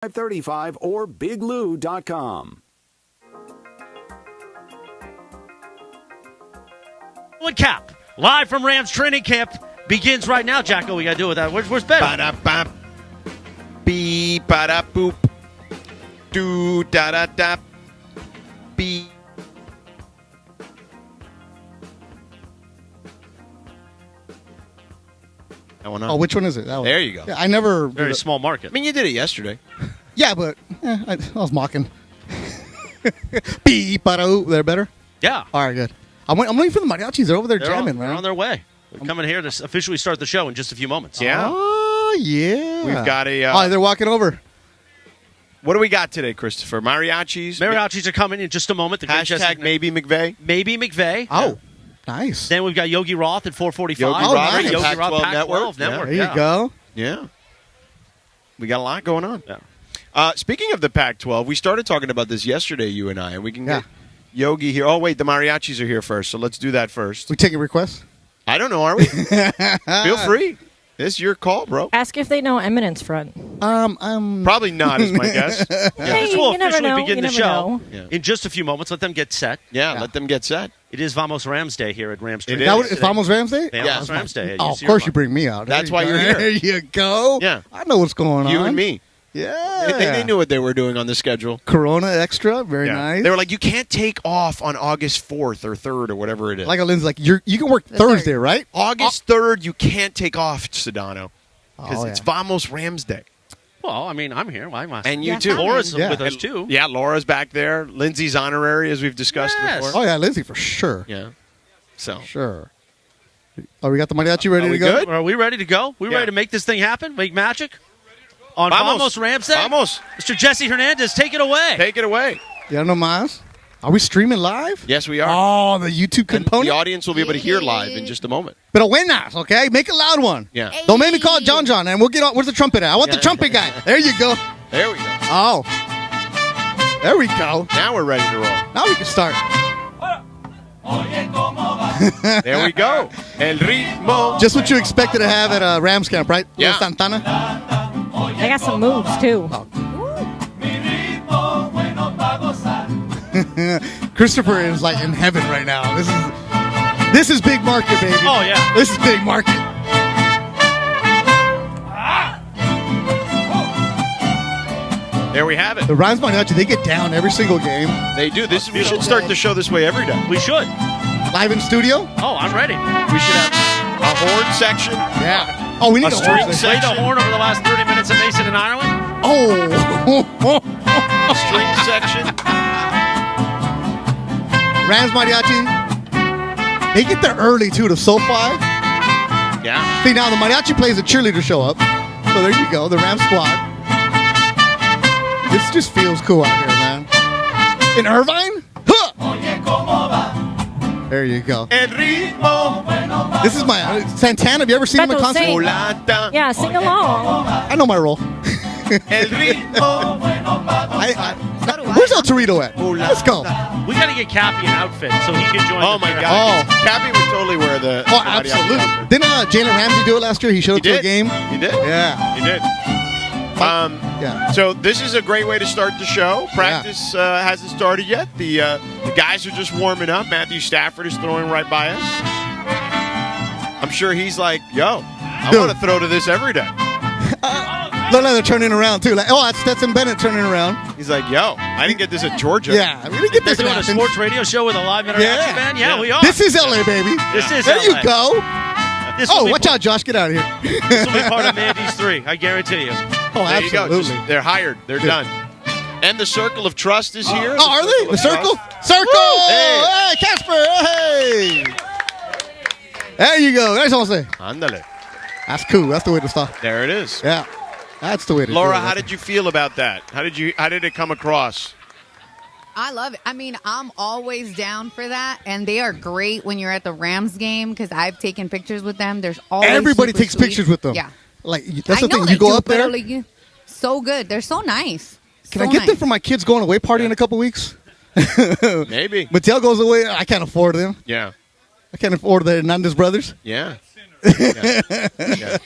535 or biglou.com. Cap, live from Rams training camp, begins right now. Jacko, we got to do with that. Where's Ben? Ba-da-bop. Beep, ba-da-boop. Do-da-da-da. Beep. That one on? Oh, which one is it? That one. There you go. Yeah, I never. Very small market. I mean, you did it yesterday. Yeah, but I was mocking. Beep, ba-da-oop. They're better? Yeah. All right, good. I'm waiting for the mariachis. They're over there They're jamming, they're man. on their way. They're coming here to officially start the show in just a few moments. Yeah. Oh, yeah. We've got a... oh, they're walking over. What do we got today, Christopher? Mariachis? Mariachis are coming in just a moment. The great Hashtag maybe McVay? Maybe McVay. Oh, nice. Then we've got Yogi Roth at 4:45. Yogi Roth, Right, nice. Yogi Pac-12 Roth, Network. Network. There you go. Yeah. We got a lot going on. Yeah. Speaking of the Pac-12, we started talking about this yesterday, you and I, and we can Yeah. get Yogi here. Oh, wait, the Mariachis are here first, so let's do that first. We taking requests? I don't know, are we? Feel free. This is your call, bro. Ask if they know Eminence Front. Probably not, is my guess. Hey, This will you never officially know. begin You the never show know. Yeah. in just a few moments. Let them get set. Yeah, let them get set. It is Vamos Rams Day here at Rams It Training is. Now, Camp it's today. almost Rams Day? Vamos Rams Day. Oh, of course you bring me out. There That's you why go. you're here. There you go. Yeah. I know what's going on. You and me. Yeah. They knew what they were doing on the schedule. Corona Extra. Very Yeah. nice. They were like, you can't take off on August 4th or 3rd or whatever it is. Like Lynn's like, you can work Thursday, right? August 3rd, you can't take off, Sedano. Because Oh, it's yeah. Vamos Rams Day. Well, I mean, I'm here. Why am I? And you Yes, too. I'm Laura's Yeah. with us too. Yeah, Laura's back there. Lindsay's honorary, as we've discussed Yes. before. Oh, yeah, Lindsay, for sure. Yeah. So, Sure. Oh, we got the mariachi ready Are to we go? good? Are we ready to go? We Yeah. ready to make this thing happen? Make magic? On Vamos. Vamos Rams Day? Vamos. Mr. Jesse Hernandez, take it away. Take it away. Yeah, no mas. Are we streaming live? Yes, we are. Oh, the YouTube And component? the audience will be able to hear live in just a moment. Pero buenas, okay? Make a loud one. Yeah. Don't make me call John John, and we'll get on. Where's the trumpet at? I want the trumpet guy. There you go. There we go. Oh. There we go. Now we're ready to roll. Now we can start. There we go. El ritmo. Just what you expected to have at a Rams camp, right? Yeah. Little Santana. They got some moves, too. Christopher is like in heaven right now. This is big market, baby. Oh, yeah. This is big market. There we have it. The Rams Mariachi, they get down every single game. They do. We should start the show this way every day. We should. Live in studio? Oh, I'm ready. We should have a horn section. Yeah. Oh, we need A a string horn section. Played the horn over the last 30 minutes of Mason and Ireland. Oh. A string section. Rams Mariachi, they get there early, too, to SoFi. Yeah. See, now the Mariachi plays a cheerleader show up. So there you go, the Rams squad. This just feels cool out here, man. In Irvine? Huh! There you go. El ritmo. This is my Santana. Have you ever seen him in Beto, concert? sing. Mulata. Yeah, sing along. I know my role. El ritmo. Where's El Torito at? Let's go. We got to get Cappy an outfit so he can join Oh, the my fair. God. Oh. Cappy would totally wear the Oh, mariachi absolutely. outfit. Didn't Jalen Ramsey do it last year? He showed He up to a did. game. He did. Yeah. He did. Yeah. So this is a great way to start the show. Practice hasn't started yet. The guys are just warming up. Matthew Stafford is throwing right by us. I'm sure he's like, yo, I Dude. want to throw to this every day. Look like they're turning around, too. Like, oh, that's Stetson Bennett turning around. He's like, yo, I didn't get this at Georgia. Yeah. We didn't get They're this in doing a Athens. sports radio show with a live Mariachi Yeah. band? Yeah, we are. This is LA, baby. This is There LA. you go. This will Oh, be watch out, Josh. Get out of here. This will be part of Mandy's 3, I guarantee you. Oh, There you go. absolutely. Just- they're hired. They're done. And the Circle of Trust is here. Oh, are they? The circle? Circle! Hey, Casper! Hey! There you go. That's all I'm saying. Ándale. That's cool. That's the way to start. There it is. Yeah. That's the way to do it. Laura, how did you feel about that? How did it come across? I love it. I mean, I'm always down for that, and they are great when you're at the Rams game because I've taken pictures with them. There's always Everybody super takes sweet. pictures with them. Yeah, Like, that's I the know thing. they You go do, up but there. like, so good. They're so nice. Can I get them for my kids going away party in a couple weeks? Maybe. Mattel goes away. I can't afford them. Yeah. I can't afford the Hernandez brothers. Yeah. Yeah.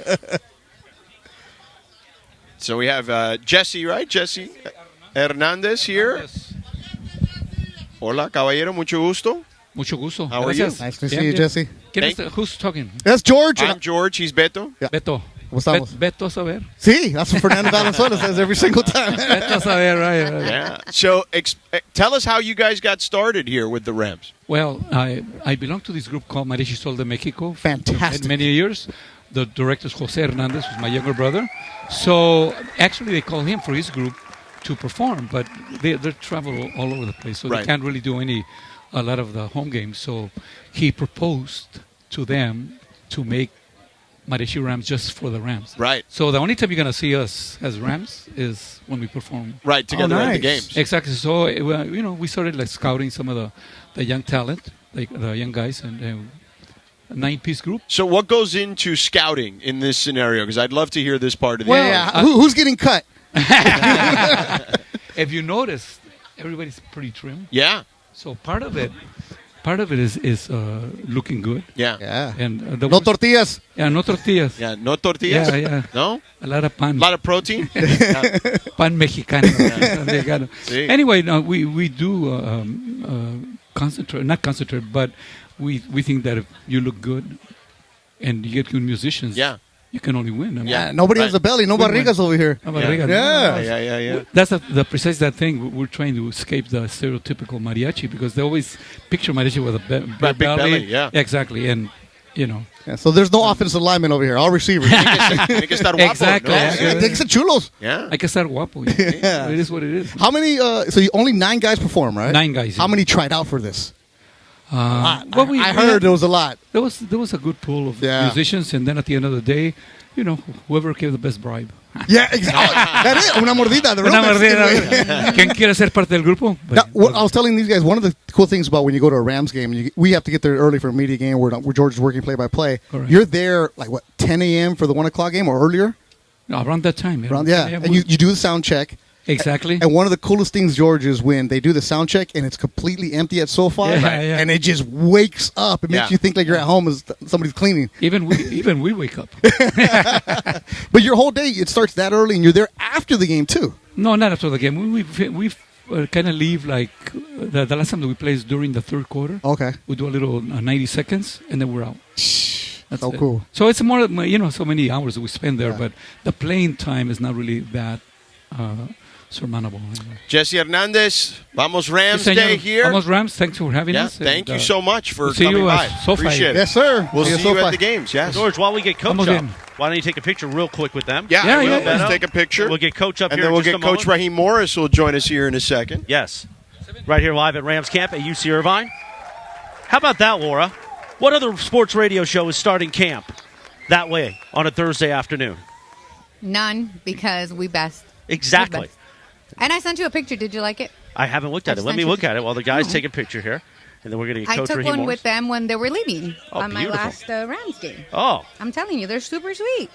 So we have Jesse, right? Jesse Hernandez here. Hola, caballero. Mucho gusto. Mucho gusto. How are Gracias. Nice to see Bien, you, bien. Jesse. Who's talking? That's George. I'm George. He's Beto. Beto. ¿Cómo estamos? Beto a saber. See, that's what Fernando Valenzuela says every single time. Beto a saber, right. Yeah. So tell us how you guys got started here with the Rams. Well, I belong to this group called Mariachis de Mexico. Fantastic. For many years. The director is Jose Hernandez, who's my younger brother. So actually they call him for his group to perform, but they travel all over the place, so Right. they can't really do a lot of the home games. So he proposed to them to make Mariachi Rams just for the Rams. Right. So the only time you're going to see us as Rams is when we perform. Right, together at the nice. games. Exactly. So, we started like scouting some of the young talent, like the young guys, and a 9-piece group. So what goes into scouting in this scenario? Because I'd love to hear this part of the Well, Yeah. Who's getting cut? If you notice, everybody's pretty trim. Yeah. So part of it is looking good. Yeah. Yeah. And No tortillas. Yeah, no tortillas. Yeah. No tortillas? Yeah. No? A lot of pan. A lot of protein? Yeah. Pan mexicano. Mexicano. Sí. Anyway, no, we do not concentrate, but we think that if you look good and you get good musicians, Yeah. you can only win. I mean, Yeah. Nobody Right. has a belly. No Good barrigas over here. I'm a Riga. Yeah. Yeah. That's the precise that thing. We're trying to escape the stereotypical mariachi because they always picture mariachi with a Big belly, yeah. Exactly, and Yeah, so there's no offensive lineman over here. All receivers. Tiene que estar guapo, Exactly. ¿no? Yeah. They get chulos. Yeah. hay que estar guapo. Yeah. It is what it is. How many? So only 9 guys perform, right? 9 guys. How many tried out for this? Well, I heard there was a lot. there was a good pool of Yeah. musicians, and then at the end of the day, whoever gave the best bribe. Yeah, exactly. That is una mordida. The real Una Mexican mordida. way. ¿Quién quiere ser parte del grupo? Now, what I was telling these guys, one of the cool things about when you go to a Rams game, we have to get there early for a media game where George is working play-by-play. Correct. You're there, 10 a.m. for the 1 o'clock game or earlier? Around that time. And you do the sound check. Exactly. And one of the coolest things, George, is when they do the sound check and it's completely empty at SoFi, Yeah. and it just wakes up. It makes Yeah. you think like you're at home as somebody's cleaning. Even we wake up. But your whole day, it starts that early, and you're there after the game, too. No, not after the game. We kind of leave like the last time that we played is during the third quarter. Okay. We do a little 90 seconds, and then we're out. That's So it. cool. So it's more, so many hours that we spend there, Yeah. but the playing time is not really that surmountable. Jesse Hernandez, Vamos Rams Sí, señor. Day here. Vamos Rams, thanks for having Yeah, us. thank and, you so much for we'll see coming you by. at SoFi. Appreciate it. Yes, sir. We'll see you SoFi. at the games, yes. George, while we get Coach Vamos up, bien. why don't you take a picture real quick with them? Yeah, Yeah, I will. yeah. Let's take a picture. We'll get Coach up and here then we'll in get just a Coach moment. Raheem Morris who will join us here in a second. Yes. Right here live at Rams Camp at UC Irvine. How about that, Laura? What other sports radio show is starting camp that way on a Thursday afternoon? None, because we best. Exactly. We best. And I sent you a picture. Did you like it? I haven't looked at it. Let me look at it while the guys take a picture here. And then we're going to get I Coach took Raheem one Morris. with them when they were leaving Oh, on my beautiful. last Rams game. Oh, I'm telling you, they're super sweet.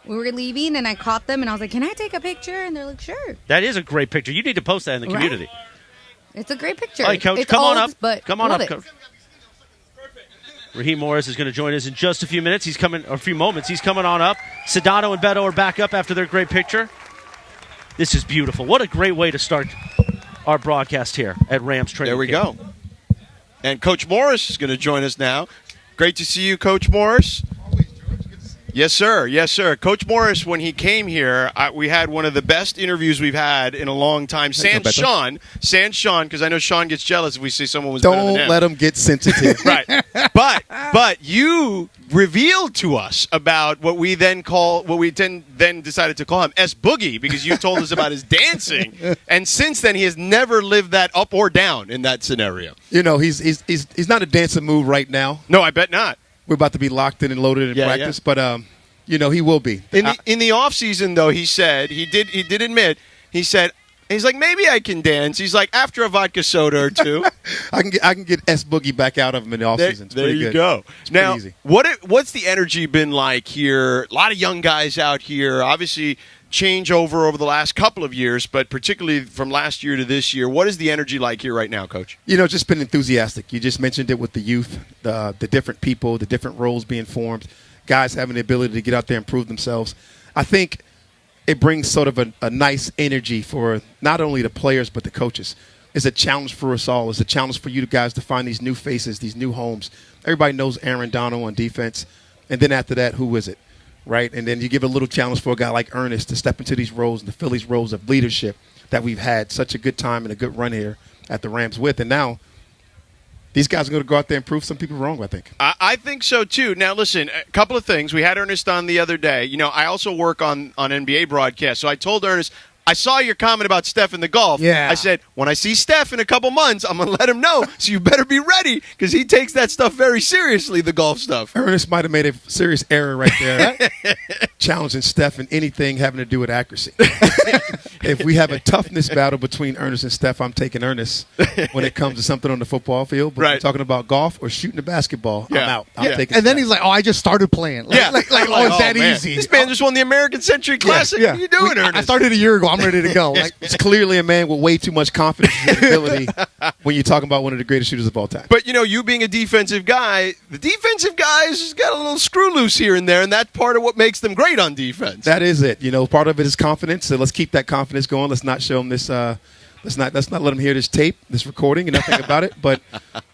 We were leaving, and I caught them, and I was like, "Can I take a picture?" And they're like, "Sure." that is a great picture. You need to post that in the Right. community. It's a great picture. All right, Coach, It's come on old, up. But Come on love up, it. Coach. Raheem Morris is going to join us in just a few minutes. He's coming, or a few moments. He's coming on up. Sedano and Beto are back up after their great picture. This is beautiful. What a great way to start our broadcast here at Rams Training There we Camp. go. And Coach Morris is going to join us now. Great to see you, Coach Morris. Yes, sir. Yes, sir. Coach Morris, when he came here, we had one of the best interviews we've had in a long time. Sans Sean, because I know Sean gets jealous if we see someone was better than Don't him. let him get sensitive. Right. But you revealed to us about what we then decided to call him S Boogie, because you told us about his dancing, and since then he has never lived that up or down in that scenario. You know, he's not a dancing move right now. No, I bet not. We're about to be locked in and loaded in Yeah, practice, but he will be. In the off season though, he said he did admit he's like, maybe I can dance. He's like, after a vodka soda or two. I can get S Boogie back out of him in the offseason. It's There pretty you good. go. It's Now, pretty easy. what's the energy been like here? A lot of young guys out here. Obviously, change over the last couple of years, but particularly from last year to this year. What is the energy like here right now, Coach? You know, just been enthusiastic. You just mentioned it with the youth, the different people, the different roles being formed, guys having the ability to get out there and prove themselves. I think it brings sort of a nice energy for not only the players but the coaches. It's a challenge for us all. It's a challenge for you guys to find these new faces, these new homes. Everybody knows Aaron Donald on defense. And then after that, who is it, right? And then you give a little challenge for a guy like Ernest to step into these roles and to fill these roles of leadership that we've had such a good time and a good run here at the Rams with. And now these guys are going to go out there and prove some people wrong, I think. I think so, too. Now, listen, a couple of things. We had Ernest on the other day. You know, I also work on NBA broadcasts. So I told Ernest, I saw your comment about Steph in the golf. Yeah. I said, when I see Steph in a couple months, I'm going to let him know. So you better be ready because he takes that stuff very seriously, the golf stuff. Ernest might have made a serious error right there, challenging Steph in anything having to do with accuracy. If we have a toughness battle between Ernest and Steph, I'm taking Ernest when it comes to something on the football field. But if we're talking about golf or shooting a basketball, I'm out. I'm taking And then Steph. he's like, I just started playing. Like, it's that man. easy. This man just won the American Century Classic. What are you doing, Ernest? I started a year ago. I'm ready to go. Like, It's clearly a man with way too much confidence in his ability when you're talking about one of the greatest shooters of all time. But, you know, you being a defensive guy, the defensive guys got a little screw loose here and there, and that's part of what makes them great on defense. That is it. You know, part of it is confidence. So let's keep that confidence going. Let's not show him this. Let's not let him hear this tape, this recording, and nothing about it. But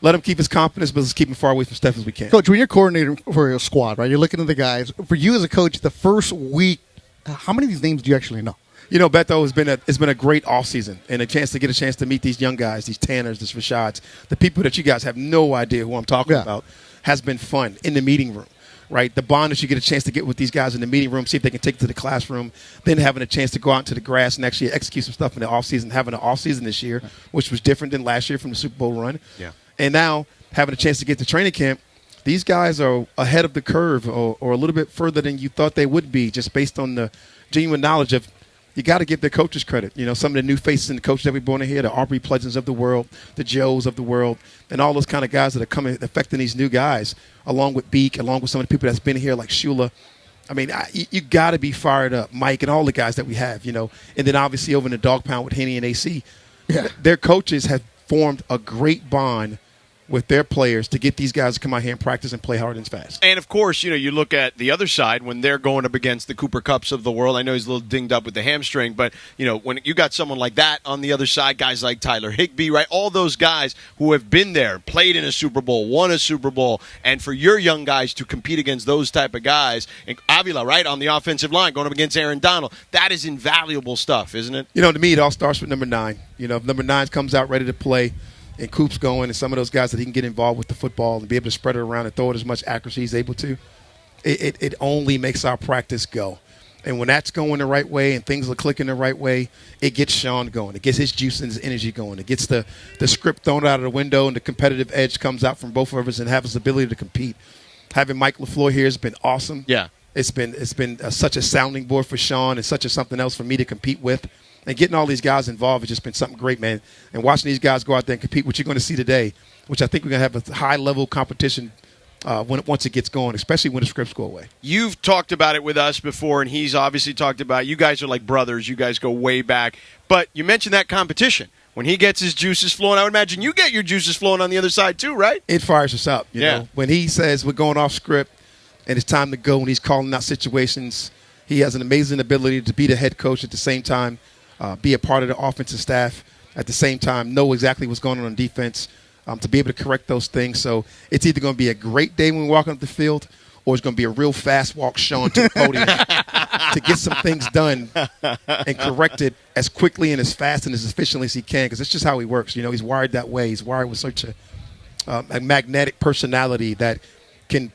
let him keep his confidence, but let's keep him far away from Steph as we can. Coach, when you're coordinating for a squad, right, you're looking at the guys. For you as a coach, the first week, how many of these names do you actually know? You know, Beto, it's been a great offseason and a chance to meet these young guys, these Tanners, these Rashads, the people that you guys have no idea who I'm talking about, has been fun in the meeting room, right? The bond that you get a chance to get with these guys in the meeting room, see if they can take it to the classroom, then having a chance to go out into the grass and actually execute some stuff in the offseason, having an offseason this year, which was different than last year from the Super Bowl run. Yeah. And now having a chance to get to training camp, these guys are ahead of the curve or a little bit further than you thought they would be just based on the genuine knowledge of you got to give their coaches credit. You know, some of the new faces in the coaches that we're born in here, the Aubrey Pleasants of the world, the Joes of the world, and all those kind of guys that are coming, affecting these new guys, along with Beak, along with some of the people that's been here like Shula. I mean, you got to be fired up, Mike, and all the guys that we have, you know. And then obviously over in the dog pound with Henny and AC, their coaches have formed a great bond with their players to get these guys to come out here and practice and play hard and fast. And, of course, you know, you look at the other side when they're going up against the Cooper Kupps of the world. I know he's a little dinged up with the hamstring, but, you know, when you got someone like that on the other side, guys like Tyler Higby, right, all those guys who have been there, played in a Super Bowl, won a Super Bowl, and for your young guys to compete against those type of guys, and Avila, right, on the offensive line, going up against Aaron Donald, that is invaluable stuff, isn't it? You know, to me, it all starts with number 9. You know, if number 9 comes out ready to play, and Coop's going, and some of those guys that he can get involved with the football and be able to spread it around and throw it as much accuracy as he's able to, it only makes our practice go. And when that's going the right way and things are clicking the right way, it gets Sean going. It gets his juice and his energy going. It gets the script thrown out of the window and the competitive edge comes out from both of us and have his ability to compete. Having Mike LaFleur here has been awesome. Yeah. It's been such a sounding board for Sean and such a something else for me to compete with. And getting all these guys involved has just been something great, man. And watching these guys go out there and compete, which you're going to see today, which I think we're going to have a high-level competition once it gets going, especially when the scripts go away. You've talked about it with us before, and he's obviously talked about it. You guys are like brothers. You guys go way back. But you mentioned that competition. When he gets his juices flowing, I would imagine you get your juices flowing on the other side too, right? It fires us up. You know? When he says we're going off script and it's time to go and he's calling out situations, he has an amazing ability to be the head coach at the same time, be a part of the offensive staff at the same time, know exactly what's going on defense, to be able to correct those things. So it's either going to be a great day when we walk up the field or it's going to be a real fast walk, Sean, to the podium to get some things done and corrected as quickly and as fast and as efficiently as he can, because it's just how he works. You know, he's wired that way. He's wired with such a magnetic personality that can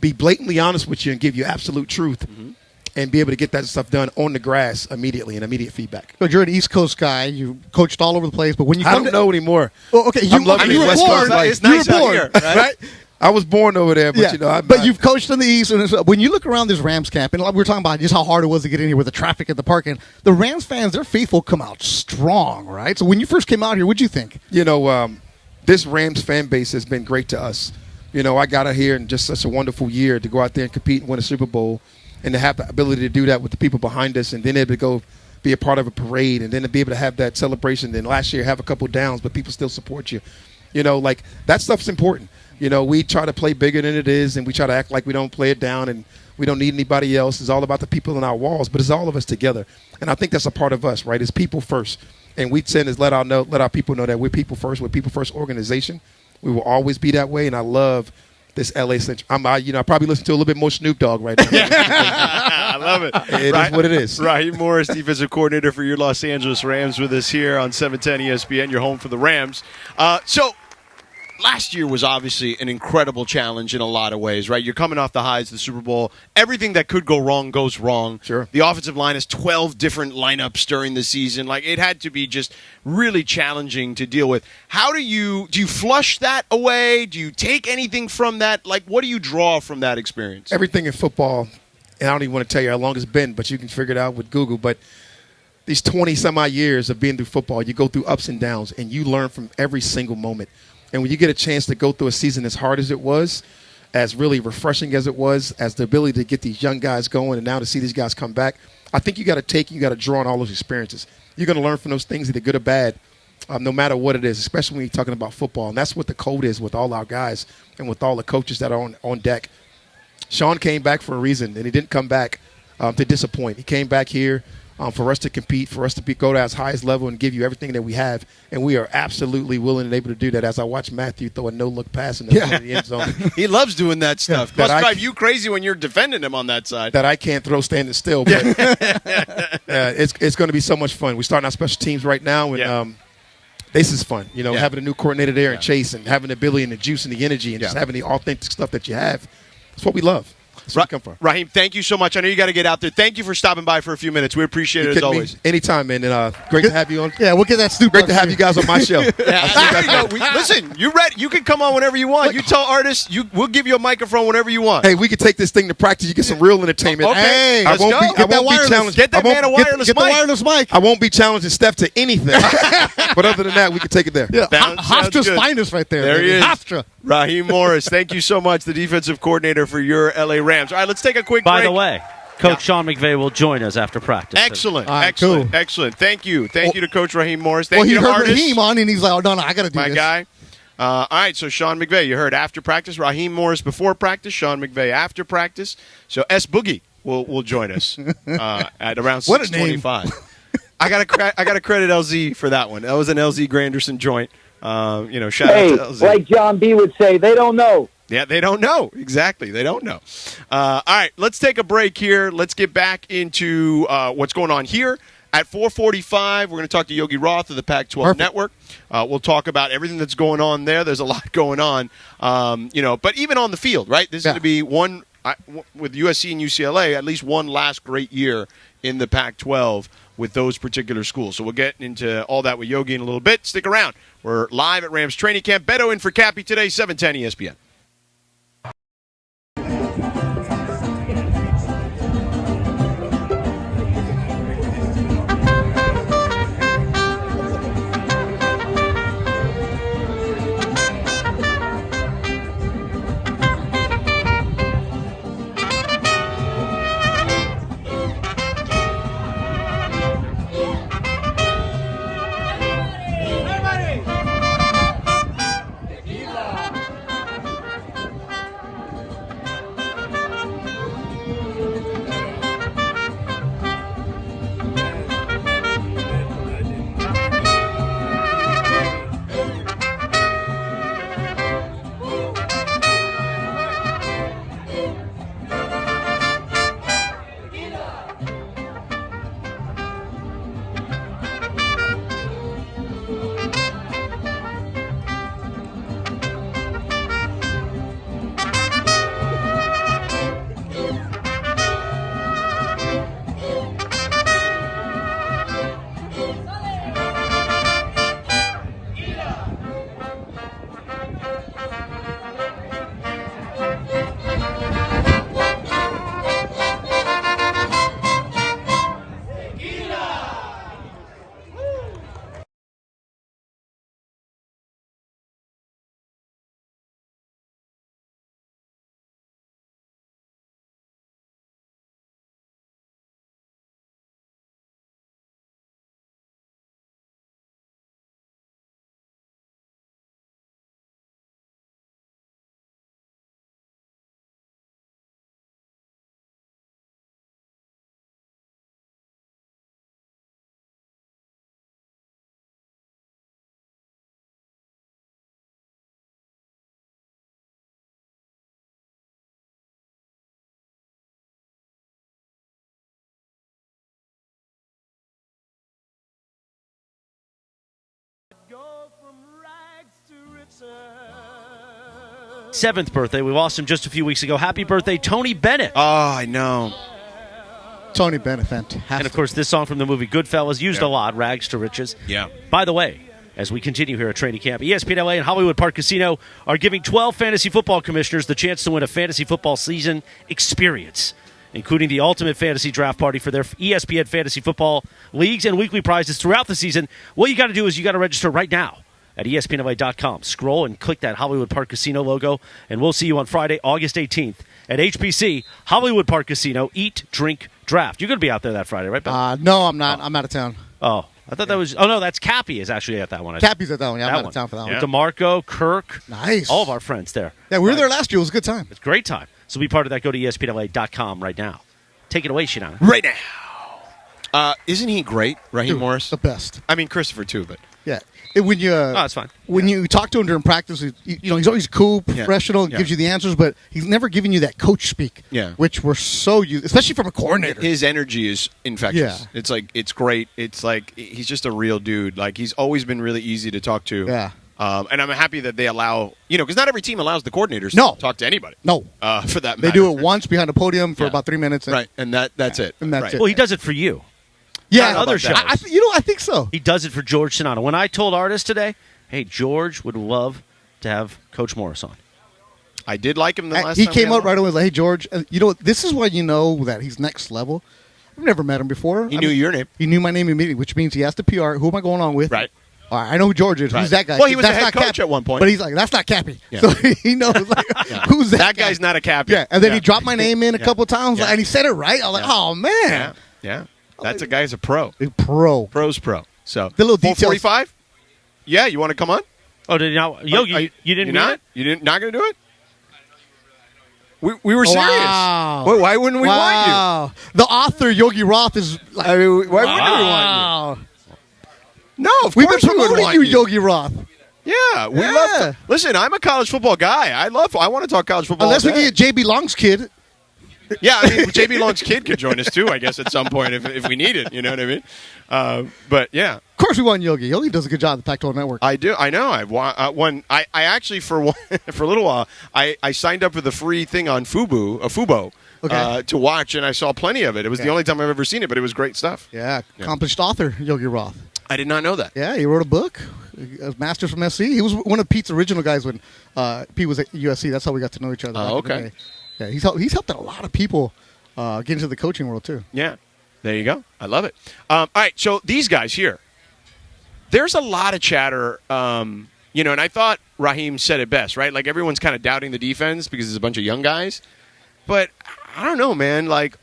be blatantly honest with you and give you absolute truth. Mm-hmm. And be able to get that stuff done on the grass immediately and immediate feedback. So you're an East Coast guy. You coached all over the place, but when you I don't know anymore. Oh, okay, I'm loving you were West born. Coast life. It's nice out here, right? I was born over there, but but you've coached in the East. And when you look around this Rams camp, and we were talking about just how hard it was to get in here with the traffic at the park, and the Rams fans, their faithful come out strong, right? So when you first came out here, what'd you think? You know, this Rams fan base has been great to us. You know, I got out here in just such a wonderful year to go out there and compete and win a Super Bowl, and to have the ability to do that with the people behind us, and then able to go be a part of a parade, and then to be able to have that celebration. Then last year have a couple downs, but people still support you. You know, like that stuff's important. You know, we try to play bigger than it is, and we try to act like we don't play it down, and We don't need anybody else. It's all about the people in our walls, but it's all of us together. And I think that's a part of us, right? It's people first. And we tend to let our people know that we're people first. We're people first organization. We will always be that way. And I love this LA Central. I probably listen to a little bit more Snoop Dogg right now. I love it. It is what it is. Raheem Morris, defensive coordinator for your Los Angeles Rams, with us here on 710 ESPN, your home for the Rams. So last year was obviously an incredible challenge in a lot of ways, right? You're coming off the highs of the Super Bowl. Everything that could go wrong goes wrong. Sure. The offensive line has 12 different lineups during the season. Like, it had to be just really challenging to deal with. How do you flush that away? Do you take anything from that? Like, what do you draw from that experience? Everything in football, and I don't even want to tell you how long it's been, but you can figure it out with Google. But these 20-some-odd years of being through football, you go through ups and downs, and you learn from every single moment. And when you get a chance to go through a season as hard as it was, as really refreshing as it was, as the ability to get these young guys going and now to see these guys come back, I think you got to draw on all those experiences. You're going to learn from those things, either good or bad, no matter what it is, especially when you're talking about football. And that's what the code is with all our guys and with all the coaches that are on deck. Sean came back for a reason, and he didn't come back to disappoint. He came back here for us to compete, for us to go to as highest level and give you everything that we have. And we are absolutely willing and able to do that. As I watch Matthew throw a no-look pass in the end zone. He loves doing that stuff. Yeah, Must drive you crazy when you're defending him on that side. That I can't throw standing still. But it's going to be so much fun. We're starting our special teams right now, and this is fun. Having a new coordinator there and Chase, and having the ability and the juice and the energy and just having the authentic stuff that you have. That's what we love. That's where we come from. Raheem, thank you so much. I know you got to get out there. Thank you for stopping by for a few minutes. We appreciate it as always. Anytime, man. And great to have you on. Yeah, we'll get that Snoop. Great to have you guys on my show. Listen, you can come on whenever you want. You tell artists, we'll give you a microphone whenever you want. Hey, we can take this thing to practice. You get some real entertainment. Okay, I won't be challenged. Get that man a wireless Get the wireless mic. I won't be challenging Steph to anything. But other than that, we can take it there. Yeah, Hofstra's finest right there. There he is. Hofstra. Raheem Morris, thank you so much, the defensive coordinator for your LA Rams. All right, let's take a quick break. By the way, Coach Sean McVay will join us after practice. Excellent. Right, excellent. cool. Excellent. Thank you. Thank you to Coach Raheem Morris. Thank He you to heard artists. Raheem on, and he's like, "Oh no, I got to do My this." guy. All right, so Sean McVay, you heard after practice. Raheem Morris before practice. Sean McVay after practice. So S Boogie will join us at around 6:25. I got to credit LZ for that one. That was an LZ Granderson joint. Shout out to LZ. Like John B would say, they don't know. Yeah, they don't know. Exactly. They don't know. All right, let's take a break here. Let's get back into what's going on here. At 4:45, we're going to talk to Yogi Roth of the Pac-12 Network. We'll talk about everything that's going on there. There's a lot going on, but even on the field, right? This is going to be one, with USC and UCLA, at least one last great year in the Pac-12 with those particular schools. So we'll get into all that with Yogi in a little bit. Stick around. We're live at Rams training camp. Beto in for Cappy today, 710 ESPN. 7th birthday. We lost him just a few weeks ago. Happy birthday, Tony Bennett. Oh, I know. Tony Bennett, fantastic. And, of course, this song from the movie Goodfellas, used a lot, Rags to Riches. Yeah. By the way, as we continue here at training camp, ESPN LA and Hollywood Park Casino are giving 12 fantasy football commissioners the chance to win a fantasy football season experience, including the ultimate fantasy draft party for their ESPN fantasy football leagues and weekly prizes throughout the season. What you got to do is you got to register right now at ESPNLA.com. Scroll and click that Hollywood Park Casino logo, and we'll see you on Friday, August 18th at HPC, Hollywood Park Casino, Eat, Drink, Draft. You're going to be out there that Friday, right, Ben? No, I'm not. I'm out of town. Oh, I thought that was... Oh, no, that's Cappy is actually at that one. Cappy's at that one. Yeah, I'm out of town for that one. DeMarco, Kirk. Nice. All of our friends there. Yeah, we were there last year. It was a good time. It's a great time. So be part of that. Go to ESPNLA.com right now. Take it away, Sedano. Right now. Isn't he great, Raheem Morris? The best. I mean, Christopher, too, but... Yeah. When you, that's fine. When you talk to him during practice, he's always cool, professional, gives you the answers, but he's never giving you that coach speak, which we're so used, especially from a coordinator. His energy is infectious. Yeah. It's like, it's great. It's like, he's just a real dude. Like, he's always been really easy to talk to. Yeah. And I'm happy that they allow, because not every team allows the coordinators to talk to anybody. No. For that matter. They do it once behind the podium for about 3 minutes. Right. And that's it. And that's it. Well, he does it for you. Yeah. Other shows. I think so. He does it for George Sedano. When I told artists today, hey, George would love to have Coach Morris on. I did like him the last time. He came came up right away and was like, hey, George, this is why you know that he's next level. I've never met him before. He knew your name. He knew my name immediately, which means he asked the PR, who am I going on with? Right. All right, I know who George is. Right. Who's that guy? Well, he was that's a head not coach Cappy. at one point. But he's like, that's not Cappy. Yeah. So he knows, like, who's that That guy? guy's not a Cappy. Yeah, and then he dropped my name in a couple times, and he said it right. I was like, oh, man. Yeah. That's a guy's a pro. Pro's pro. So, the little details. 4:45? Yeah, you want to come on? Oh, did you not? Yogi, you didn't mean it? You didn't not going to do it? We were serious. Wow. Why wouldn't we want you? The author, Yogi Roth, is like, why wouldn't we want you? No, of We've been course we would promoting want you, Yogi Roth. Yeah, we love to. Listen, I'm a college football guy. I want to talk college football. Unless we can get JB Long's kid. Yeah, I mean, JB Long's kid could join us too, I guess, at some point if we need it. You know what I mean? But yeah, of course we want Yogi. Yogi does a good job at the Pac-12 Network. I do. I know. I actually for a little while I signed up for the free thing on Fubo. Okay. To watch, and I saw plenty of it. It was the only time I've ever seen it, but it was great stuff. Yeah, accomplished author Yogi Roth. I did not know that. Yeah, he wrote a book, a Masters from SC. He was one of Pete's original guys when Pete was at USC. That's how we got to know each other. Oh, okay. Yeah, he's helped a lot of people get into the coaching world too. Yeah, there you go. I love it. All right, so these guys here, there's a lot of chatter, and I thought Raheem said it best, right? Like everyone's kind of doubting the defense because there's a bunch of young guys, but I don't know, man. Like,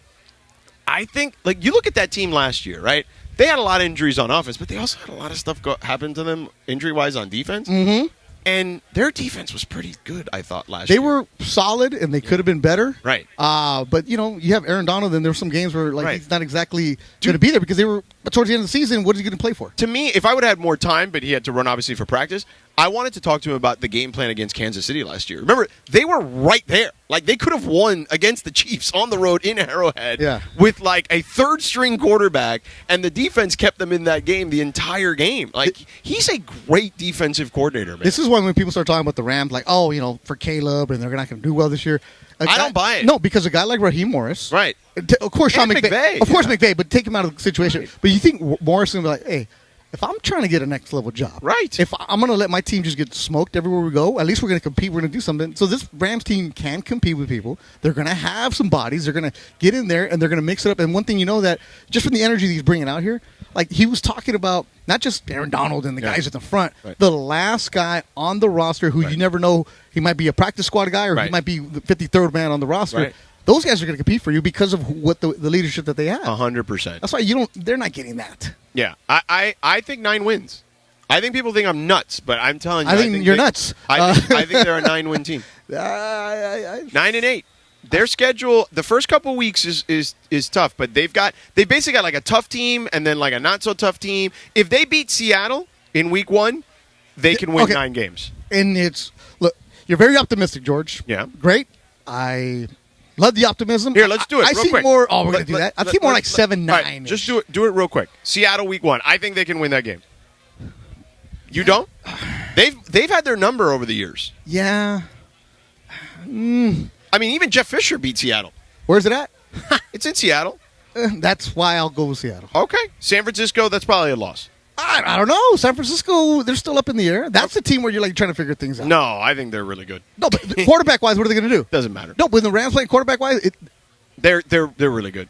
I think, like, you look at that team last year, right? They had a lot of injuries on offense, but they also had a lot of stuff happen to them injury-wise on defense. Mm-hmm. And their defense was pretty good, I thought, last year. They were solid, and they could have been better. Right. But, you have Aaron Donald, and there were some games where he's not exactly going to be there because they were – towards the end of the season, what is he going to play for? To me, if I would have had more time, but he had to run, obviously, for practice, I wanted to talk to him about the game plan against Kansas City last year. Remember, they were right there. Like, they could have won against the Chiefs on the road in Arrowhead with, like, a third-string quarterback, and the defense kept them in that game the entire game. Like, he's a great defensive coordinator, man. This is when people start talking about the Rams, like, for Caleb, and they're not going to do well this year. I don't buy it. No, because a guy like Raheem Morris. Right. Of course, Sean McVay. Of course, McVay, but take him out of the situation. Right. But you think Morris is going to be like, hey, if I'm trying to get a next level job, right? If I'm going to let my team just get smoked everywhere we go, at least we're going to compete. We're going to do something. So this Rams team can compete with people. They're going to have some bodies. They're going to get in there and they're going to mix it up. And one thing that just from the energy that he's bringing out here, like he was talking about not just Aaron Donald and the guys at the front, the last guy on the roster who you never know, he might be a practice squad guy or he might be the 53rd man on the roster. Right. Those guys are going to compete for you because of what the leadership that they have. 100%. That's why they're not getting that. Yeah, I think 9 wins. I think people think I'm nuts, but I'm telling you, I think you're nuts. I think they're a 9-win team. 9-8. Their schedule, the first couple of weeks is tough, but they basically got like a tough team and then like a not so tough team. If they beat Seattle in week 1, they can win 9 games. And look, you're very optimistic, George. Yeah, great. I love the optimism. Here, let's do it. I real see quick. more. Oh, we're going to do that. I see more like 7-9. Right, just do it real quick. Seattle week 1. I think they can win that game. You don't? They've had their number over the years. Yeah. I mean, even Jeff Fisher beat Seattle. Where's it at? It's in Seattle. That's why I'll go with Seattle. Okay. San Francisco, that's probably a loss. I don't know. San Francisco, they're still up in the air. That's the team where you're like trying to figure things out. No, I think they're really good. No, but quarterback-wise, what are they going to do? Doesn't matter. No, when the Rams play quarterback-wise, they're really good.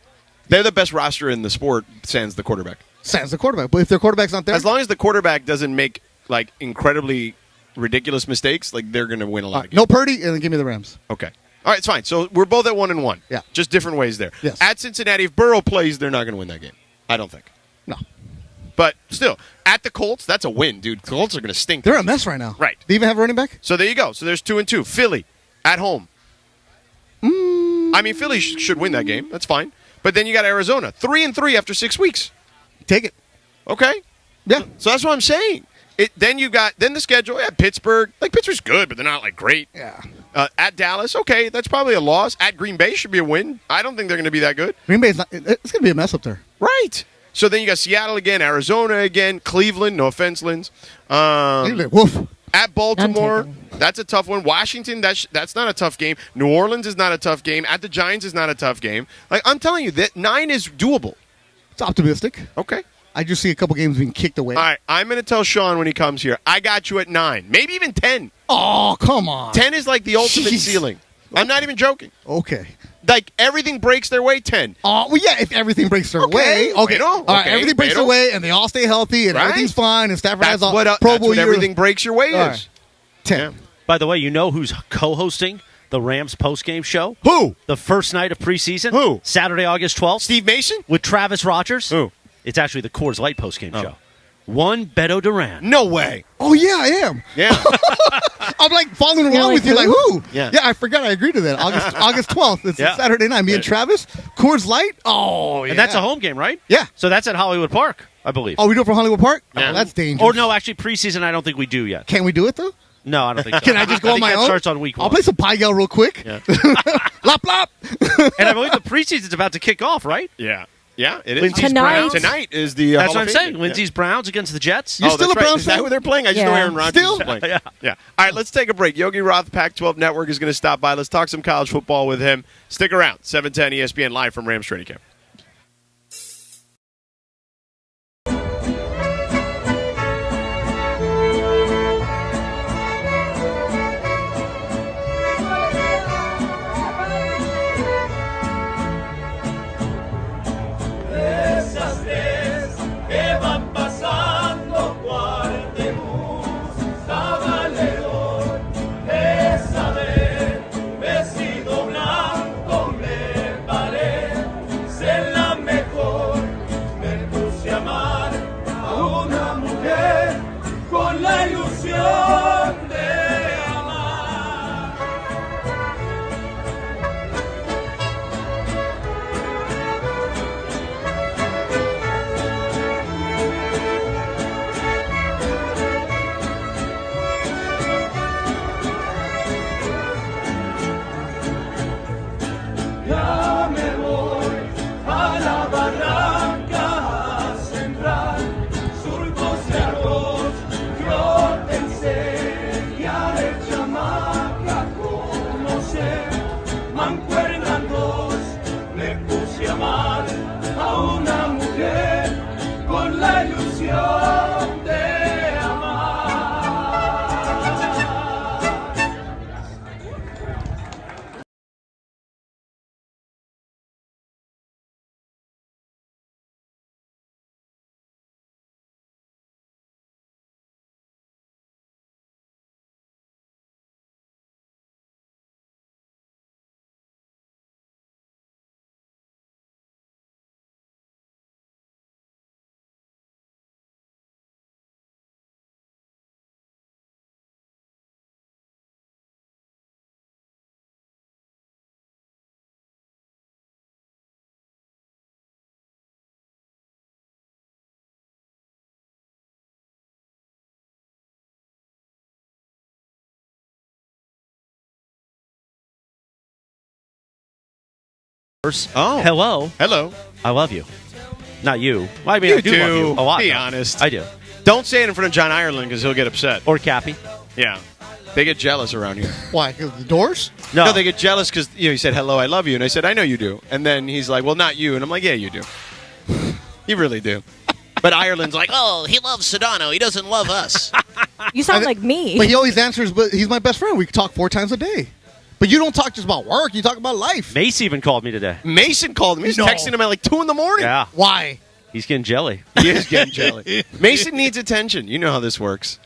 They're the best roster in the sport, sans the quarterback. Sans the quarterback. But if their quarterback's not there, as long as the quarterback doesn't make like incredibly ridiculous mistakes, like they're going to win a lot of games. No Purdy, and then give me the Rams. Okay. All right, it's fine. So we're both at 1-1. Yeah. Just different ways there. Yes. At Cincinnati, if Burrow plays, they're not going to win that game. I don't think. No. But still, at the Colts, that's a win, dude. The Colts are going to stink. They're a mess right now. Right. They even have a running back? So there you go. So there's 2-2. Philly, at home. I mean, Philly should win that game. That's fine. But then you got Arizona. 3-3 after 6 weeks. Take it. Okay. Yeah. So that's what I'm saying. Then the schedule. Yeah, Pittsburgh. Like, Pittsburgh's good, but they're not, like, great. Yeah. At Dallas, okay, that's probably a loss. At Green Bay should be a win. I don't think they're going to be that good. Green Bay's not. It's going to be a mess up there. Right. So then you got Seattle again, Arizona again, Cleveland. No offense, Linz. Cleveland, woof. At Baltimore, that's a tough one. Washington, that's not a tough game. New Orleans is not a tough game. At the Giants is not a tough game. Like, I'm telling you, that 9 is doable. It's optimistic. Okay. I just see a couple games being kicked away. All right, I'm going to tell Sean when he comes here, I got you at 9, maybe even 10. Oh, come on. 10 is like the ultimate Jeez. ceiling. I'm not even joking. Okay. Like, everything breaks their way, 10. Oh, well, yeah, if everything breaks their way. Okay. Bueno, all right, okay, everything breaks bueno. their way, and they all stay healthy, and Right. everything's fine, and Stafford has That's all what, Pro that's Bowl what year. everything breaks your way All is. right. 10. Yeah. By the way, you know who's co-hosting the Rams postgame show? Who? The first night of preseason? Who? Saturday, August 12th. Steve Mason? With Travis Rogers. Who? It's actually the Coors Light postgame show. One Beto Duran. No way. Oh, yeah, I am. Yeah. I'm like following You're along like, with you, like, who? who? Yeah. I forgot I agreed to that. August 12th. It's Yeah. a Saturday night. Me and Travis. Coors Light. Oh, yeah. And that's a home game, right? Yeah. So that's at Hollywood Park, I believe. Oh, we do it for Hollywood Park? Yeah. Oh, that's dangerous. Or no, actually, preseason, I don't think we do yet. Can we do it, though? No, I don't think so. Can I just go I on think my that own? starts on week 1. I'll play some Pie Yell real quick. Yeah. Lop, lop. And I believe the preseason's about to kick off, right? Yeah. Yeah, it is. Lindsey's Tonight. Browns. Tonight is the That's Hall what I'm of saying. Fame. Lindsey's Browns against the Jets. You're Oh, still that's a Browns right. Is that fan? who they're playing? I just know Yeah. Aaron Rodgers Still? is playing. Yeah. Yeah. All right, let's take a break. Yogi Roth, Pac-12 Network, is going to stop by. Let's talk some college football with him. Stick around. 710 ESPN live from Rams Training Camp. Oh. Hello. Hello. I love you. Not you. Well, I mean, You I do love do. you a lot. Be though. honest. I do. Don't say it in front of John Ireland because he'll get upset. Or Cappy. Yeah. They get jealous around here. Why? 'Cause the doors? No, they get jealous because he said, hello, I love you. And I said, I know you do. And then he's like, well, not you. And I'm like, yeah, you do. You really do. But Ireland's like, oh, he loves Sedano. He doesn't love us. You sound like me. But he always answers, but he's my best friend. We talk 4 times a day. But you don't talk just about work. You talk about life. Mace even called me today. Mason called me. He's texting him at like 2 in the morning. Yeah. Why? He's getting jelly. He is getting jelly. Mason needs attention. You know how this works.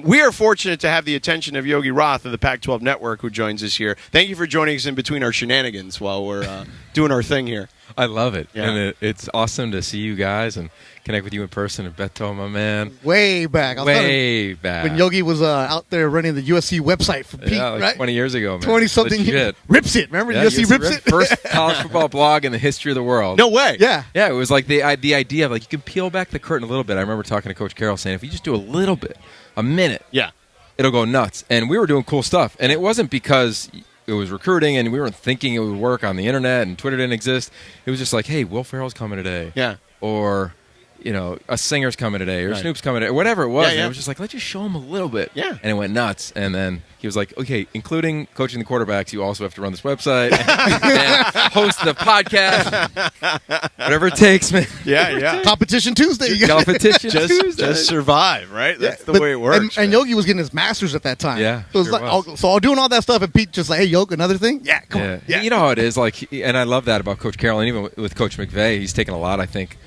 We are fortunate to have the attention of Yogi Roth of the Pac-12 Network, who joins us here. Thank you for joining us in between our shenanigans while we're doing our thing here. I love it. Yeah. And it's awesome to see you guys and connect with you in person. And Beto, my man. Way back. Way back. When Yogi was out there running the USC website for Pete, like right? 20 years ago, man. 20-something. Legit. Rips it. Remember? Yeah, USC rips it? First college football blog in the history of the world. No way. Yeah. Yeah, it was like the idea of like you can peel back the curtain a little bit. I remember talking to Coach Carroll saying if you just do a little bit, a minute, Yeah. it'll go nuts. And we were doing cool stuff. And it wasn't because it was recruiting and we weren't thinking it would work on the internet and Twitter didn't exist. It was just like, hey, Will Ferrell's coming today. Yeah. Or, a singer's coming today or Right. Snoop's coming today. Whatever it was. Yeah, And yeah. it was just like, let's just show him a little bit. Yeah. And it went nuts. And then he was like, okay, including coaching the quarterbacks, you also have to run this website and host the podcast. Whatever it takes, man. Yeah. Competition Tuesday. You got Competition Tuesday. Just survive, right? That's the But- way it works. And Yogi was getting his master's at that time. Yeah, So it's sure like, was. so I was doing all that stuff, and Pete just like, hey, Yogi, another thing? Yeah, come on. Yeah. You know how it is. Like, and I love that about Coach Carroll, and even with Coach McVay, he's taken a lot, I think,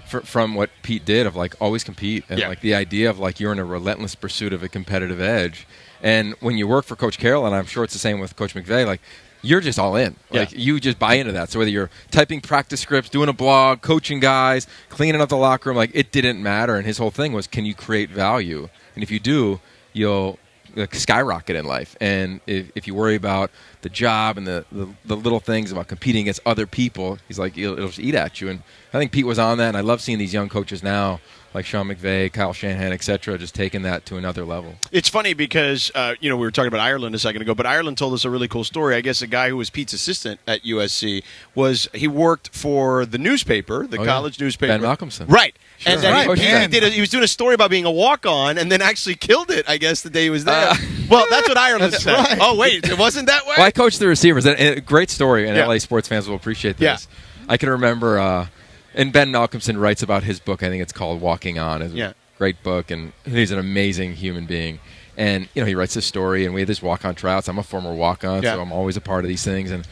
from what Pete did of like always compete and Yeah. like the idea of like you're in a relentless pursuit of a competitive edge. And when you work for Coach Carroll, and I'm sure it's the same with Coach McVay, like you're just all in. Yeah. Like you just buy into that. So whether you're typing practice scripts, doing a blog, coaching guys, cleaning up the locker room, like it didn't matter. And his whole thing was, can you create value? And if you do, you'll skyrocket in life. And if you worry about the job and the little things about competing against other people, he's like, it'll just eat at you. And I think Pete was on that, and I love seeing these young coaches now, like Sean McVay, Kyle Shanahan, et cetera, just taking that to another level. It's funny because, we were talking about Ireland a second ago, but Ireland told us a really cool story. I guess a guy who was Pete's assistant at USC he worked for the newspaper, the college newspaper. Ben Malcolmson. Right. Sure. And then Right. he was doing a story about being a walk-on and then actually killed it, I guess, the day he was there. Well, that's what Ireland said. right. Oh, wait, it wasn't that way? Well, I coached the receivers, and a great story, and Yeah. LA sports fans will appreciate this. Yeah. I can remember, and Ben Malcolmson writes about his book, I think it's called Walking On. It's a great book, and he's an amazing human being. And, he writes this story, and we had this walk-on tryouts. I'm a former walk-on, so I'm always a part of these things. And,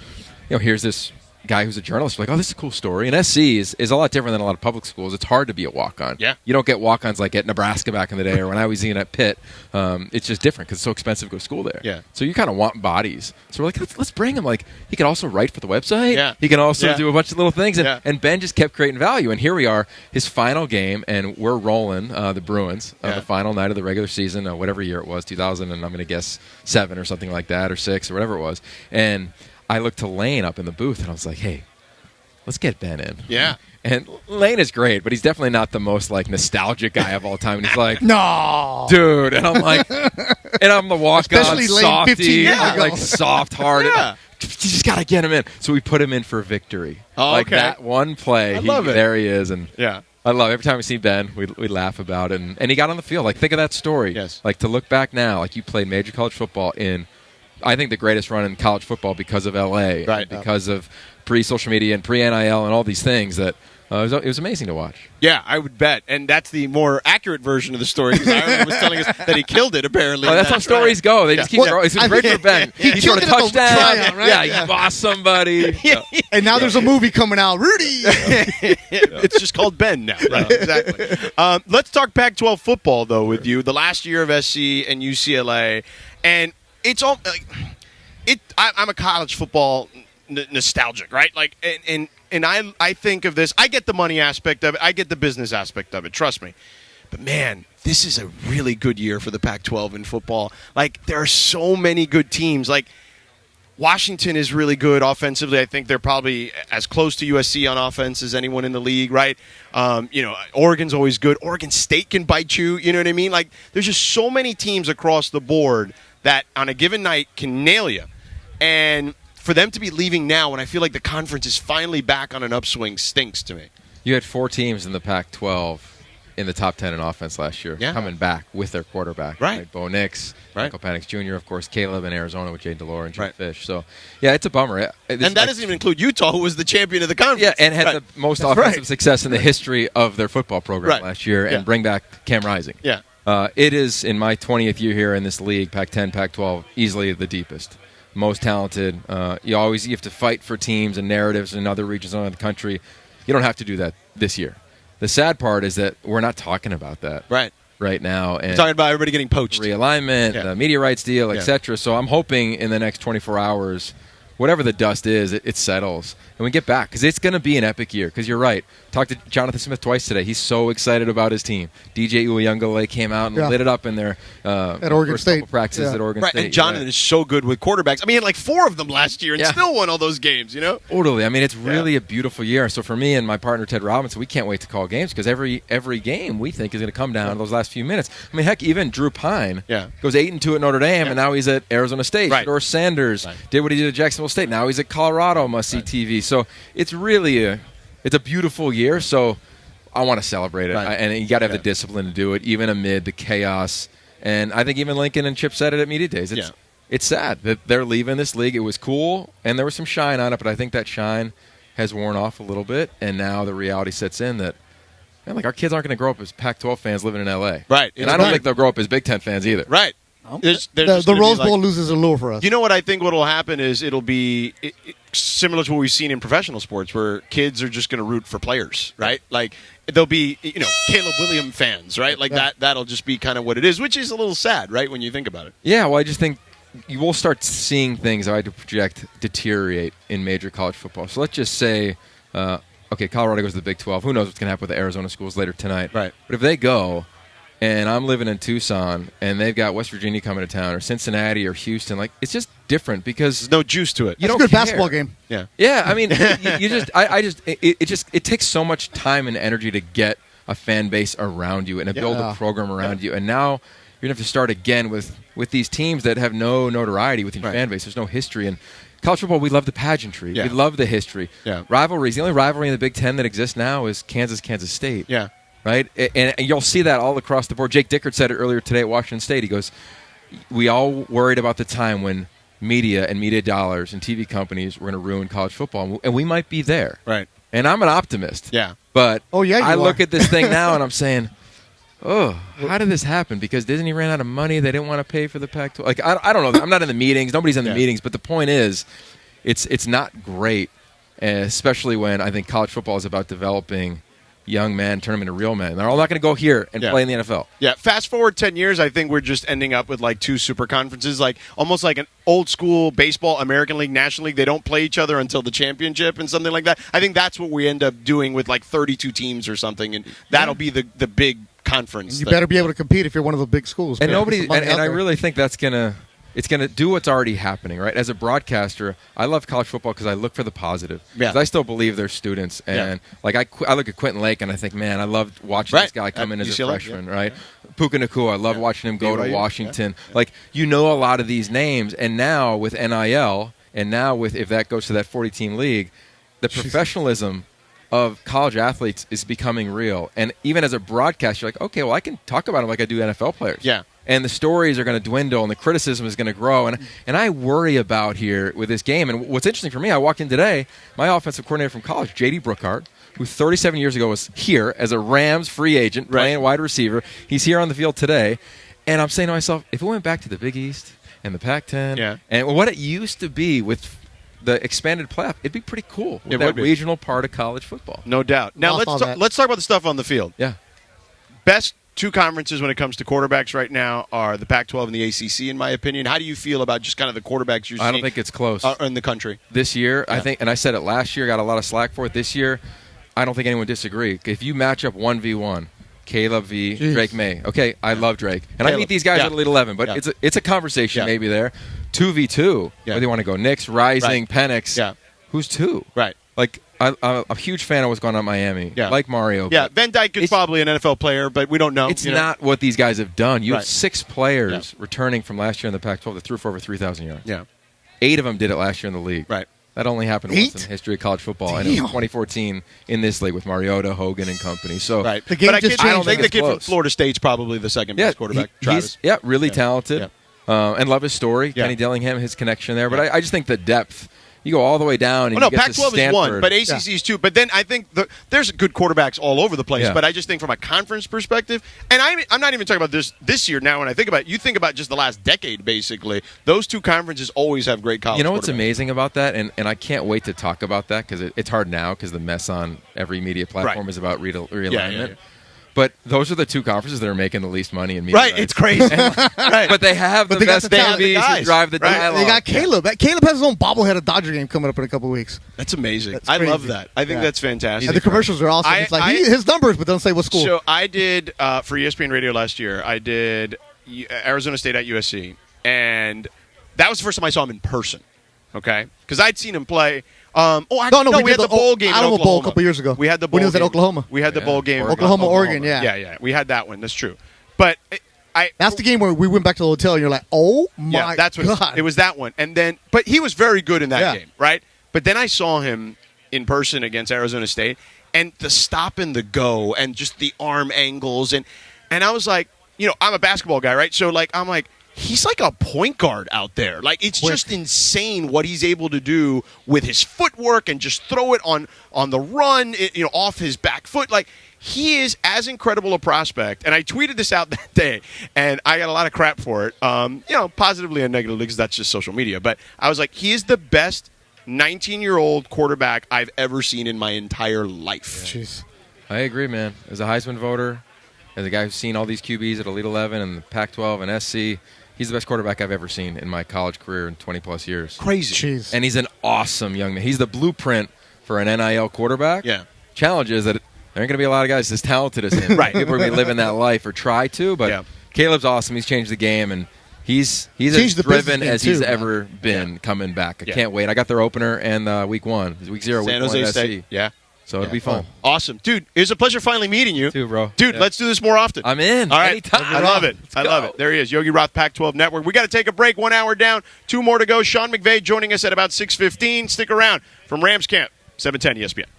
here's this guy who's a journalist, like, oh, this is a cool story. And SC is a lot different than a lot of public schools. It's hard to be a walk-on. Yeah. You don't get walk-ons like at Nebraska back in the day or when I was even at Pitt. It's just different because it's so expensive to go to school there. Yeah. So you kind of want bodies. So we're like, let's bring him. Like, he can also write for the website. Yeah. He can also Yeah. do a bunch of little things. And, Yeah. and Ben just kept creating value. And here we are, his final game, and we're rolling the Bruins, the final night of the regular season, whatever year it was, 2000, and I'm going to guess 7 or something like that, or 6 or whatever it was. And I looked to Lane up in the booth, and I was like, hey, let's get Ben in. Yeah. And Lane is great, but he's definitely not the most like nostalgic guy of all time. And he's like, No. dude. And I'm like, and I'm the walk-on Especially Lane softy, 15 years I'm ago. like soft-hearted. Yeah. You just got to get him in. So we put him in for victory. Oh, like okay. that one play. I love it. There he is. And Yeah. I love it. Every time we see Ben, we laugh about it. And he got on the field. Like, think of that story. Yes. Like, to look back now, like, you played major college football in, I think, the greatest run in college football because of L.A. Right. And because of pre-social media and pre-NIL and all these things that it was amazing to watch. Yeah, I would bet. And that's the more accurate version of the story because Ireland was telling us that he killed it, apparently. Oh, that's how stories go. They just keep growing. It's great for Ben. He He killed scored a it at the touchdown. tryout, right? Yeah, he bossed somebody. And now there's a movie coming out. Rudy. It's just called Ben now. Right, exactly. Let's talk Pac-12 football, though, with you. The last year of SC and UCLA. And it's all I'm a college football nostalgic, right? Like, and I think of this. I get the money aspect of it. I get the business aspect of it. Trust me. But man, this is a really good year for the Pac-12 in football. Like, there are so many good teams. Like, Washington is really good offensively. I think they're probably as close to USC on offense as anyone in the league, right? Oregon's always good. Oregon State can bite you. You know what I mean? Like, there's just so many teams across the board that on a given night can nail you. And for them to be leaving now when I feel like the conference is finally back on an upswing stinks to me. You had 4 teams in the Pac-12 in the top 10 in offense last year, coming back with their quarterback. Right. Bo Nix, Michael Penix Jr., of course, Caleb in Arizona with Jay Delore and Jim Fish. So, it's a bummer. And that doesn't even include Utah, who was the champion of the conference. Yeah, and had the most offensive success in the history of their football program last year, and bring back Cam Rising. Yeah. It is, in my 20th year here in this league, Pac-10, Pac-12, easily the deepest, most talented. You have to fight for teams and narratives in other regions around the country. You don't have to do that this year. The sad part is that we're not talking about that right now. And we're talking about everybody getting poached. Realignment, the media rights deal, etc. So I'm hoping in the next 24 hours, whatever the dust is, it settles. And we get back, because it's going to be an epic year. Because you're right. Talked to Jonathan Smith twice today. He's so excited about his team. DJ Uyunglele came out and lit it up in their at Oregon State practices at Oregon State. And Jonathan is so good with quarterbacks. I mean, he had like 4 of them last year and still won all those games, Totally. I mean, it's really a beautiful year. So for me and my partner Ted Robinson, we can't wait to call games, because every game we think is going to come down to those last few minutes. I mean, heck, even Drew Pine goes 8-2 at Notre Dame, and now he's at Arizona State. Or Sanders did what he did at Jacksonville State. Now he's at Colorado, must-see TV. So it's really a beautiful year. So I want to celebrate it, and you got to have the discipline to do it, even amid the chaos. And I think even Lincoln and Chip said it at media days. It's sad that they're leaving this league. It was cool, and there was some shine on it, but I think that shine has worn off a little bit, and now the reality sets in that, our kids aren't going to grow up as Pac-12 fans living in L.A. Right. And I don't think they'll grow up as Big Ten fans either. Right. The Rose Bowl loses a lure for us. You know what I think what will happen is it'll be similar to what we've seen in professional sports, where kids are just going to root for players, right? Like, there'll be, Caleb Williams fans, right? Like that'll just be kind of what it is, which is a little sad, right, when you think about it. Yeah, well, I just think you will start seeing things I had to project deteriorate in major college football. So let's just say, Colorado goes to the Big 12. Who knows what's going to happen with the Arizona schools later tonight. Right. But if they go, and I'm living in Tucson, and they've got West Virginia coming to town, or Cincinnati, or Houston, it's just different, because there's no juice to it. It's a good basketball game. Yeah. I mean, it takes so much time and energy to get a fan base around you and to build a program around you, and now you're going to have to start again with these teams that have no notoriety within your fan base. There's no history. And college football, we love the pageantry. We love the history. Rivalries. The only rivalry in the Big Ten that exists now is Kansas State. Yeah. Right? And you'll see that all across the board. Jake Dickert said it earlier today at Washington State. He goes, we all worried about the time when media and media dollars and TV companies were going to ruin college football, and we might be there. Right. And I'm an optimist. Yeah. But I look at this thing now and I'm saying, how did this happen? Because Disney ran out of money. They didn't want to pay for the Pac-12. I don't know. I'm not in the meetings. Nobody's in the meetings. But the point is, it's not great, especially when I think college football is about developing young men, turn them into real men. They're all not going to go here and play in the NFL. Yeah, fast forward 10 years, I think we're just ending up with 2 super conferences, almost like an old school baseball, American League, National League. They don't play each other until the championship and something like that. I think that's what we end up doing with 32 teams or something, and that'll be the big conference. You better be able to compete if you're one of the big schools. And I really think that's going to... It's going to do what's already happening, right? As a broadcaster, I love college football because I look for the positive. Because I still believe they're students. And I look at Quentin Lake and I think, man, I loved watching this guy come in as a freshman, right? Puka Nacua, I love watching him go to Washington. A lot of these names. And now with NIL, and now with if that goes to that 40-team league, the professionalism of college athletes is becoming real. And even as a broadcaster, you're like, okay, well, I can talk about them like I do NFL players. Yeah. And the stories are going to dwindle, and the criticism is going to grow. And I worry about here with this game. And what's interesting for me, I walked in today, my offensive coordinator from college, J.D. Brookhart, who 37 years ago was here as a Rams free agent, playing wide receiver. He's here on the field today. And I'm saying to myself, if it went back to the Big East and the Pac-10, and what it used to be with the expanded playoff, it'd be pretty cool with that regional part of college football. No doubt. Now, let's talk about the stuff on the field. Yeah. Best 2 conferences when it comes to quarterbacks right now are the Pac-12 and the ACC, in my opinion. How do you feel about just kind of the quarterbacks you're seeing? I don't think it's close. In the country. This year, I think, and I said it last year, got a lot of slack for it. This year, I don't think anyone would disagree. If you match up 1v1, Caleb v. Drake May. Okay, I love Drake. And I meet these guys at Elite 11, but it's a conversation maybe there. 2v2, whether you want to go Nix, Rising, Penix. Who's 2? Right. I'm a huge fan of what's going on in Miami. Like Mario. Yeah, Van Dyke is probably an NFL player, but we don't know. It's not what these guys have done. You have 6 players returning from last year in the Pac-12 that threw for over 3,000 yards. Yeah. 8 of them did it last year in the league. Right. That only happened once in the history of college football. I know 2014 in this league with Mariota, Hogan, and company. So right. The game but just I changed. think the kid from Florida State's probably the second best quarterback. Travis. He's really talented. And love his story. Yeah. Kenny Dillingham, his connection there. But I just think the depth. You go all the way down. And no, you get to Pac-12 is Stanford. one, but ACC is two. But then I think there's good quarterbacks all over the place. Yeah. But I just think from a conference perspective, and I'm not even talking about this year now when I think about it. You think about just the last decade, basically. Those two conferences always have great college You know what's quarterbacks. amazing about that? And I can't wait to talk about that because it's hard now because the mess on every media platform is about realignment. Yeah. But those are the two conferences that are making the least money in media. Right, it's crazy. Right. But they have the they got best the talent, DBs guys. who drive the Right. dialogue. They got Caleb. Caleb has his own bobblehead of Dodger game coming up in a couple of weeks. That's amazing. That's I love crazy. that. I think that's fantastic. And the commercials are awesome. It's like his numbers, but don't say what school. So I did for ESPN Radio last year. I did Arizona State at USC, and that was the first time I saw him in person. Okay, because I'd seen him play. We had the bowl game in Alamo Oklahoma Bowl a couple years ago. We had the bowl when he was at game. Oklahoma. We had the bowl game. Oklahoma, Oregon. Yeah. Yeah. We had that one. That's true. But that's the game where we went back to the hotel, and you're like, "Oh my that's what god!" It was that one, and then but he was very good in that Yeah. game, right? But then I saw him in person against Arizona State, and the stop and the go, and just the arm angles, and I was like, I'm a basketball guy, right? So I'm like. He's like a point guard out there. Like it's just insane what he's able to do with his footwork and just throw it on the run, off his back foot. Like he is as incredible a prospect. And I tweeted this out that day, and I got a lot of crap for it. Positively and negatively because that's just social media. But I was like, he is the best 19-year-old quarterback I've ever seen in my entire life. Jeez. I agree, man. As a Heisman voter, as a guy who's seen all these QBs at Elite 11 and the Pac-12 and SC. He's the best quarterback I've ever seen in my college career in 20-plus years. Crazy. Jeez. And he's an awesome young man. He's the blueprint for an NIL quarterback. Yeah. Challenge is that there aren't going to be a lot of guys as talented as him. Right. People are going to be living that life or try to, but Caleb's awesome. He's changed the game, and he's as driven as he's ever been coming back. I can't wait. I got their opener and week 1. Week 0, San week 1 Jose SC. State. Yeah. So it'll be fun. Awesome. Dude, it was a pleasure finally meeting you. Too, bro. Dude, let's do this more often. I'm in. All right. Anytime. I love it. I love it. There he is. Yogi Roth, Pac-12 Network. We got to take a break. 1 hour down. 2 more to go. Sean McVay joining us at about 6:15. Stick around from Rams Camp, 710 ESPN.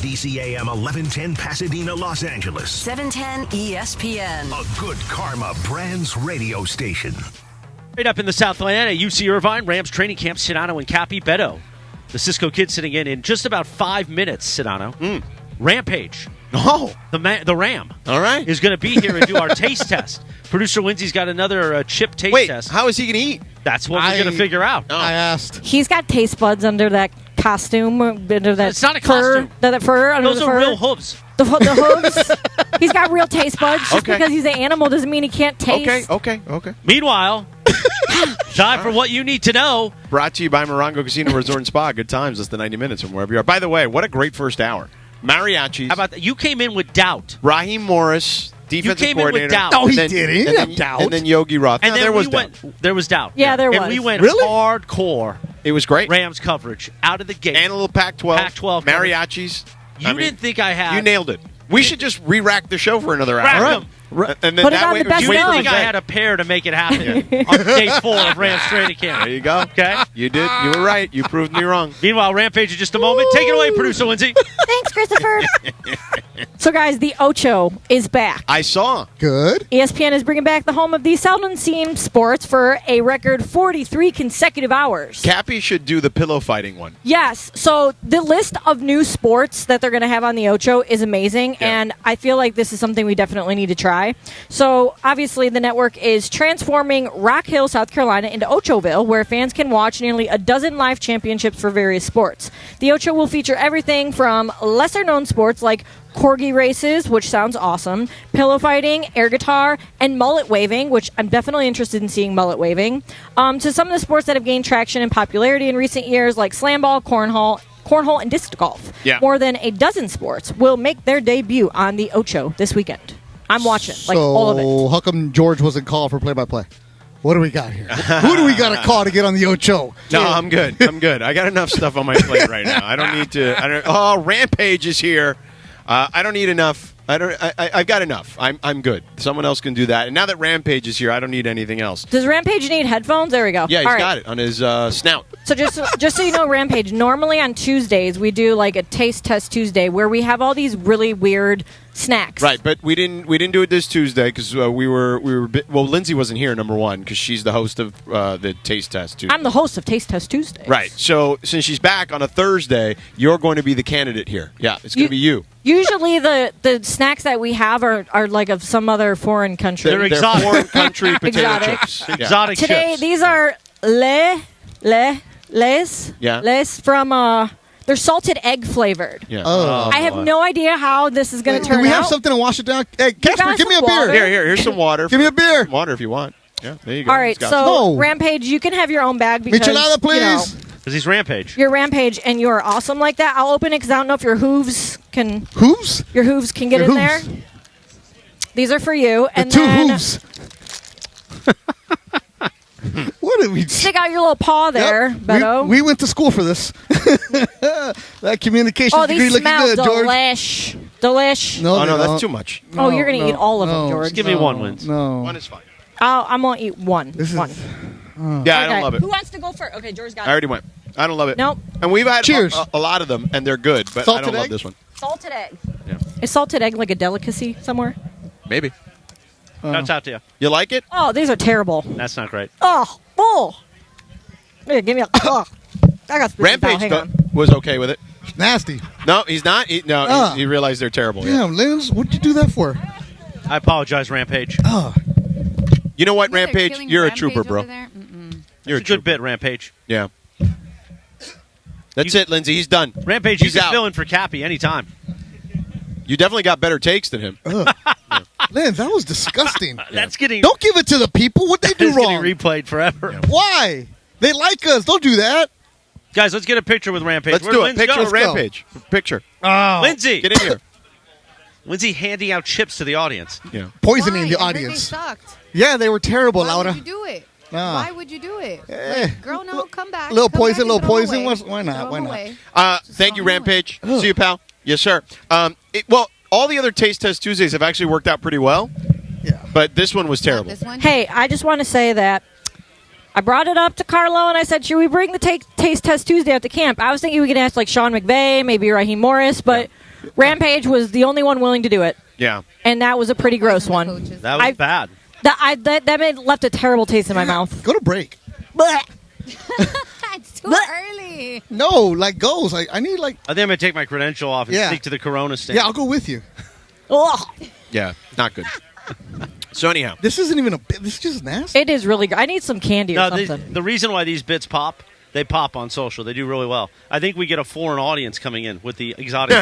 VCAM 1110 Pasadena, Los Angeles. 710 ESPN. A good karma brands radio station. Right up in the Southland at UC Irvine, Rams training camp, Sedano and Cappy Beto. The Cisco kid sitting in just about 5 minutes, Sedano. Rampage. Oh. The Ram. All right. Is going to be here and do our taste test. Producer Lindsay's got another chip taste test. How is he going to eat? That's what we're going to figure out. I asked. He's got taste buds under that costume, under that It's not a fur, costume. that fur under Those the are fur. real hooves. The hooves. He's got real taste buds. Just Okay. because he's an animal doesn't mean he can't taste. Okay. Meanwhile, time for what you need to know. Brought to you by Morongo Casino Resort and Spa. Good times, less than 90 minutes from wherever you are. By the way, what a great first hour. Mariachis. How about that? You came in with doubt. Raheem Morris, defensive came in with coordinator. doubt. No, he And then- didn't. He and didn't then- have doubt. And then Yogi Roth. And No, then there was we doubt. there was doubt. Yeah, there And was. we went Really? hardcore It was great. Rams coverage out of the gate. And a little Pac-12. Pac-12 coverage. Mariachis. You didn't think I had. You nailed it. We should just re-rack the show for another Rack hour. 'em. And then Put it that on way, the best You wait didn't for think the I vet. had a pair to make it happen on day 4 of Rams training camp. There you go. Okay. You did. You were right. You proved me wrong. Meanwhile, Rampage in just a moment. Take it away, producer Lindsay. Thanks, Christopher. So, guys, the Ocho is back. I saw. Good. ESPN is bringing back the home of the seldom seen sports for a record 43 consecutive hours. Cappy should do the pillow fighting one. Yes. So the list of new sports that they're going to have on the Ocho is amazing, Yeah. and I feel like this is something we definitely need to try. So obviously the network is transforming Rock Hill, South Carolina into Ochoville, where fans can watch nearly a dozen live championships for various sports. The Ocho will feature everything from lesser-known sports like corgi races, which sounds awesome, pillow fighting, air guitar, and mullet waving, which I'm definitely interested in seeing mullet waving, to some of the sports that have gained traction and popularity in recent years, like slam ball, cornhole, and disc golf. Yeah. More than a dozen sports will make their debut on the Ocho this weekend. I'm watching, like all of it. So how come George wasn't called for play-by-play? What do we got here? Who do we got to call to get on the Ocho? No, I'm good. I got enough stuff on my plate right now. I don't need to. Oh, Rampage is here. I don't need enough. I've got enough. I'm good. Someone else can do that. And now that Rampage is here, I don't need anything else. Does Rampage need headphones? There we go. Yeah, he's All right. got it on his snout. So just so you know, Rampage, normally on Tuesdays we do like a taste test Tuesday where we have all these really weird snacks. Right, but we didn't do it this Tuesday because we were well. Lindsay wasn't here, number one, because she's the host of the Taste Test Tuesday. I'm the host of Taste Test Tuesday. Right. So since she's back on a Thursday, you're going to be the candidate here. Yeah, it's going to be you. Usually the snacks that we have are like of some other foreign country. They're exotic. foreign country potato Exotic. chips. Yeah. Exotic Today chips. these are les Yeah. from they're salted egg flavored. Yeah. Oh. I have no idea how this is going to Can turn we have out. something to wash it down? Hey, got Casper, give me a some water? beer. Here's some water. Give me a beer. Water if you want. Yeah, there you go. All right, He's got so No. Rampage, you can have your own bag because Michelada, please. you know, Because he's Rampage. you're Rampage and you're awesome like that. I'll open it because I don't know if your hooves can Hooves? get Your in there. hooves. These are for you, The and two then hooves. What did we stick out your little paw there, Yep. Beto. We went to school for this. That communication Oh, degree these looking smell good, George. delish. No, Oh they no, don't. that's too much. Oh, you're gonna eat all of them, George. Just give me one, Wins. No. One is fine. I'm gonna eat one. This is- one. Yeah, I Okay. don't love it. Who wants to go first? Okay, George got I already went. I don't love it. Nope. And we've had Cheers. a lot of them, and they're good, but I Salted don't love egg? this one. salted egg. Yeah. Is salted egg like a delicacy somewhere? Maybe. That's out to you. You like it? Oh, these are terrible. That's not great. Oh. Here, give me a. Oh. I got spit Rampage Hang on. was okay with it. Nasty. No, he's not. He realized they're terrible. Yeah. Damn, Linz, what'd you do that for? I apologize, Rampage. Oh. You know what, They're Rampage? killing You're a Rampage trooper, over bro. there? Mm-mm. You're It's a good bit, Rampage. Yeah. That's it, Lindsay. He's done. Rampage, He's you can out. fill in for Cappy anytime. You definitely got better takes than him. Linz, that was disgusting. That's getting Don't give it to the people. What'd they do that's getting wrong? replayed forever. Why? They like us. Don't do that. Guys, let's get a picture with Rampage. Let's Where'd do it. Linz Picture go? of Rampage. Picture. Oh. Lindsay, Get in here. Lindsay handing out chips to the audience. Yeah. Poisoning Why? the I heard audience. They sucked. Yeah, they were terrible, Why Laura. would you do it? Ah. Why would you do it? Eh. Like, girl, no, come back. Little Come poison, back and little throw 'em poison. away. Why not? Throw 'em Why not? away. Thank you, throw 'em Rampage. See you, pal. Yes, sir. Well, all the other Taste Test Tuesdays have actually worked out pretty well. Yeah. But this one was terrible. This one? Hey, I just want to say that I brought it up to Carlo and I said, should we bring the Taste Test Tuesday out to camp? I was thinking we could ask like Sean McVay, maybe Raheem Morris, but Rampage was the only one willing to do it, Yeah. and that was a pretty gross one. That was bad. That left a terrible taste in my mouth. Go to break. It's too early. No, like goes. I need like. I think I'm going to take my credential off and stick to the Corona stand. Yeah, I'll go with you. Yeah, not good. So anyhow, this isn't even a bit. This is just nasty. It is really good. I need some candy or something. The reason why these bits pop, they pop on social. They do really well. I think we get a foreign audience coming in with the exotic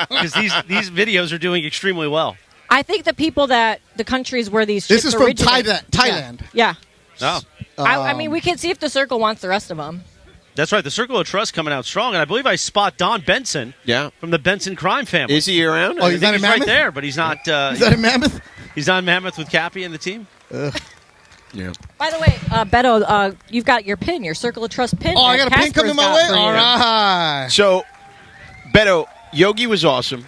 because these videos are doing extremely well. I think the countries where these This chips is from originate- Thailand. Yeah. Oh. I mean, we can see if the circle wants the rest of them. That's right. The Circle of Trust coming out strong, and I believe I spot Don Benson. Yeah. From the Benson crime family. Is he around? Oh, he's not in right Mammoth? there, but he's not. Is that in Mammoth? He's on Mammoth with Cappy and the team. Yeah. By the way, Beto, you've got your pin, your Circle of Trust pin. Oh, I got a pin Casper's coming my got way? for you. All right. So, Beto, Yogi was awesome.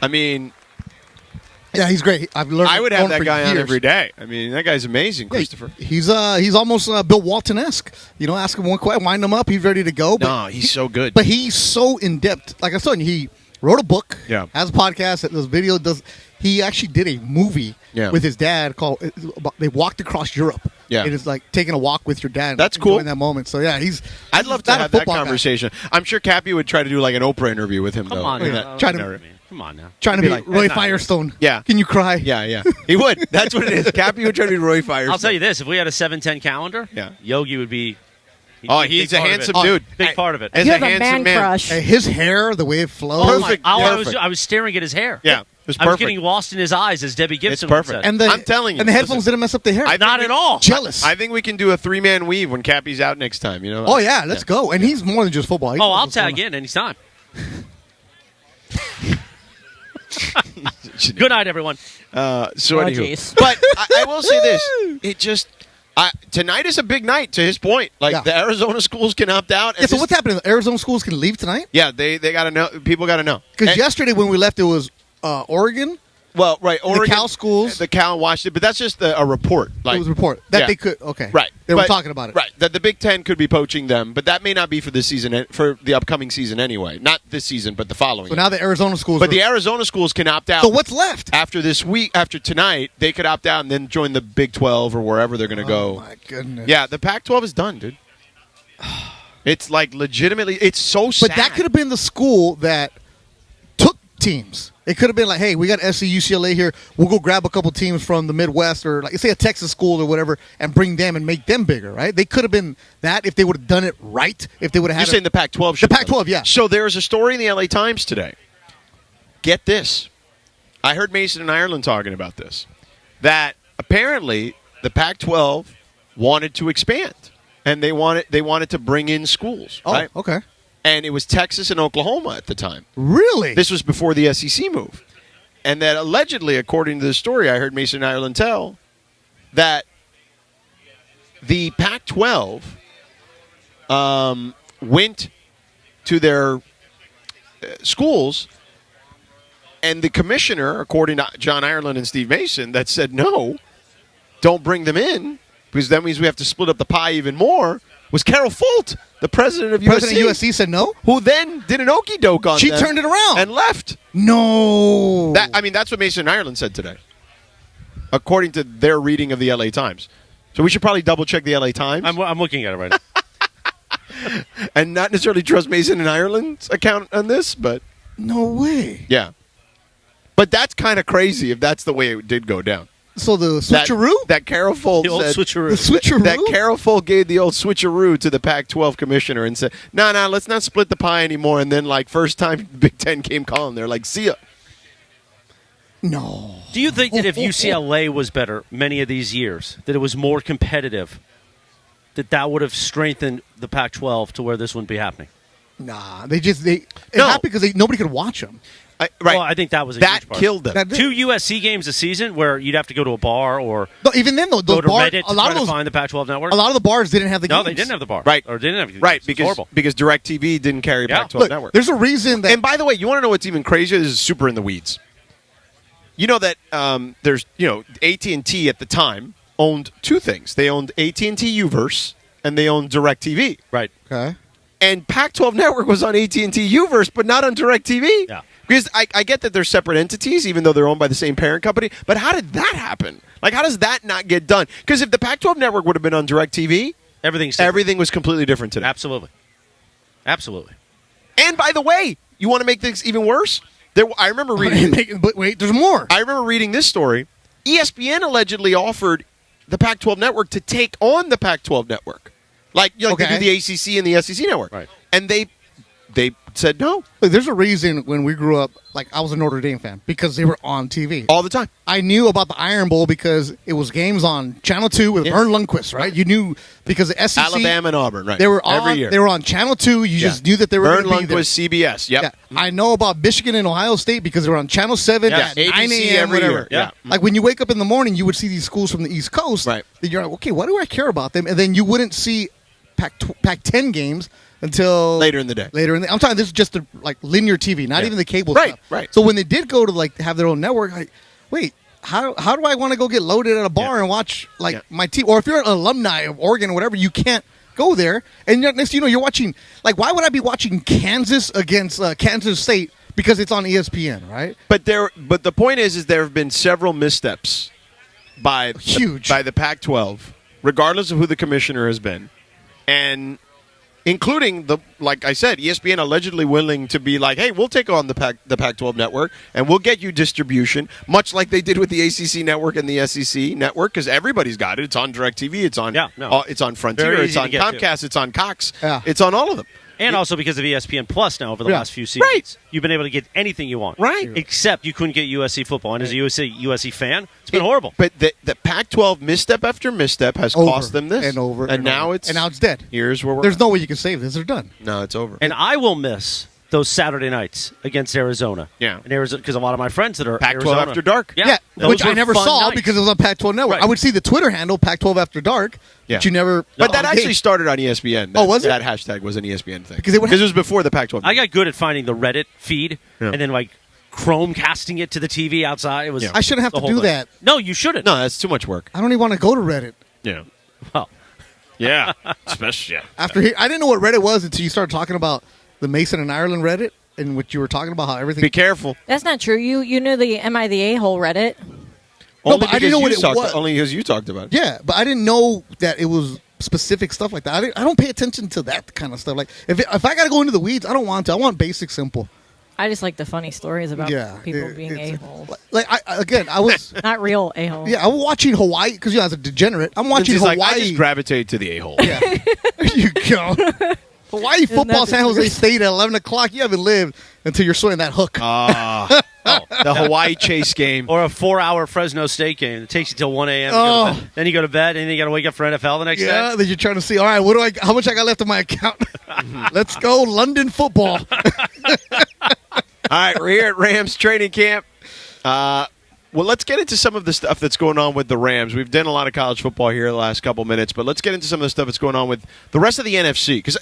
I mean, yeah, he's great. I've learned. I would have that for guy on years. every day. I mean, that guy's amazing, Christopher. He's almost Bill Walton-esque. You know, ask him one question, wind him up, he's ready to go. But No, he's so good. But he's so in depth. Like I said, he wrote a book. Yeah. Has a podcast. Does video. He actually did a movie with his dad called. They walked across Europe. Yeah. It is like taking a walk with your dad. That's cool. In that moment. So yeah, I'd love to have that conversation. I'm sure Cappy would try to do like an Oprah interview with him. Come though. on, Yeah. Trying to Come on now. Trying to Be be like, Roy that's not Firestone. Yeah. Can you cry? Yeah. He would. That's what it is. Cappy would try to be Roy Firestone. I'll tell you this: if we had a 7-10 calendar, Yogi would be. he'd be he's big a part of handsome it. dude. Big part of it. As You a have a handsome man crush. His hair, the way it flows. Oh my! Perfect. I was staring at his hair. Yeah. It was I was perfect. getting lost in his eyes, as Debbie Gibson It's perfect. would say. And I'm telling you. And the headphones didn't mess up the hair. Not at all. Jealous. I think we can do a 3-man weave when Cappy's out next time. You know? Oh yeah, let's go. And he's more than just football. He Oh, knows I'll what's going tag on. in anytime. Good night, everyone. So Oh, anywho, jeez. but I will say this: it just tonight is a big night. To his point, like the Arizona schools can opt out. Yeah, so what's happening? The Arizona schools can leave tonight? Yeah, they got to know. People got to know. Because yesterday when we left, it was Oregon. Well, right, Oregon, the Cal schools. the Cal and Washington, but that's just a report. Like, It was a report that yeah. they could. Okay, Right, They were but- talking about it. Right, that the Big Ten could be poaching them, but that may not be for this season, for the upcoming season anyway. Not this season, but the following. So now the Arizona schools. But the Arizona schools can opt out. So what's left after this week? After tonight, they could opt out and then join the Big 12 or wherever they're going to go. Oh my goodness. Yeah, the Pac-12 is done, dude. It's like legitimately. It's so sad. But that could have been the school that took teams. It could have been like, hey, we got SC, UCLA here. We'll go grab a couple teams from the Midwest or, like, say, a Texas school or whatever and bring them and make them bigger, right? They could have been that if they would have done it right. If they would have had You're saying the Pac-12 the should Pac-12, yeah. So there's a story in the LA Times today. Get this. I heard Mason and Ireland talking about this. That apparently the Pac-12 wanted to expand. And they wanted to bring in schools. Oh, right? okay. And it was Texas and Oklahoma at the time. Really? This was before the SEC move. And that allegedly, according to the story I heard Mason and Ireland tell, that the Pac-12 went to their schools, and the commissioner, according to John Ireland and Steve Mason, that said, no, don't bring them in, because that means we have to split up the pie even more, was Carol Folt, the president of USC. President of USC said no? Who then did an okey doke on She them turned it around. and left. No. That's what Mason and Ireland said today, according to their reading of the LA Times. So we should probably double check the LA Times. I'm looking at it right now. And not necessarily trust Mason and Ireland's account on this, but No way. yeah. But that's kind of crazy if that's the way it did go down. So the switcheroo? That Carol Folt The old said, switcheroo. The switcheroo? That Carol Folt gave the old switcheroo to the Pac-12 commissioner and said, no, let's not split the pie anymore. And then, like, first time Big Ten came calling, they're like, see ya. No. Do you think that if UCLA was better many of these years, that it was more competitive, that would have strengthened the Pac-12 to where this wouldn't be happening? Nah. It No. happened because nobody could watch them. Right. Well, I think that was a That huge part. killed them. 2 USC games a season where you'd have to go to a bar or No, even then, though, go those to bars, Reddit a lot to of those, find the Pac-12 network. a lot of the bars didn't have the games. No, they didn't have the bar. Right. Or didn't have the Right, games. It's horrible. because DirecTV didn't carry Yeah. Pac-12 Look, network. there's a reason that. And by the way, you want to know what's even crazier? This is super in the weeds. You know that there's AT&T at the time owned two things. They owned AT&T Uverse and they owned DirecTV. Right. Okay. And Pac-12 network was on AT&T Uverse, but not on DirecTV. Yeah. Because I get that they're separate entities, even though they're owned by the same parent company. But how did that happen? Like, how does that not get done? Because if the Pac-12 network would have been on DirecTV, everything was completely different today. Absolutely. And by the way, you want to make things even worse? I remember reading. But wait, there's more. I remember reading this story. ESPN allegedly offered the Pac-12 network to take on the Pac-12 network, like they do the ACC and the SEC network, right? And they said no. Look, there's a reason when we grew up, like I was a Notre Dame fan because they were on TV all the time. I knew about the Iron Bowl because it was games on Channel 2 with Vern Lundquist, right? You knew because the SEC, Alabama and Auburn, right? They were on, every year. They were on Channel 2. You just knew that they were Vern going to be there. Lundquist, CBS. Yep. Yeah. I know about Michigan and Ohio State because they were on Channel 7 at 9 ABC a.m. every whatever. year. Yeah. Like when you wake up in the morning, you would see these schools from the East Coast. Right. Then you're like, okay, why do I care about them? And then you wouldn't see Pac-10 games until later in the day. I'm talking. This is just the, like linear TV, not even the cable stuff. Right. So when they did go to like have their own network, like, wait, how do I want to go get loaded at a bar and watch my team? Or if you're an alumni of Oregon or whatever, you can't go there. And next, you're watching. Like, why would I be watching Kansas against Kansas State because it's on ESPN, right? But the point is there have been several missteps by the Pac-12, regardless of who the commissioner has been, and including like I said, ESPN allegedly willing to be like, hey, we'll take on the Pac-12 network and we'll get you distribution, much like they did with the ACC network and the SEC network, because everybody's got it. It's on DirecTV, it's on it's on Frontier, it's on Comcast, it's on Cox, it's on all of them. And also because of ESPN Plus now over the last few seasons. You've been able to get anything you want. Right. Except you couldn't get USC football. And as a USC fan, it's been horrible. But the Pac-12 misstep after misstep has cost them this. And now it's dead. Here's where There's no way you can save this. They're done. No, it's over. And I will miss those Saturday nights against Arizona. Yeah. And Arizona, because a lot of my friends that are Pac-12 Arizona, After Dark. Yeah. Which I never saw because it was on Pac-12 Network. Right. I would see the Twitter handle Pac-12 After Dark, but you never. But that actually started on ESPN. Was it? That hashtag was an ESPN thing Because it was before the Pac-12. I got good at finding the Reddit feed and then Chromecasting it to the TV outside. It was. I shouldn't have to do that. No, you shouldn't. No, that's too much work. I don't even want to go to Reddit. Yeah. Well. Yeah. Especially. After I didn't know what Reddit was until you started talking about the Mason and Ireland Reddit. And what you were talking about, how everything. Be careful. That's not true. You knew the Am I the A-hole Reddit. No, but I didn't know what it was. Only because you talked about it. Yeah, but I didn't know that it was specific stuff like that. I don't pay attention to that kind of stuff. Like if I got to go into the weeds, I don't want to. I want basic, simple. I just like the funny stories about people being a-holes. Like I was not real a-holes. Yeah, I'm watching Hawaii because as a degenerate, I'm watching Hawaii. I just gravitate to the a-hole. Yeah, there you go. Hawaii football, San Jose State at 11 o'clock. You haven't lived until you're swinging that hook. The Hawaii Chase game. Or a 4-hour Fresno State game that takes you till 1 a.m. Then you go to bed, and then you got to wake up for NFL the next day. Yeah, then you're trying to see, all right, how much I got left in my account? Let's go, London football. All right, we're here at Rams training camp. Well, let's get into some of the stuff that's going on with the Rams. We've done a lot of college football here the last couple minutes, but let's get into some of the stuff that's going on with the rest of the NFC. Because,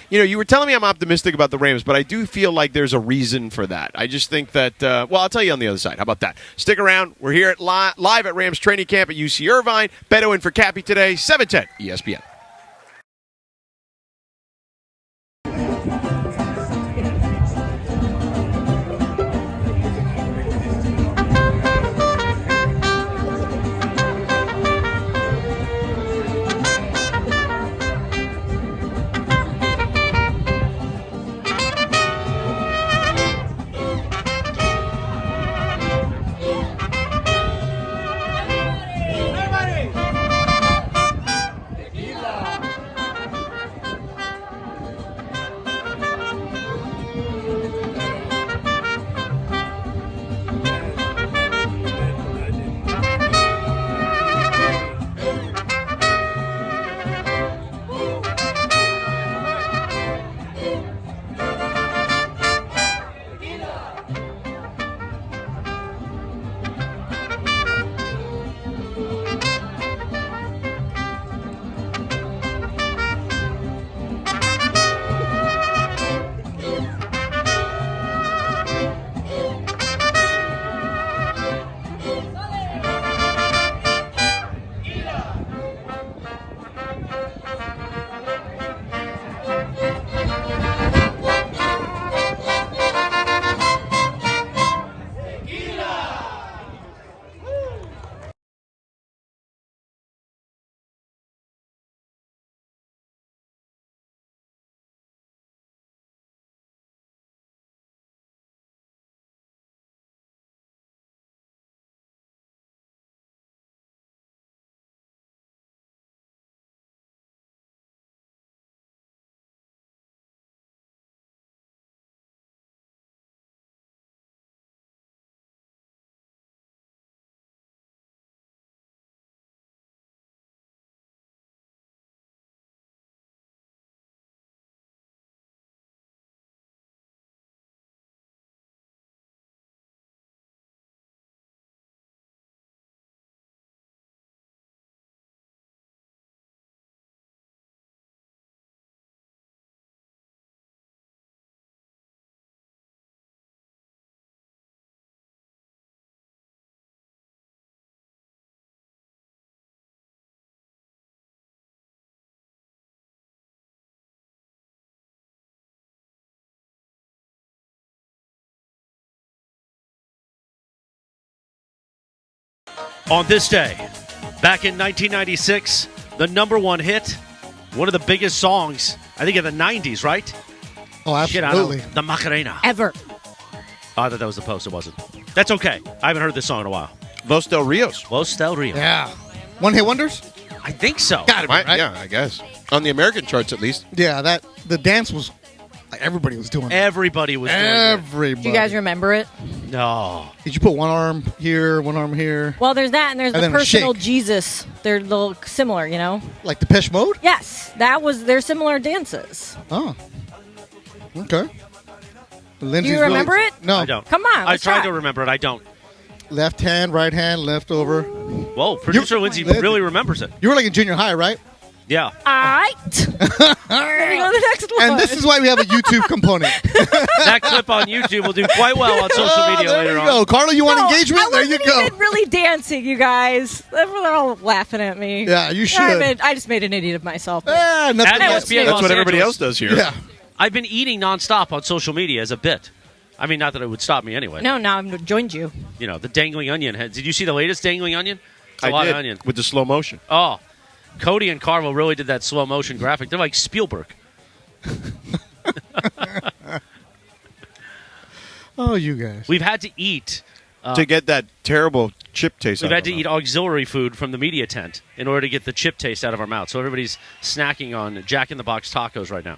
you were telling me I'm optimistic about the Rams, but I do feel like there's a reason for that. I just think that, I'll tell you on the other side. How about that? Stick around. We're here at live at Rams training camp at UC Irvine. Beto in for Cappy today, 710 ESPN. On this day, back in 1996, the number one hit, one of the biggest songs, I think, in the 90s, right? Oh, absolutely. The Macarena. Ever. Oh, I thought that was the Post. It wasn't. That's okay. I haven't heard this song in a while. Los Del Rios. Los Del Rio. Yeah. One-hit wonders? I think so. Gotta be, right? Yeah, I guess. On the American charts, at least. Yeah, the dance was, everybody was doing it. Everybody was doing it. Everybody. Do you guys remember it? No. Did you put one arm here, one arm here? Well, there's that, and there's And the then a personal shake. Jesus. They're a little similar, you know? Like Depeche Mode? Yes, they're similar dances. Oh. Okay. Do you remember it? No. I don't. Come on, I let's tried try. to remember it. I don't. Left hand, right hand, left over. Whoa, producer Lindsay really remembers it. You were like in junior high, right? All Yeah. right. Let me go to the next one. And this is why we have a YouTube component. That clip on YouTube will do quite well on social media there later you on. go. Carla, you want engagement? There you I go. wasn't even really dancing, you guys. They're all laughing at me. Yeah, you should. I just made an idiot of myself. Nothing At else. ESPN That's Los what everybody Angeles. else does here. Yeah. I've been eating nonstop on social media as a bit. I mean, not that it would stop me anyway. No, now I've joined you. You know, the dangling onion head. Did you see the latest dangling onion? It's a I lot did, of onion. with the slow motion. Oh, Cody and Carvel really did that slow motion graphic. They're like Spielberg. Oh, you guys. We've had to eat. To get that terrible chip taste We've out had of to them. eat auxiliary food from the media tent in order to get the chip taste out of our mouth. So everybody's snacking on Jack in the Box tacos right now.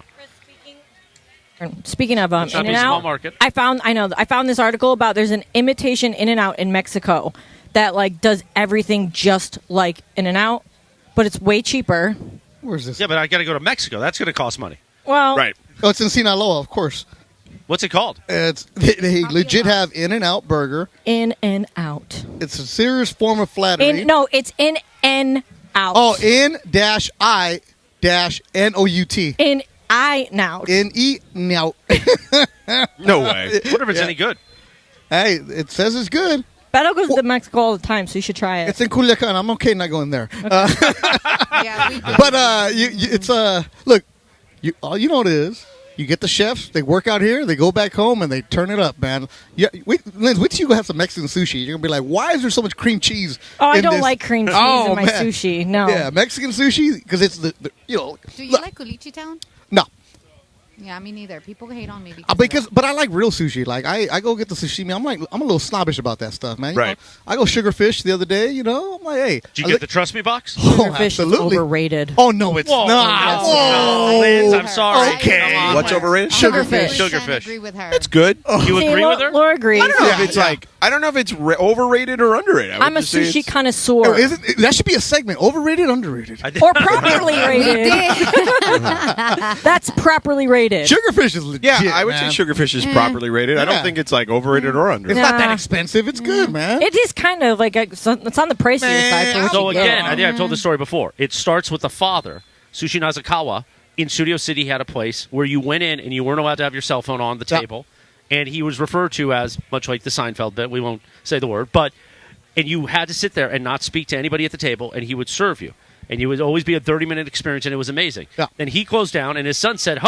Speaking of It's not a In-N-Out, small market. I found this article about there's an imitation In-N-Out in Mexico that like does everything just like In-N-Out, but it's way cheaper. Where's this? Yeah, but I got to go to Mexico. That's going to cost money. Well, Right. Oh, it's in Sinaloa, of course. What's it called? They legit have In-N-Out burger. In-N-Out. It's a serious form of flattery. No, it's In-N-Out. Oh, N-I-N-O-U-T. In-I-Now. N-E-Now. No way. Wonder if it's any good. Hey, it says it's good. Beto goes to Mexico all the time, so you should try it. It's in Culiacan. I'm okay not going there. Yeah, we do. But it's look, all you know it is. You get the chefs, they work out here, they go back home, and they turn it up, man. Yeah, wait till you go have some Mexican sushi. You're going to be like, why is there so much cream cheese? Oh, I in don't this? like cream cheese Oh, in my man. sushi. No. Yeah, Mexican sushi, because it's the Do you like Culichi Town? No. Yeah, me neither. People hate on me because of that. But I like real sushi. Like I go get the sashimi. I'm a little snobbish about that stuff, man. You Right. know, I go sugarfish the other day. You know, I'm like, hey. Did you get the Trust Me box? Oh, Sugarfish is absolutely. overrated. Oh no, it's Whoa, not. no, Whoa. Liz, I'm sorry. Okay. Come on. What's overrated? Sugarfish. I Sugarfish. agree with her. It's good. You See, agree with her? Laura agrees. I don't know Yeah, if it's yeah. like I don't know if it's overrated or underrated. I would I'm a just say sushi it's- connoisseur. Oh, that should be a segment. Overrated, underrated. I think- Or properly We rated. did. That's properly rated. Sugarfish is legit. Yeah, I would man. say sugarfish is properly rated. I Yeah. don't think it's like overrated or underrated. It's not that Nah. expensive. It's good, man. It is kind of like it's on the pricier Man, side for what So you get. again, I think I've told this story before. It starts with the father, Sushi Nazakawa, in Studio City. He had a place where you went in and you weren't allowed to have your cell phone on the Yeah. table, and he was referred to as, much like the Seinfeld bit, we won't say the word, and you had to sit there and not speak to anybody at the table, and he would serve you, and it would always be a 30-minute experience, and it was amazing. Yeah. Then he closed down, and his son said,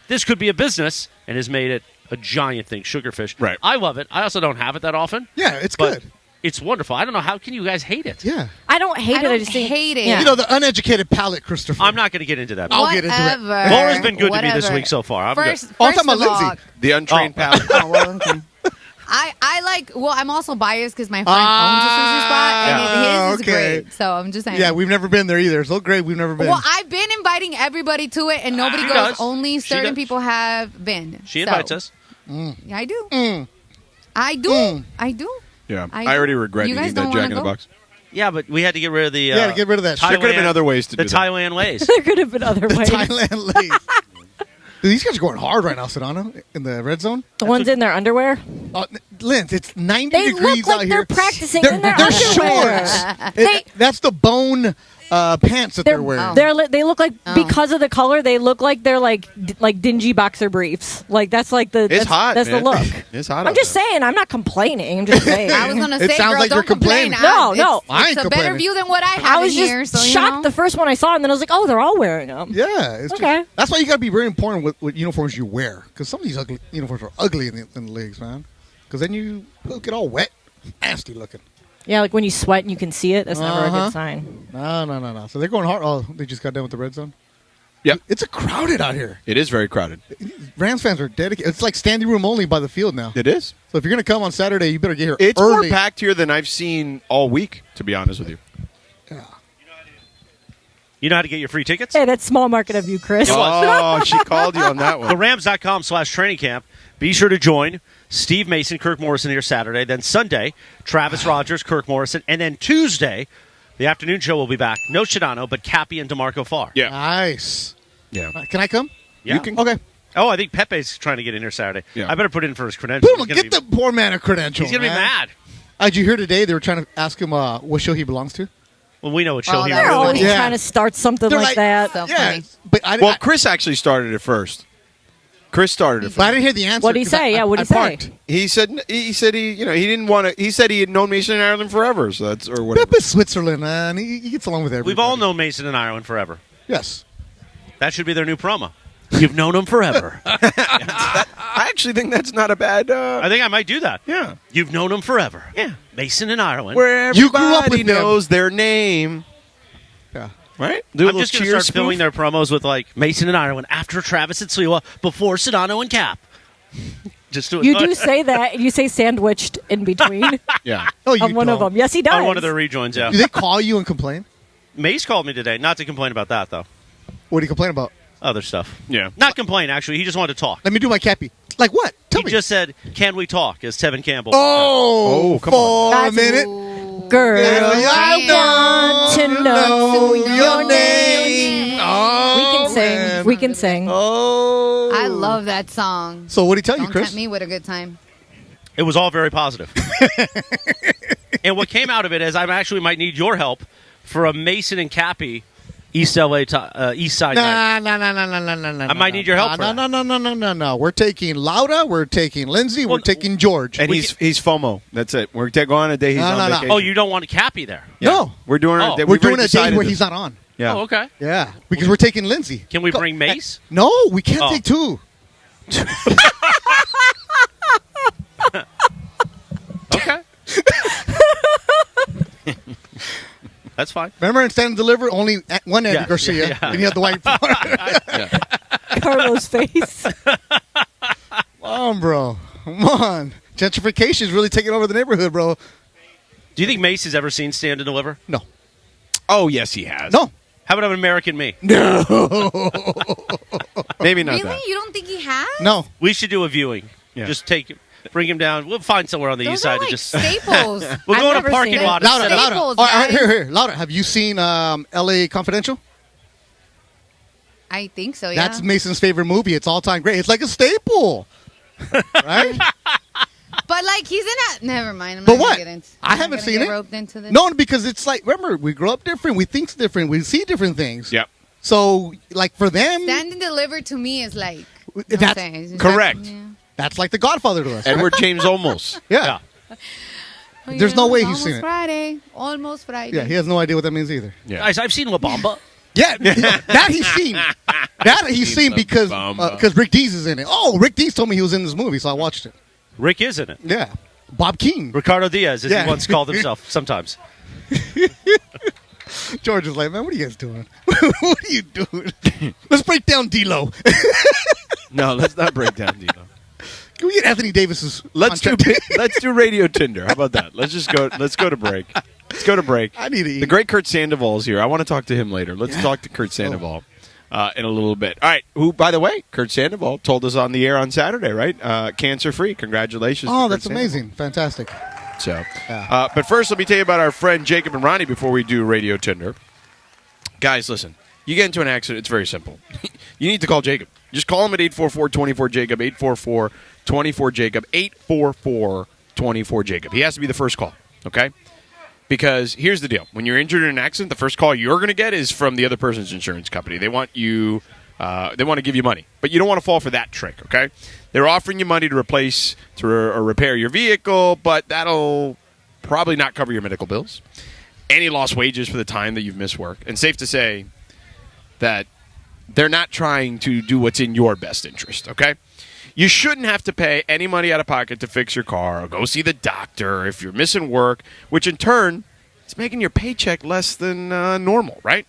this could be a business, and has made it a giant thing, Sugarfish. Right. I love it. I also don't have it that often. Yeah, it's but good. It's wonderful. I don't know, how can you guys hate it? Yeah. I don't hate I it. don't I just think, hate it. Yeah. You know, the uneducated palate, Christopher. I'm not going to get into that. I'll get into it. Whatever. Laura's been good to me this Whatever. week so far. I'm good. First Oh, I'm talking of about all, Lindsay. The untrained palate. oh, well, okay. I like. Well, I'm also biased because my friend owns a sushi spot, and his is okay. great. So I'm just saying. Yeah, we've never been there either. It's so great. We've never been. Well, I've been inviting everybody to it, and nobody She goes. does. Only She certain does. people have been. She So, invites us. Yeah, I do. Mm. I do. I do. Yeah, I I already regret You guys eating that don't Jack wanna in the go? Box. Yeah, but we had to get rid of the. Yeah, to get rid of that shit. There could have been other ways to the do that. Thailand ways. There could have been other the ways. Thailand lace. Dude, these guys are going hard right now, Sedano, in the red zone. The ones in their underwear. Linz, it's 90 They degrees look like out they're here. practicing They're, in their they're underwear. shorts. That's the bone pants that they're wearing. They look like because of the color. They look like they're like dingy boxer briefs. Like that's like the. It's that's, hot, That's man. the look. It's hot. I'm out just there. saying. I'm not complaining. I'm just saying. I was gonna say, It sounds girl, like don't you're complaining. complain. No. I ain't It's a better complaining. view than what I have I was in just here. So shocked you know? the first one I saw, and then I was like, "Oh, they're all wearing them." Yeah, it's Okay. That's why you got to be very important with what uniforms you wear, because some of these uniforms are ugly in the leagues, man. Because then you get all wet, nasty looking. Yeah, like when you sweat and you can see it, that's never a good sign. No. So they're going hard. Oh, they just got done with the red zone? Yep. It's crowded out here. It is very crowded. Rams fans are dedicated. It's like standing room only by the field now. It is. So if you're going to come on Saturday, you better get here It's early. more packed here than I've seen all week, to be honest with you. You know how to get your free tickets? Hey, that's small market of you, Chris. Oh, she called you on that one. TheRams.com/training camp. Be sure to join Steve Mason, Kirk Morrison here Saturday. Then Sunday, Travis Rogers, Kirk Morrison. And then Tuesday, the afternoon show will be back. No Sedano, but Cappy and DeMarco Farr. Yeah. Nice. Yeah. Can I come? Yeah. You can. Okay. Oh, I think Pepe's trying to get in here Saturday. Yeah. I better put in for his credentials. Boom, get the poor man a credential. He's going to be mad. Did you hear today they were trying to ask him what show he belongs to? Well, we know what show he They're really always belongs. trying to start something like that. So Yeah. funny. But Well, Chris actually started it first. Chris started it first. But I didn't hear the answer. What'd he 'cause say? I- Yeah, what'd I he say? parked. He said he didn't want to. He said he had known Mason in Ireland forever. So that's or whatever. Pepe's Switzerland, man. He gets along with everybody. We've all known Mason in Ireland forever. Yes. That should be their new promo. You've known him forever. I actually think that's not a bad. I think I might do that. Yeah. You've known him forever. Yeah. Mason in Ireland. Where You grew up everybody with them. knows their name. Yeah. Right? Do a I'm little just going to cheers start filling their promos with, like, Mason in Ireland after Travis and Sliwa, before Sedano and Cap. Just do it. You do say that, and you say sandwiched in between Yeah. Oh, you on one of don't. them. Yes, he does. On one of their rejoins, yeah. Do they call you and complain? Mace called me today, not to complain about that, though. What do you complain about? Other stuff. Yeah. Not complain, actually. He just wanted to talk. Let me do my Cappy. Like what? Tell He me. just said, "Can we talk?" as Tevin Campbell. Oh, come on. for a That's- minute. Girl, I want to know your name. Oh, We can sing. man. We can sing. Oh. I love that song. So what did he tell you, Don't Chris? tempt me with a good time. It was all very positive. And what came out of it is I actually might need your help for a Mason and Cappy East LA East Side night. No. I might need your help for that. No. We're taking Lauda. We're taking Lindsay. We're taking George. And he's FOMO. That's it. We're going on a day he's No, on no, no. vacation. Oh, you don't want a Cappy there? No. We're doing Oh. a day. We're we've already doing a day decided where this. he's not on. Yeah. Oh, okay. Yeah, because we're taking Lindsay. Can we bring Mace? No, we can't Oh. take two. Okay. That's fine. Remember in Stand and Deliver, only one Andy Yeah, Garcia, yeah. and you have the white part. Carlos' face. Come on, bro. Come on. Gentrification is really taking over the neighborhood, bro. Do you think Mace has ever seen Stand and Deliver? No. Oh, yes, he has. No. How about an American Me? No. Maybe not Really? that. You don't think he has? No. We should do a viewing. Yeah. Just bring him down. We'll find somewhere on the Those east are side like to just. staples. We'll I've go in a never parking seen it. lot. and Louder, set up- louder. Staples, All right, guys. here. Louder. Have you seen L.A. Confidential? I think so, yeah. That's Mason's favorite movie. It's all time great. It's like a staple, right? But, like, he's in that. Never mind. I'm But not gonna what? Get into, I I'm not haven't gonna seen get it. Roped into this. No, because it's like, remember, we grow up different. We think different. We see different things. Yep. So, like, for them, Stand and Deliver to me is like. That's correct. That's like The Godfather to us. Edward James Olmos. Yeah. Oh, There's no way he's almost seen it. Friday. Almost Friday. Yeah, he has no idea what that means either. Yeah. Guys, I've seen La Bamba. Yeah, that he's seen. That he's seen because Rick Dees is in it. Oh, Rick Dees told me he was in this movie, so I watched it. Rick is in it. Yeah. Bob Keane. Ricardo Diaz, as Yeah. he once called himself sometimes. George is like, man, what are you guys doing? What are you doing? Let's break down D-Lo. No, let's not break down Dino. Can we get Anthony Davis's Let's contract? do Radio Tinder. How about that? Let's go to break. Let's go to break. I need to eat. The great Kurt Sandoval is here. I want to talk to him later. Let's talk to Kurt Sandoval in a little bit. All right. Who, by the way, Kurt Sandoval told us on the air on Saturday, right? Cancer-free. Congratulations. Oh, to that's Kurt amazing. Fantastic. Sandoval. So, but first, let me tell you about our friend Jacob and Ronnie before we do Radio Tinder. Guys, listen. You get into an accident, it's very simple. You need to call Jacob. Just call him at 844-24-JACOB, 844-24-JACOB, 844-24-JACOB. He has to be the first call, okay? Because here's the deal. When you're injured in an accident, the first call you're going to get is from the other person's insurance company. They want you, they want to give you money. But you don't want to fall for that trick, okay? They're offering you money to replace or repair your vehicle, but that'll probably not cover your medical bills. Any lost wages for the time that you've missed work. And safe to say that they're not trying to do what's in your best interest, okay? You shouldn't have to pay any money out of pocket to fix your car or go see the doctor if you're missing work, which in turn is making your paycheck less than normal, right?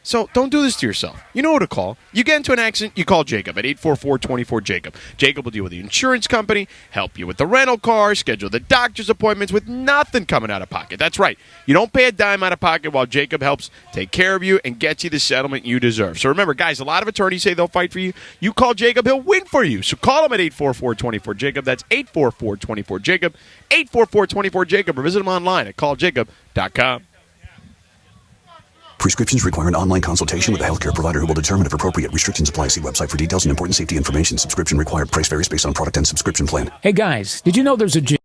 So don't do this to yourself. You know who to call. You get into an accident, you call Jacob at 844-24-JACOB. Jacob will deal with the insurance company, help you with the rental car, schedule the doctor's appointments with nothing coming out of pocket. That's right. You don't pay a dime out of pocket while Jacob helps take care of you and gets you the settlement you deserve. So remember, guys, a lot of attorneys say they'll fight for you. You call Jacob, he'll win for you. So call him at 844-24-JACOB. That's 844-24-JACOB, 844-24-JACOB, or visit him online at calljacob.com. Prescriptions require an online consultation with a healthcare provider who will determine if appropriate. Restrictions apply. See website for details and important safety information. Subscription required. Price varies based on product and subscription plan. Hey guys, did you know there's a gym?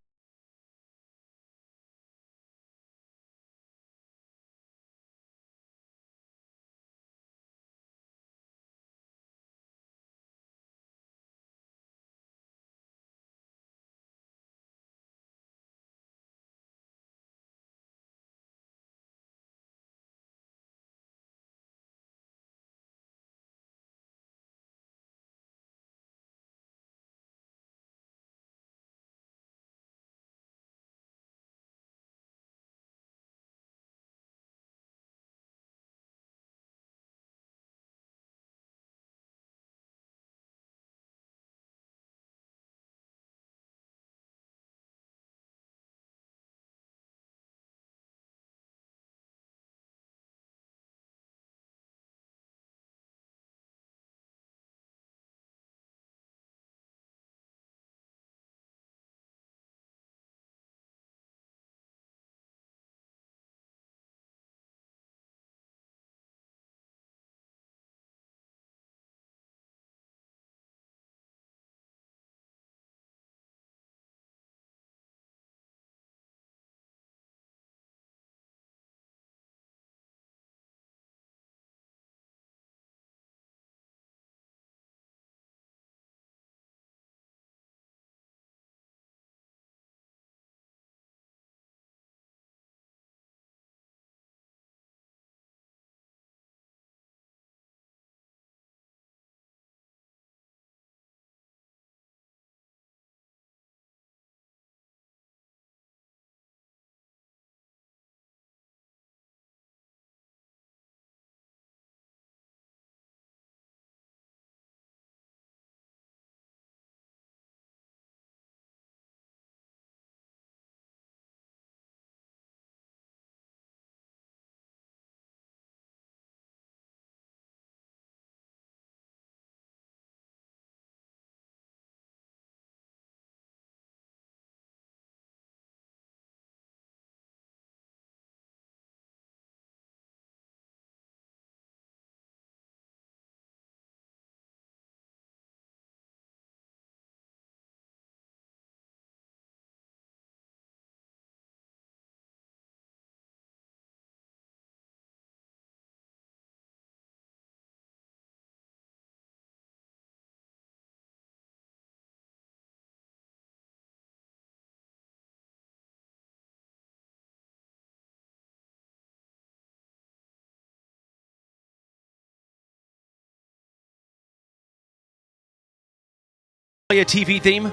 A TV theme.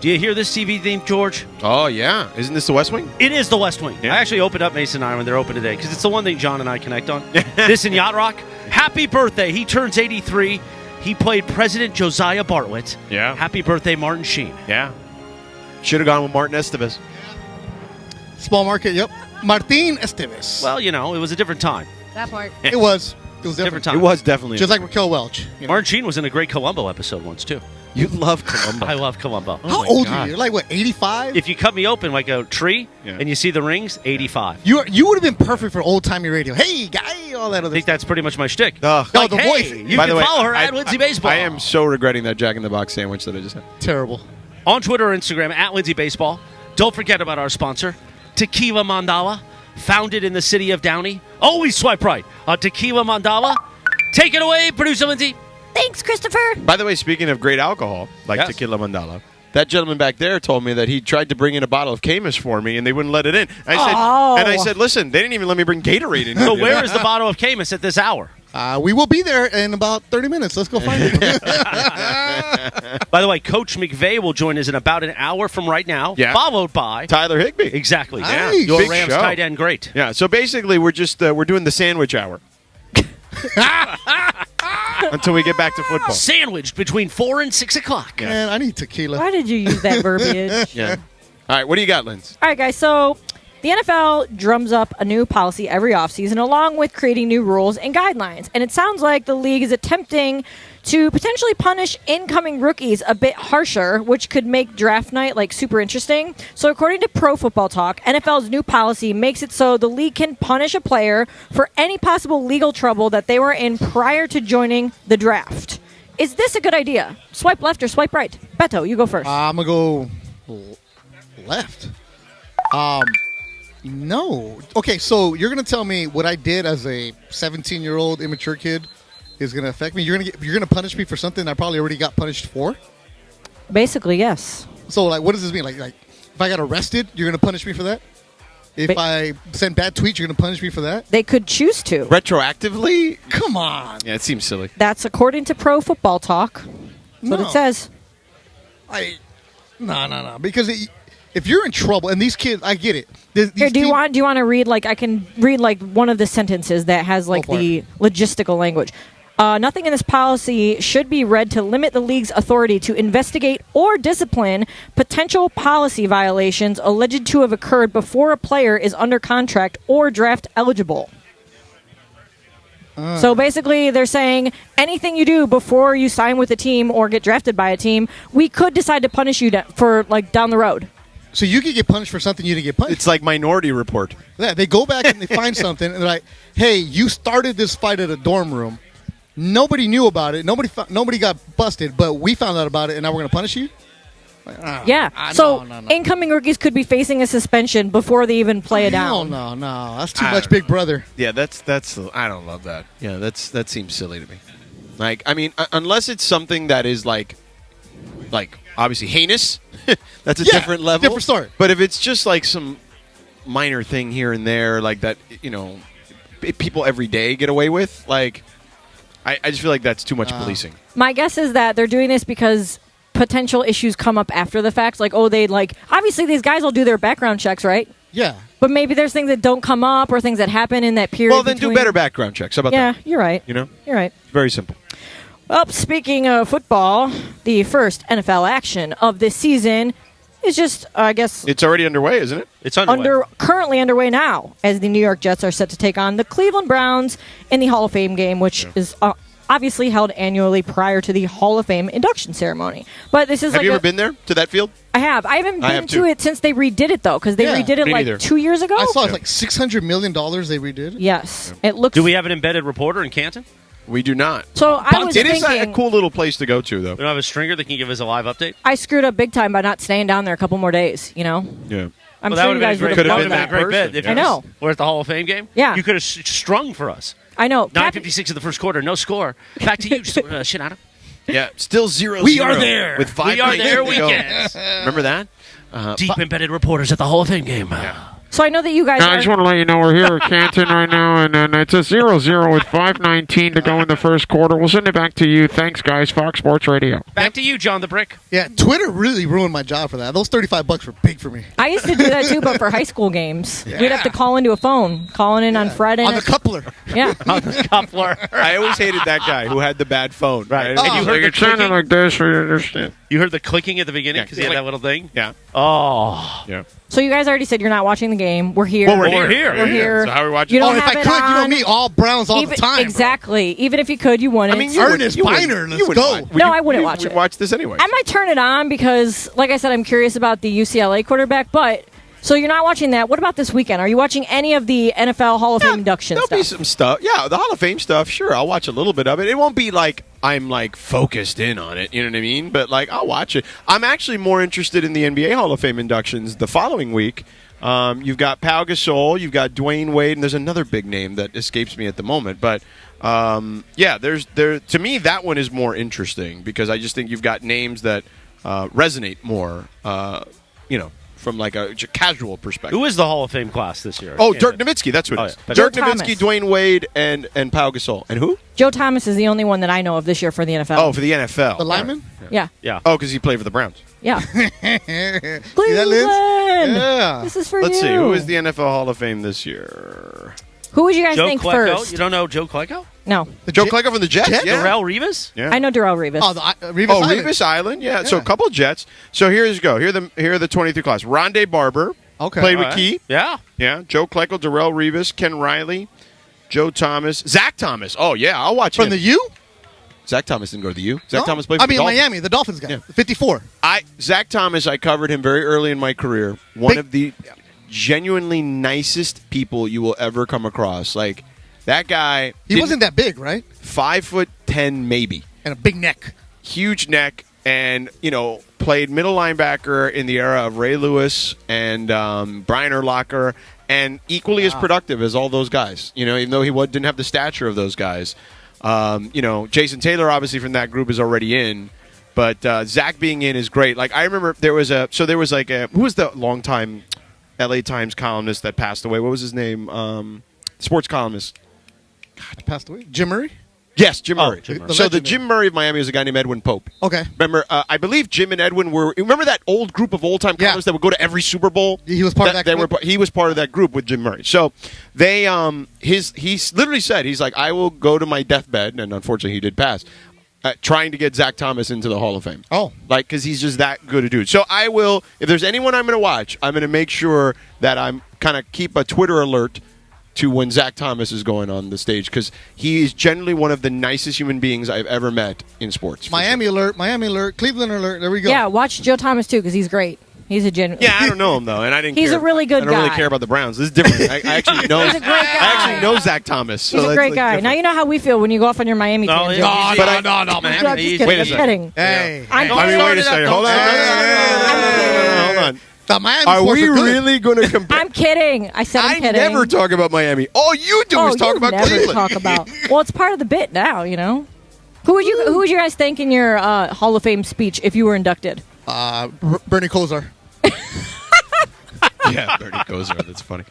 Do you hear this TV theme, George? Oh, yeah. Isn't this the West Wing? It is the West Wing. Yeah. I actually opened up Mason and I when they're open today because it's the one thing John and I connect on. This in Yacht Rock. Happy birthday. He turns 83. He played President Josiah Bartlett. Yeah. Happy birthday, Martin Sheen. Yeah. Should have gone with Martin Estevez. Small market, yep. Martin Estevez. Well, you know, it was a different time. That part. It was. It was different. time. It was definitely. Just like Raquel Welch. You know? Martin Sheen was in a great Columbo episode once, too. You love Columbo. I love Columbo. How old are you? You're like, what, 85? If you cut me open like a tree and you see the rings, 85. You would have been perfect for old-timey radio. Hey, guy, all that other I think that's pretty much my shtick. No, Like, the hey, voice. You By can the way, follow her at Lindsay Baseball. I am so regretting that Jack in the Box sandwich that I just had. Terrible. On Twitter or Instagram, at Lindsay Baseball. Don't forget about our sponsor, Tequila Mandala, founded in the city of Downey. Always swipe right on Tequila Mandala. Take it away, producer Lindsay. Thanks, Christopher. By the way, speaking of great alcohol, like Tequila Mandala, that gentleman back there told me that he tried to bring in a bottle of Camus for me, and they wouldn't let it in. I said, listen, they didn't even let me bring Gatorade in. So where is the bottle of Camus at this hour? We will be there in about 30 minutes. Let's go find it. By the way, Coach McVay will join us in about an hour from right now, followed by Tyler Higby. Exactly. Nice. Yeah. Your Big Rams show. tight end, great. Yeah. So basically, we're just we're doing the sandwich hour until we get back to football. Sandwiched between 4 and 6 o'clock. Man, I need tequila. Why did you use that verbiage? Yeah. All right. What do you got, Linz? All right, guys. So the NFL drums up a new policy every offseason along with creating new rules and guidelines. And it sounds like the league is attempting to potentially punish incoming rookies a bit harsher, which could make draft night super interesting. So according to Pro Football Talk, NFL's new policy makes it so the league can punish a player for any possible legal trouble that they were in prior to joining the draft. Is this a good idea? Swipe left or swipe right? Beto, you go first. I'm going to go left. No. Okay, so you're going to tell me what I did as a 17-year-old immature kid is going to affect me? You're going to punish me for something I probably already got punished for? Basically, yes. So, what does this mean? Like if I got arrested, you're going to punish me for that? If I send bad tweets, you're going to punish me for that? They could choose to. Retroactively? Come on. Yeah, it seems silly. That's according to Pro Football Talk. That's what it says. No. Because if you're in trouble, and these kids, I get it. Here, do you want to read, I can read, one of the sentences that has, the logistical language. Nothing in this policy should be read to limit the league's authority to investigate or discipline potential policy violations alleged to have occurred before a player is under contract or draft eligible. So basically, they're saying anything you do before you sign with a team or get drafted by a team, we could decide to punish you for down the road. So you could get punished for something you didn't get punished. It's like Minority Report. Yeah, they go back and they find something, and they're like, "Hey, you started this fight at a dorm room. Nobody knew about it. Nobody got busted, but we found out about it, and now we're going to punish you." Incoming rookies could be facing a suspension before they even play it down. No, that's too much Big Brother. Yeah, that's. I don't love that. Yeah, that seems silly to me. Unless it's something that is obviously heinous, that's a different level, different story. But if it's just some minor thing here and there, that people every day get away with, I just feel like that's too much policing. My guess is that they're doing this because potential issues come up after the fact. Obviously these guys will do their background checks, right? Yeah. But maybe there's things that don't come up or things that happen in that period. Well, then do better background checks. How about that? Yeah, you're right. You're right. Very simple. Well, speaking of football, the first NFL action of this season is just, I guess... It's already underway, isn't it? It's underway. Currently underway now, as the New York Jets are set to take on the Cleveland Browns in the Hall of Fame game, which is obviously held annually prior to the Hall of Fame induction ceremony. But this is Have you ever been there to that field? I have. I haven't been to it since they redid it, though, because they redid it 2 years ago. I saw it's $600 million they redid it. Yes. It looks... Do we have an embedded reporter in Canton? We do not. So I was It thinking... is a cool little place to go to, though. We don't have a stringer that can give us a live update? I screwed up big time by not staying down there a couple more days, Yeah. I'm that sure would you guys would have have been a great bit. If I know. We're at the Hall of Fame game? Yeah. You could have strung for us. I know. 9:56 of the first quarter, no score. Back to you, Sedano. Yeah, still 0-0. We are there. With 5 we are there to go. weekends. Remember that? Deep embedded reporters at the Hall of Fame game. Yeah. So I know that you guys I just want to let you know we're here at Canton right now, and it's a 0-0 with 5:19 to go in the first quarter. We'll send it back to you. Thanks, guys. Fox Sports Radio. Back to you, John the Brick. Yeah, Twitter really ruined my job for that. Those $35 were big for me. I used to do that too, but for high school games. Yeah. We'd have to call into a phone, calling in on Friday On night. the coupler. Yeah. On the coupler. I always hated that guy who had the bad phone. Right. Oh. And you heard the It sounded clicking? like this. We understand. You heard the clicking at the beginning because he had that little thing? Yeah. Oh. Yeah. So you guys already said you're not watching the game. We're here. Well, we're here. We're here. So how are we watching? You don't if have I it could, you know on. me, all Browns all the time. Exactly. Even if you could, you wouldn't. I mean, you Ernest Biner, let's go. No, I wouldn't watch it. Watch this anyway. I might turn it on because, like I said, I'm curious about the UCLA quarterback. But so you're not watching that. What about this weekend? Are you watching any of the NFL Hall of Fame induction There'll stuff? be some stuff. Yeah, the Hall of Fame stuff. Sure, I'll watch a little bit of it. It won't be like I'm focused in on it. You know what I mean? But I'll watch it. I'm actually more interested in the NBA Hall of Fame inductions the following week. You've got Pau Gasol, you've got Dwayne Wade, and there's another big name that escapes me at the moment. But to me that one is more interesting because I just think you've got names that resonate more. from like a casual perspective. Who is the Hall of Fame class this year? Oh, Dirk Nowitzki. That's what it is. Yeah. Dirk Joe Nowitzki, Thomas. Dwayne Wade, and Pau Gasol. And who? Joe Thomas is the only one that I know of this year for the NFL. Oh, for the NFL. The lineman? Yeah. Yeah. Oh, because he played for the Browns. Yeah. See that, Liz? Cleveland! Yeah. This is for Let's you. see. Who is the NFL Hall of Fame this year? Who would you guys Joe think Klecko? first? You don't know Joe Klecko? No. Joe Klecko from the Jets? Yeah. Darrell Revis? Yeah. I know Darrell Revis. Oh, Revis Island. Revis Island. Yeah. So a couple of Jets. So here are the 23 class. Rondé Barber. Okay. Played All with right. Key. Yeah. Yeah. Joe Klecko, Darrell Revis, Ken Riley, Joe Thomas, Zach Thomas. Oh yeah, I'll watch From him. the U? Zach Thomas didn't go to the U. Zach No? Thomas played for I mean, the Dolphins. Miami, the Dolphins guy. Yeah. 54. Zach Thomas, I covered him very early in my career. One Big- of the genuinely nicest people you will ever come across. Like that guy. He wasn't that big, right? 5'10", maybe. And a big neck. Huge neck, and played middle linebacker in the era of Ray Lewis and Brian Urlacher, and equally as productive as all those guys. Even though he didn't have the stature of those guys. Jason Taylor, obviously from that group, is already in, but Zach being in is great. Like I remember who was the longtime LA Times columnist that passed away? What was his name? Sports columnist. God, passed away. Jim Murray? Yes, Jim Murray. Jim Murray. So the Jim Murray of Miami was a guy named Edwin Pope. Okay. Remember, I believe Jim and Edwin were. Remember that old group of old time columnists that would go to every Super Bowl? He was part of that group? He was part of that group with Jim Murray. So they, he literally said, he's like, I will go to my deathbed, and unfortunately he did pass, trying to get Zach Thomas into the Hall of Fame. Oh. Like, because he's just that good a dude. So I will, if there's anyone I'm going to watch, I'm going to make sure that I'm kind of keep a Twitter alert to when Zach Thomas is going on the stage, because he is generally one of the nicest human beings I've ever met in sports. Miami alert, Cleveland alert. There we go. Yeah, watch Joe Thomas, too, because he's great. He's a genuine. Yeah, I don't know him though, and I didn't. He's care. a really good I don't really guy. care about the Browns. This is different. I actually know. He's a great guy. I actually know Zach Thomas. So He's a that's, great like, guy. different. Now you know how we feel when you go off on your Miami tangent. No, I'm man. just kidding. Wait a I'm second. kidding. Hey. I'm Wait a second. Hold on. The Miami Are sports we are good. really going to compare? I'm kidding. I said I'm I kidding. never talk about Miami. All you do is talk you about never Cleveland. talk about. Well, it's part of the bit now, Who would you guys thank in your Hall of Fame speech if you were inducted? Bernie Kosar. Yeah, Bernie Kosar. That's funny.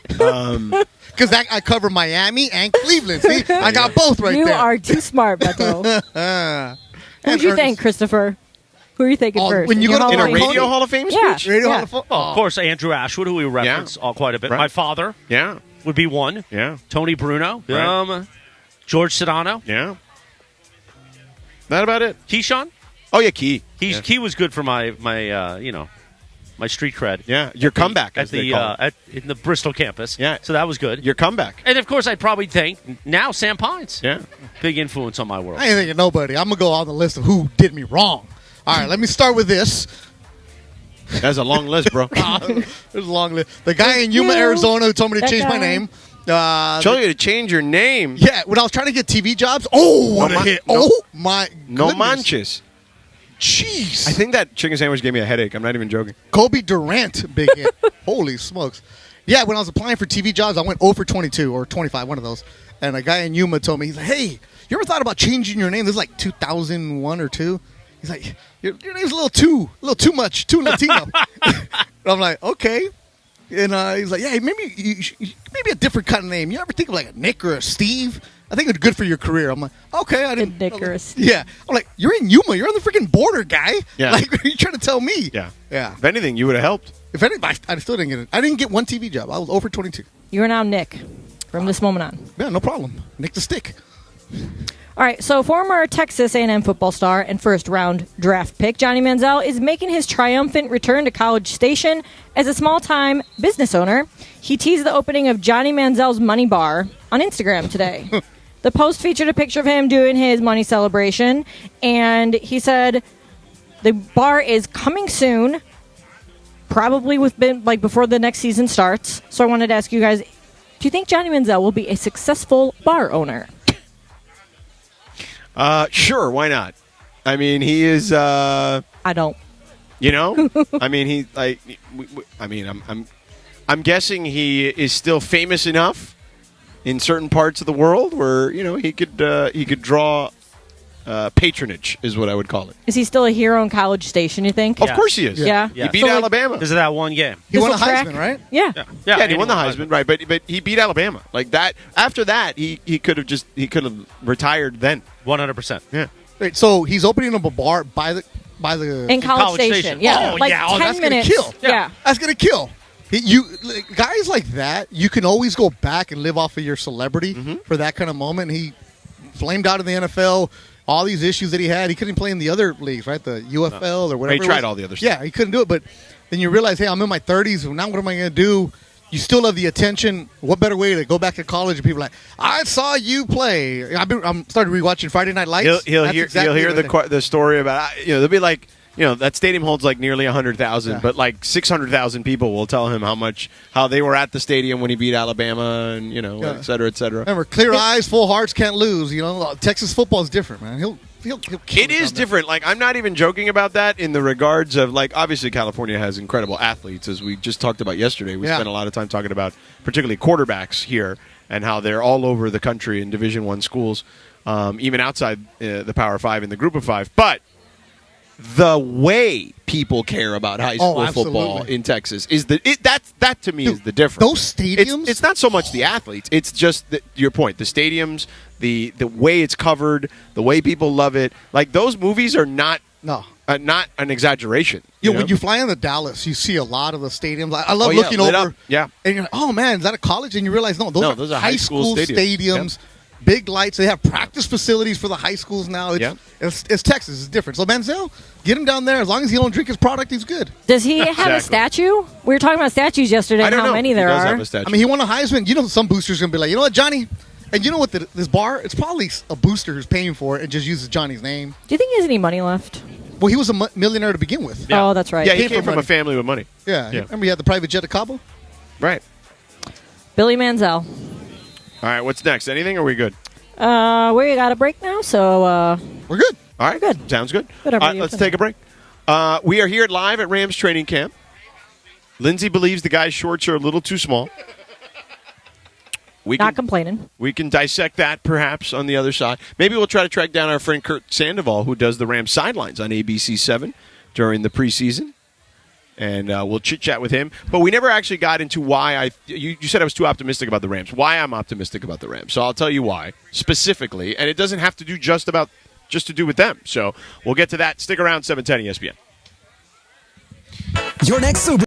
Because I cover Miami and Cleveland. See, I got both right you there. are too smart, Beto. Who'd you thank, Christopher? Who are you thinking first? when you your go Hall In of a Fame radio speech? Hall of Fame Yeah. speech? Radio Yeah. Hall of Football. Of course, Andrew Ashwood, who we reference quite a bit. Right. My father Yeah. would be one. Yeah. Tony Bruno. Right. George Sedano. Yeah. That about it. Keyshawn. Oh yeah, Key. He was good for my street cred. Yeah, your comeback at as they the call it. in the Bristol campus. Yeah. So that was good. Your comeback. And of course, I'd probably thank now Sam Pines. Yeah. Big influence on my world. I ain't thinking nobody. I'm going to go on the list of who did me wrong. All right, let me start with this. That's a long list, bro. There's a long list. The guy in Yuma, Arizona, who told me to change my name. Told you to change your name. Yeah, when I was trying to get TV jobs. Oh, what a hit. no- Oh, my No goodness. manches. Jeez. I think that chicken sandwich gave me a headache. I'm not even joking. Kobe Durant, big hit. Holy smokes. Yeah, when I was applying for TV jobs, I went 0 for 22 or 25, one of those. And a guy in Yuma told me, he's like, hey, you ever thought about changing your name? This is like 2001 or 2. He's like, your name's a little too much, too Latino. And I'm like, okay. And he's like, yeah, maybe a different kind of name. You ever think of like a Nick or a Steve? I think it's good for your career. I'm like, okay. I didn't. Nick or a Steve. Yeah. I'm like, you're in Yuma. You're on the freaking border, guy. Yeah. Like, what are you trying to tell me? Yeah. Yeah. If anything, you would have helped. If anything, I still didn't get it. I didn't get one TV job. I was over 22. You are now Nick from this moment on. Yeah, no problem. Nick the stick. All right, so former Texas A&M football star and first-round draft pick Johnny Manziel is making his triumphant return to College Station as a small-time business owner. He teased the opening of Johnny Manziel's Money Bar on Instagram today. The post featured a picture of him doing his money celebration, and he said the bar is coming soon, probably before the next season starts. So I wanted to ask you guys, do you think Johnny Manziel will be a successful bar owner? Sure, why not? I mean, he is. I don't. You know, I mean, he like. I'm guessing he is still famous enough in certain parts of the world where he could draw patronage is what I would call it. Is he still a hero in College Station, you think? Of course he is. Yeah. He beat Alabama. Because of that one game. He won a Heisman, right? Yeah. Yeah, and he won the Heisman, right? But he beat Alabama. Like that. After that, he could have retired then. 100%. Yeah. Wait, so he's opening up a bar by the in College Station. Yeah. Oh, like yeah. Oh, 10 that's minutes. gonna kill. Yeah. That's gonna kill. Guys like that, you can always go back and live off of your celebrity for that kind of moment. He flamed out in the NFL. All these issues that he had, he couldn't play in the other leagues, right? The UFL or whatever. He tried all the other stuff. Yeah, he couldn't do it. But then you realize, hey, I'm in my 30s. Now what am I going to do? You still have the attention. What better way to go back to college and people are like, I saw you play. I'm started rewatching Friday Night Lights. He'll hear the story about they'll be like. That stadium holds like nearly 100,000, but like 600,000 people will tell him how they were at the stadium when he beat Alabama, and et cetera, et cetera. Remember, clear eyes, full hearts can't lose. Texas football is different, man. He'll kill it is different. Like, I'm not even joking about that in the regards of, like, obviously California has incredible athletes, as we just talked about yesterday. We spent a lot of time talking about particularly quarterbacks here and how they're all over the country in Division I schools, even outside the Power 5 and the Group of 5. But the way people care about high school football in Texas is that to me is the difference. Those stadiums, it's not so much the athletes; it's just your point. The stadiums, the way it's covered, the way people love it. Like, those movies are not not an exaggeration. When you fly into Dallas, you see a lot of the stadiums. I love looking over. Up. Yeah, and you're like, oh man, is that a college? And you realize those are high school stadiums. Yep. Big lights. They have practice facilities for the high schools now. It's Texas. It's different. So Manziel, get him down there. As long as he don't drink his product, he's good. Does he have a statue? We were talking about statues yesterday. I don't how know. many there He does are? have a statue. I mean, he won a Heisman. Some booster's gonna be like, you know what, Johnny? And you know what? This bar, it's probably a booster who's paying for it and just uses Johnny's name. Do you think he has any money left? Well, he was a millionaire to begin with. Yeah. Oh, that's right. Yeah, he came from a family with money. Yeah. Remember, he had the private jet to Cabo. Right. Billy Manziel. All right. What's next? Anything? Or are we good? We got a break now, so we're good. All right, we're good. Sounds good. Whatever. All right, let's take a break. We are here live at Rams training camp. Lindsay believes the guy's shorts are a little too small. Not complaining. We can dissect that perhaps on the other side. Maybe we'll try to track down our friend Kurt Sandoval, who does the Rams sidelines on ABC 7 during the preseason. And we'll chit-chat with him. But we never actually got into why you said I was too optimistic about the Rams. Why I'm optimistic about the Rams. So I'll tell you why, specifically. And it doesn't have to do just to do with them. So we'll get to that. Stick around, 710 ESPN. Your next Super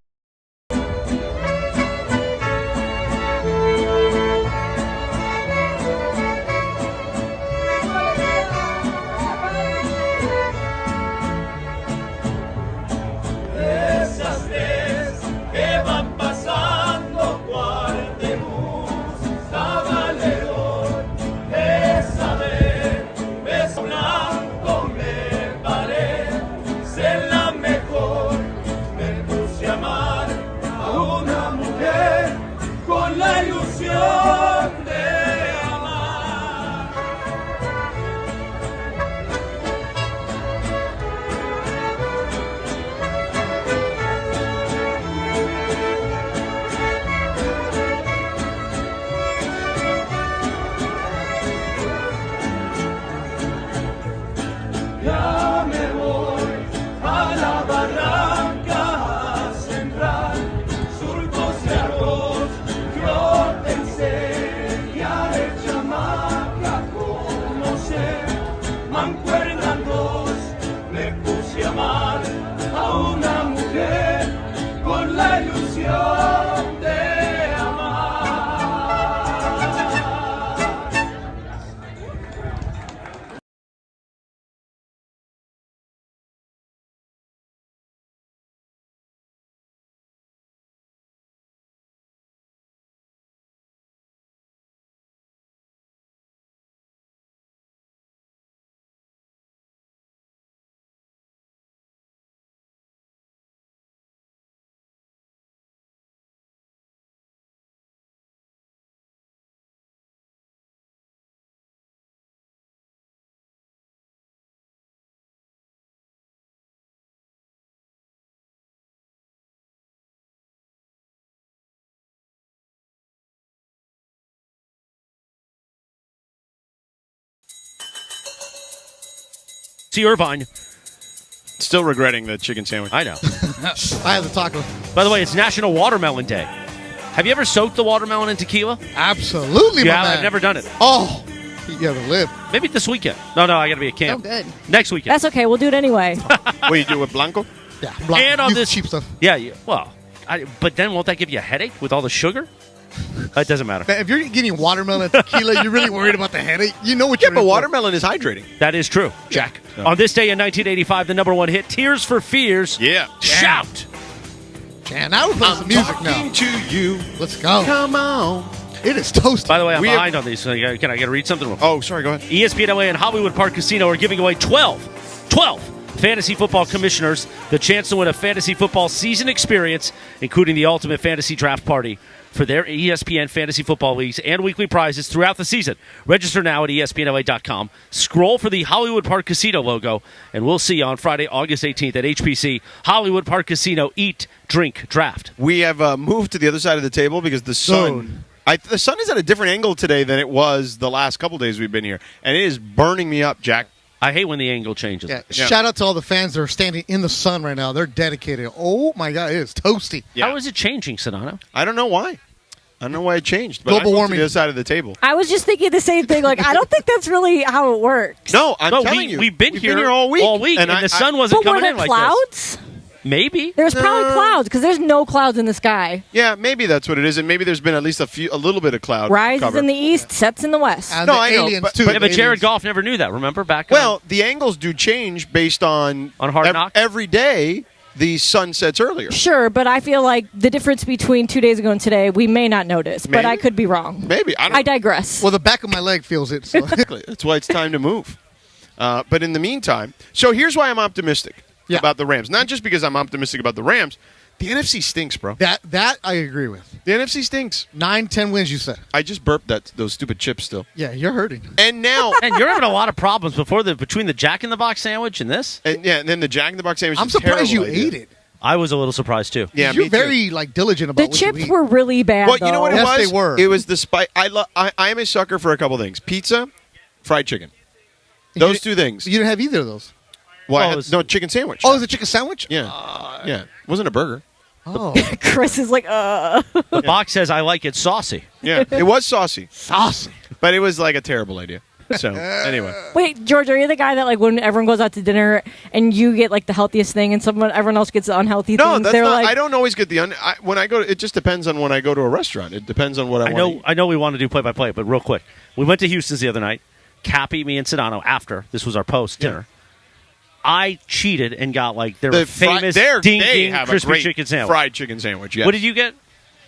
Ser la mejor, me puse a amar. See Irvine. Still regretting the chicken sandwich. I know. I have the taco. By the way, it's National Watermelon Day. Have you ever soaked the watermelon in tequila? Absolutely, Yeah, my man. I've never done it. Oh, you ever live. Maybe this weekend. No, I got to be at camp. So good. Next weekend. That's okay. We'll do it anyway. What do you do with Blanco? Yeah, And on use this cheap stuff. Yeah. Well, but then won't that give you a headache with all the sugar? It doesn't matter. Man, if you're getting watermelon and tequila, you're really worried about the headache. You know what you're Yeah, but in for. watermelon is hydrating. That is true, Jack. Yeah. On this day in 1985, the number one hit, Tears for Fears. Yeah. Shout. Man, now we're playing some music now. To you. Let's go. Come on. It is toasty. By the way, I'm We behind on these. So can I get to read something? Oh, sorry, go ahead. ESPN LA and Hollywood Park Casino are giving away 12 fantasy football commissioners the chance to win a fantasy football season experience, including the ultimate fantasy draft party for their ESPN fantasy football leagues and weekly prizes throughout the season. Register now at ESPNLA.com. Scroll for the Hollywood Park Casino logo, and we'll see you on Friday, August 18th at HPC Hollywood Park Casino. Eat, drink, draft. We have moved to the other side of the table because the sun... the sun is at a different angle today than it was the last couple days we've been here, and it is burning me up, Jack. I hate when the angle changes. Yeah. Shout out to all the fans that are standing in the sun right now. They're dedicated. Oh, my God. It is toasty. Yeah. How is it changing, Sedano? I don't know why. I don't know why it changed. But Global I moved warming. to the other side of the table. I was just thinking the same thing. Like, I don't think that's really how it works. No, I'm telling you. We've been here all week. and the sun wasn't But were coming there in like clouds? this. Maybe. There's probably clouds because there's no clouds in the sky. Yeah, maybe that's what it is, and maybe there's been at least a little bit of cloud Rises cover. in the east, sets in the west. And No, the I know, aliens, but- too. but- Yeah, but Jared Goff never knew that. Remember back? Well, the angles do change based on Hard Knocks? every day. The sun sets earlier. Sure, but I feel like the difference between 2 days ago and today, we may not notice, but Maybe. I could be wrong. Maybe I digress. Well, the back of my leg feels it. So. Exactly. That's why it's time to move. But in the meantime, so here's why I'm optimistic about the Rams. Not just because I'm optimistic about the Rams. The NFC stinks, bro. That I agree with. The NFC stinks. 9-10 wins, you said. I just burped those stupid chips still. Yeah, you're hurting. And now, and you're having a lot of problems between the Jack in the Box sandwich and this. And then the Jack in the Box sandwich. I'm is a surprised you terrible idea. ate it. I was a little surprised too. Yeah, You're me too. very diligent about The what you chips eat. were really bad, Well, you know what it Yes, was? they were. It was the spice. I am a sucker for a couple things: pizza, fried chicken. Those two things. You didn't have either of those. Well, no chicken sandwich. Oh, it was a chicken sandwich? Yeah, yeah. It wasn't a burger. Oh, Chris is like, The box says I like it saucy. Yeah, it was saucy, saucy, but it was like a terrible idea. So anyway, Wait, George, are you the guy that like when everyone goes out to dinner and you get like the healthiest thing and everyone else gets the unhealthy no, things? that's They're not. like, I don't always get when I go. It just depends on when I go to a restaurant. It depends on what I want. I know we want to do play-by-play, but real quick. We went to Houston's the other night. Cappy, me, and Sedano, after. This was our post-dinner. I cheated and got like their famous they ding have a crispy great chicken sandwich. fried chicken sandwich. Yes. What did you get?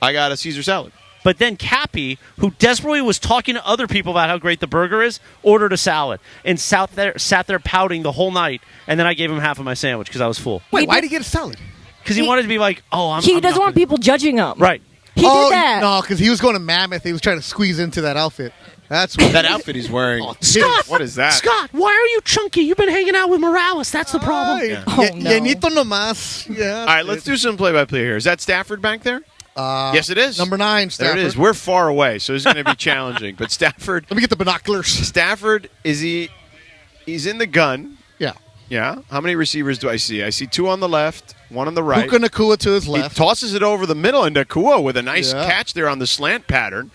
I got a Caesar salad. But then Cappy, who desperately was talking to other people about how great the burger is, ordered a salad and sat there pouting the whole night. And then I gave him half of my sandwich because I was full. Wait, why did he get a salad? Because he wanted to be like, I'm he doesn't want people judging him. Right. He did that. No, because he was going to Mammoth. He was trying to squeeze into that outfit. That's what That outfit he's wearing. Scott, what is that? Scott, why are you chunky? You've been hanging out with Morales. That's the problem. Oh, no. Llenito nomás. Yeah. All right, let's do some play-by-play here. Is that Stafford back there? Yes, it is. Number 9, Stafford. There it is. We're far away, so it's going to be challenging. But Stafford. Let me get the binoculars. Stafford, he's in the gun. Yeah. Yeah. How many receivers do I see? I see 2 on the left, 1 on the right. Puka Nacua to his left. He tosses it over the middle, and Nacua with a nice Yeah. catch there on the slant pattern.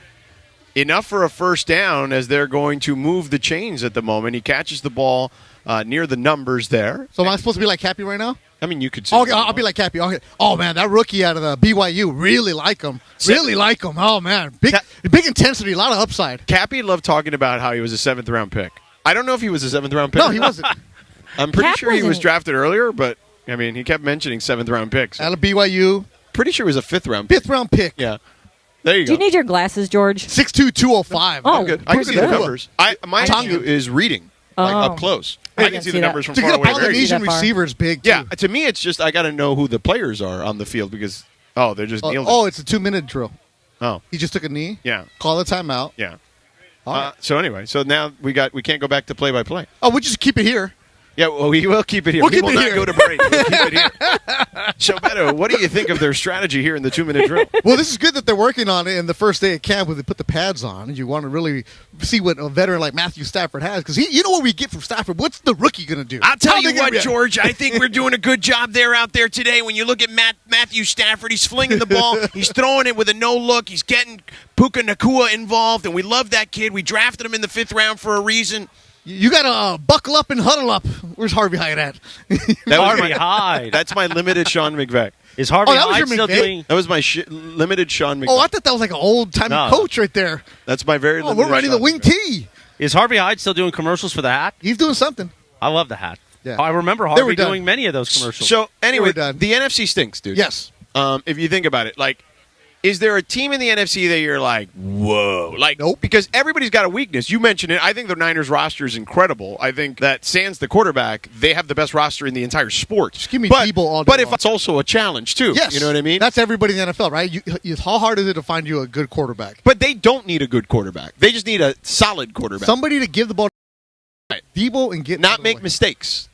Enough for a first down as they're going to move the chains at the moment. He catches the ball near the numbers there. So am I supposed to be like Cappy right now? I mean, you could say Okay, I'll be like Cappy. Okay. Oh, man, that rookie out of the BYU, really like him. Really like him. Oh, man. Big intensity, a lot of upside. Cappy loved talking about how he was a 7th-round pick. I don't know if he was a 7th-round pick. No, he wasn't. I'm pretty Cap sure he was wasn't. drafted earlier, but, I mean, he kept mentioning 7th-round picks. Out of BYU. Pretty sure he was a 5th-round pick. 5th-round pick. Yeah. There you Do go. you need your glasses, George? 6'2", 205. Oh, I'm good. I can see the good. numbers. My issue is reading, like Oh. up close. I I didn't can see see the that. numbers from To far get a away. Very Polynesian easy. that far. receiver is big, too. Yeah, to me, it's just I got to know who the players are on the field because, they're just kneeling. Oh, it's a 2-minute drill. Oh, He just took a knee. yeah, Call a timeout. yeah. All right. So anyway, so now we can't go back to play-by-play. Oh, we'll just keep it here. Yeah, well, we will keep it here. We'll we keep will it not here. go to break. We'll keep it here. So, Beto, what do you think of their strategy here in the 2-minute drill? Well, this is good that they're working on it in the first day of camp when they put the pads on. You want to really see what a veteran like Matthew Stafford has because you know what we get from Stafford. What's the rookie going to do? I'll tell How you they gonna what, react? George. I think we're doing a good job there out there today. When you look at Matthew Stafford, he's flinging the ball. He's throwing it with a no look. He's getting Puka Nacua involved, and we love that kid. We drafted him in the 5th round for a reason. You got to buckle up and huddle up. Where's Harvey Hyde at? Harvey Hyde. That's my limited Sean McVay. Is Harvey that was Hyde your still McVay? doing? That was my limited Sean McVay. Oh, I thought that was like an old-time No. coach right there. That's my very Oh, limited we're running the Sean wing McVay. T. Is Harvey Hyde still doing commercials for the hat? He's doing something. I love the hat. Yeah. I remember They were Harvey done. doing many of those commercials. So, anyway, We're done. the NFC stinks, dude. Yes. If you think about it, like, is there a team in the NFC that you're like, whoa? Like, Nope. Because everybody's got a weakness. You mentioned it. I think the Niners roster is incredible. I think that sans the quarterback, they have the best roster in the entire sport. Just give me but, Debo all day But if long. it's also a challenge, too. Yes. You know what I mean? That's everybody in the NFL, right? How hard is it to find you a good quarterback? But they don't need a good quarterback. They just need a solid quarterback. Somebody to give the ball Right. Debo and get Not make mistakes.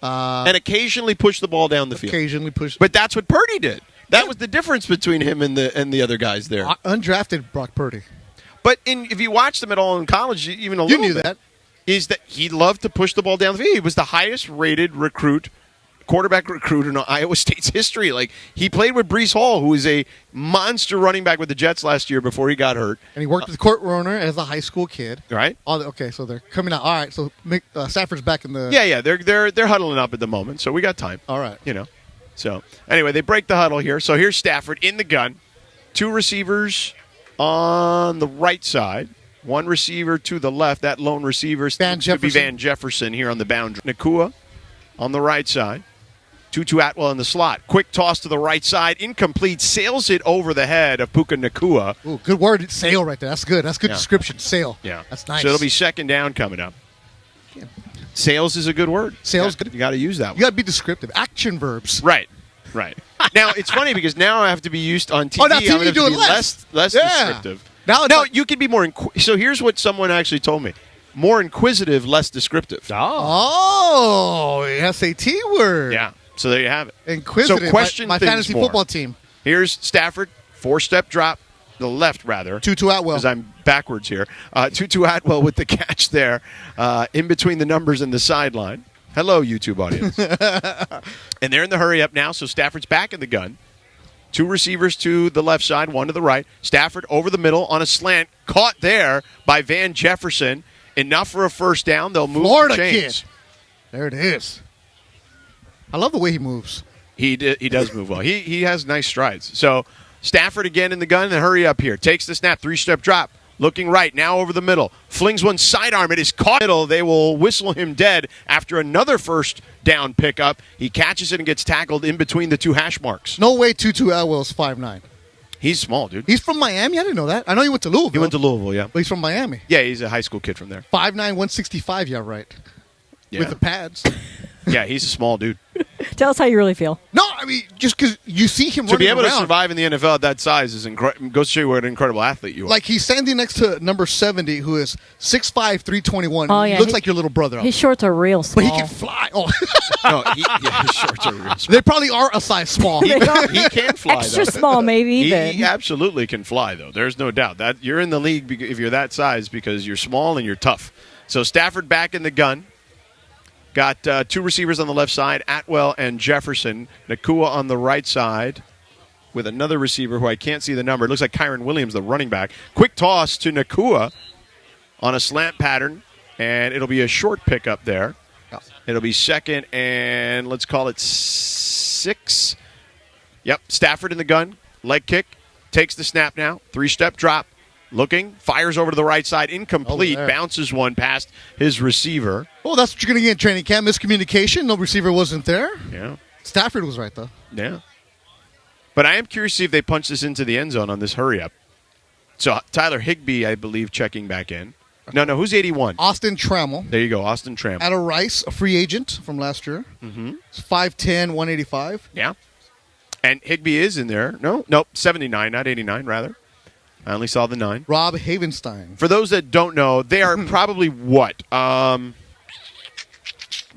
And occasionally push the ball down the field. occasionally push. But that's what Purdy did. That was the difference between him and the other guys there. Undrafted Brock Purdy. But if you watched him at all in college, even a You little knew bit, that. is that he loved to push the ball down the field. He was the highest rated quarterback recruit in Iowa State's history. Like, he played with Breece Hall, who was a monster running back with the Jets last year before he got hurt. And he worked with Kurt Warner as a high school kid. Right? Okay, so they're coming out. All right, so Stafford's back in the. Yeah. They're huddling up at the moment, so we got time. All right. So anyway, they break the huddle here. So here's Stafford in the gun. 2 receivers on the right side. 1 receiver to the left. That lone receiver seems to be Van Jefferson here on the boundary. Nacua on the right side. Tutu Atwell in the slot. Quick toss to the right side. Incomplete. Sails it over the head of Puka Nacua. Ooh, good word. Sail right there. That's good. That's good Yeah. description. Sail. Yeah. That's nice. So it'll be 2nd down coming up. Sales is a good word. Sales. You got to use that one. You got to be descriptive. Action verbs. Right. Now, it's funny because now I have to be used on TV. Oh, now TV I'm gonna have to do it be less. less Yeah. descriptive. Now it's no, like- you can be more. So here's what someone actually told me: more inquisitive, less descriptive. Oh, SAT word. Yeah. So there you have it. Inquisitive. So question my things fantasy more. football team. Here's Stafford, 4-step drop, the left rather. Tutu Atwell. Because I'm backwards here. Tutu Atwell with the catch there, in between the numbers and the sideline. Hello, YouTube audience. And they're in the hurry up now, so Stafford's back in the gun. 2 receivers to the left side, 1 to the right. Stafford over the middle on a slant, caught there by Van Jefferson. Enough for a first down. They'll move Florida the chains. kid. There it is. I love the way he moves. He does move well. He has nice strides. So Stafford again in the gun. And hurry up here. Takes the snap. 3-step drop. Looking right. Now over the middle. Flings one sidearm. It is caught middle. They will whistle him dead after another first down pickup. He catches it and gets tackled in between the 2 hash marks. No way Tutu Atwell's 5'9". He's small, dude. He's from Miami? I didn't know that. I know he went to Louisville. He went to Louisville, yeah. But he's from Miami. Yeah, he's a high school kid from there. 5'9", 165, yeah, right. Yeah. With the pads. Yeah, he's a small dude. Tell us how you really feel. No, I mean, just because you see him To running be able around. to survive in the NFL at that size is goes to show you what an incredible athlete you are. Like, he's standing next to number 70, who is 6'5", 321. Oh, yeah. He looks like your little brother. His shorts are real But small. he can fly. Oh, no, his shorts are real small. they probably are a size small. He can fly. Extra though. small, maybe even. He absolutely can fly, though. There's no doubt that you're in the league if you're that size because you're small and you're tough. So Stafford back in the gun. Got 2 receivers on the left side, Atwell and Jefferson. Nacua on the right side with another receiver who I can't see the number. It looks like Kyron Williams, the running back. Quick toss to Nacua on a slant pattern, and it'll be a short pickup there. It'll be 2nd and let's call it 6. Yep, Stafford in the gun. Leg kick. Takes the snap now. 3-step drop. Looking. Fires over to the right side. Incomplete. Bounces one past his receiver. Well, that's what you're going to get in training camp. Miscommunication. No receiver wasn't there. Yeah. Stafford was right, though. Yeah. But I am curious to see if they punch this into the end zone on this hurry up. So Tyler Higby, I believe, checking back in. No, who's 81? Austin Trammell. There you go, Austin Trammell. Out of Rice, a free agent from last year. Mm-hmm. It's 5'10", 185. Yeah. And Higby is in there. Nope, 79, not 89, rather. I only saw the 9. Rob Havenstein. For those that don't know, they are probably what?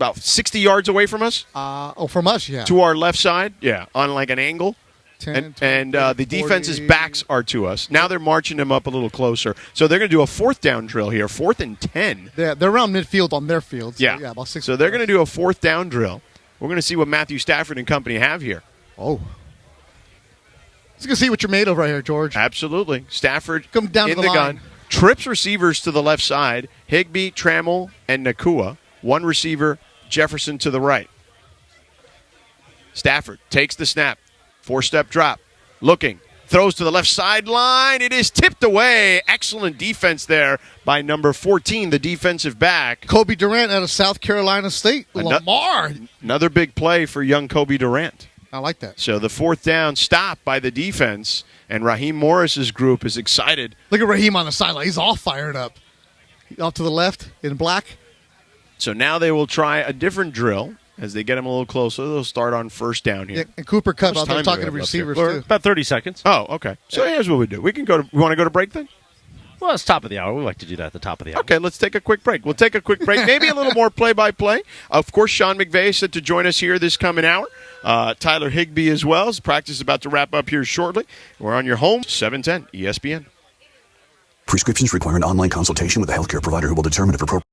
about 60 yards away from us. From us, yeah. To our left side, yeah, on like an angle. 10, and the defense's backs are to us. Now they're marching them up a little closer. So they're going to do a 4th down drill here, 4th and 10. They're around midfield on their field. So yeah, about 6. So they're going to do a 4th down drill. We're going to see what Matthew Stafford and company have here. Oh. Let's go see what you're made of right here, George. Absolutely. Stafford come down in to the line. gun. Trips receivers to the left side. Higby, Trammell, and Nakua. 1 receiver, Jefferson to the right. Stafford takes the snap. 4-step drop. Looking. Throws to the left sideline. It is tipped away. Excellent defense there by number 14, the defensive back. Kobe Durant out of South Carolina State. Lamar. Another big play for young Kobe Durant. I like that. So the 4th down stop by the defense, and Raheem Morris's group is excited. Look at Raheem on the sideline. He's all fired up. Off to the left in black. So now they will try a different drill. As they get him a little closer, they'll start on 1st down here. Yeah, and Cooper Kupp out there talking to receivers, too. About 30 seconds. Oh, okay. So here's what we do. We want to go to break then? Well, it's top of the hour. We like to do that at the top of the hour. Okay, let's take a quick break. We'll take a quick break. Maybe a little more play-by-play. Of course, Sean McVay is set to join us here this coming hour. Tyler Higby as well. His practice is about to wrap up here shortly. We're on your home, 710 ESPN. Prescriptions require an online consultation with a healthcare provider who will determine if appropriate.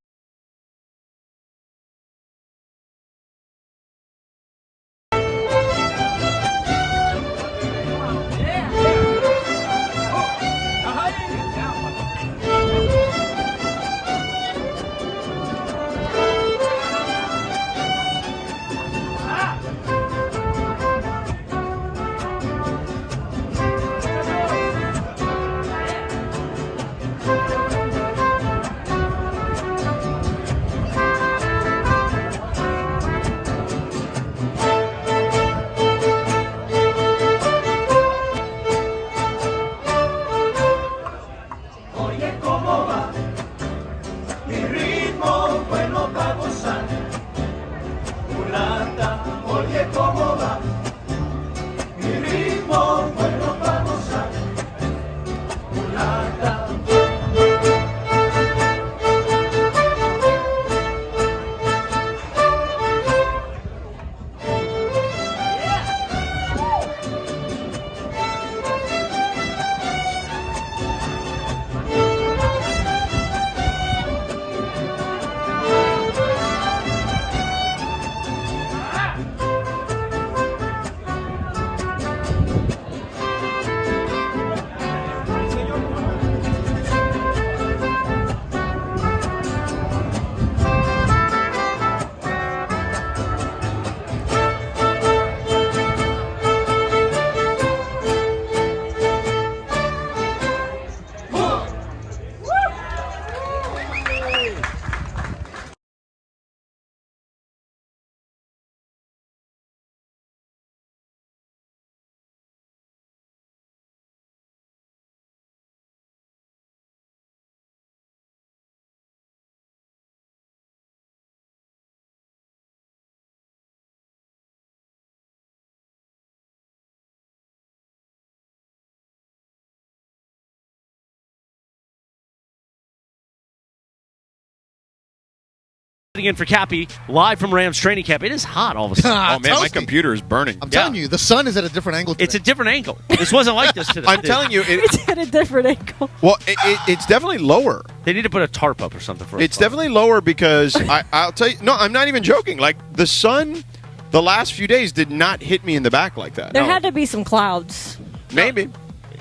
In for Cappy, live from Rams training camp. It is hot all of a sudden. Oh, man, my computer is burning. I'm telling you, the sun is at a different angle today. It's a different angle. This wasn't like this today. I'm telling you. It's at a different angle. Well, it's definitely lower. They need to put a tarp up or something for us. It's definitely lower because I'll tell you. No, I'm not even joking. Like, the sun, the last few days did not hit me in the back like that. There had to be some clouds. Maybe.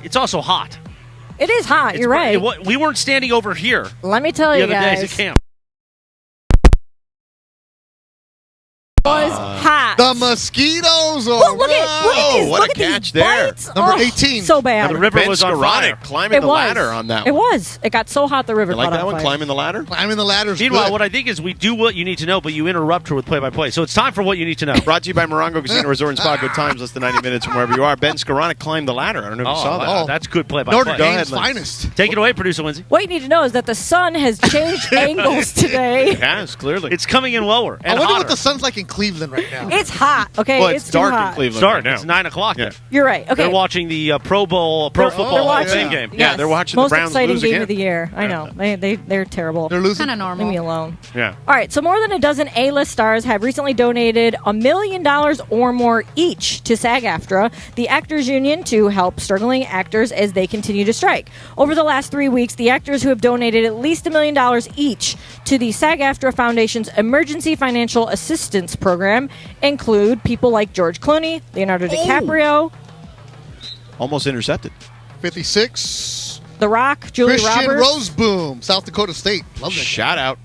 It's also hot. It is hot. You're right. We weren't standing over here. Let me tell the you other guys. days at camp. Was hot. The mosquitoes are look at these, what look a at these catch there. bites. Number Oh, 18. So bad. Now the river Ben was on fire. Skoranek climbing the ladder on that one. It was. It got so hot the river You like caught that on one, fire. climbing the ladder? Climbing the ladder's Meanwhile, good. what I think is we do what you need to know, but you interrupt her with play-by-play. So it's time for what you need to know. Brought to you by Morongo Casino Resort and Spa. Good times, less than 90 minutes from wherever you are. Ben Skoranek climbed the ladder. I don't know if you saw that. Wow, that's good play-by-play. Notre Go Dame's ahead, Lindsay. finest. Take it away, producer Lindsay. What you need to know is that the sun has changed angles today. It has, clearly. It's coming in lower and I wonder hotter. what the sun's like in Cleveland right now. It's hot. Okay, Well, it's too dark in hot. Cleveland. It's dark. right now. It's 9 o'clock. Yeah. You're right. Okay, They're watching the Pro Bowl, They're football Hall of watching- Fame game. Yeah, they're watching the Most Browns exciting lose game again. of the year. I know. They're terrible. They're losing. Kind of normal. Leave me alone. Yeah. All right, so more than a dozen A-list stars have recently donated $1 million or more each to SAG-AFTRA, the actors union, to help struggling actors as they continue to strike. Over the last 3 weeks, the actors who have donated at least $1 million each to the SAG-AFTRA Foundation's Emergency Financial Assistance Program include people like George Clooney, Leonardo DiCaprio, Almost intercepted. 56. The Rock, Julia Christian Roberts. Roseboom, South Dakota State. Love that. Shout out.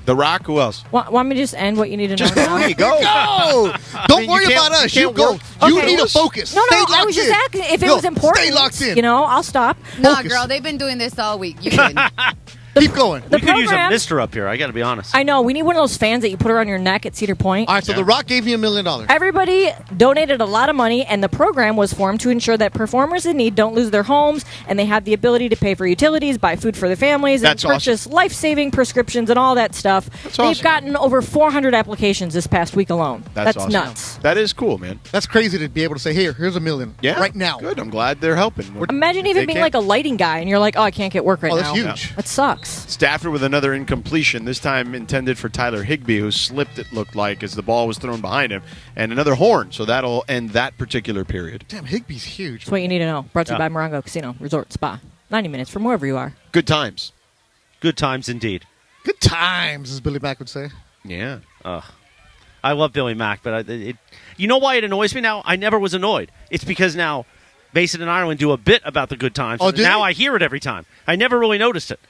The Rock, who else? Want me to just end what you need to know now? There you go. Go! Don't worry about us. You go. You Okay. need to focus. No, Stay I locked was just in. asking if it No, was important. Stay locked in. You know, I'll stop. Nah, Focus. girl, they've been doing this all week. You can. Keep going. The We could use a program- mister up here. I got to be honest. I know. We need one of those fans that you put around your neck at Cedar Point. All right, so The Rock gave you $1 million. Everybody donated a lot of money, and the program was formed to ensure that performers in need don't lose their homes, and they have the ability to pay for utilities, buy food for their families, That's and purchase life-saving prescriptions and all that stuff. That's They've awesome. gotten over 400 applications this past week alone. That's awesome. nuts. That is cool, man. That's crazy to be able to say, here's $1 million. Yeah. Right now. Good. I'm glad they're helping. Imagine even They being can't- like a lighting guy, and you're like, oh, I can't get work right Oh, now. that's huge. That sucks. Stafford with another incompletion, this time intended for Tyler Higby, who slipped, it looked like, as the ball was thrown behind him, and another horn. So that'll end that particular period. Damn, Higby's huge. That's what you need to know. Brought to you by Morongo Casino Resort Spa. 90 minutes from wherever you are. Good times. Good times indeed. Good times, as Billy Mack would say. Yeah. I love Billy Mack, but you know why it annoys me now? I never was annoyed. It's because now Mason and Ireland do a bit about the good times. Oh, and do now they? I hear it every time. I never really noticed it.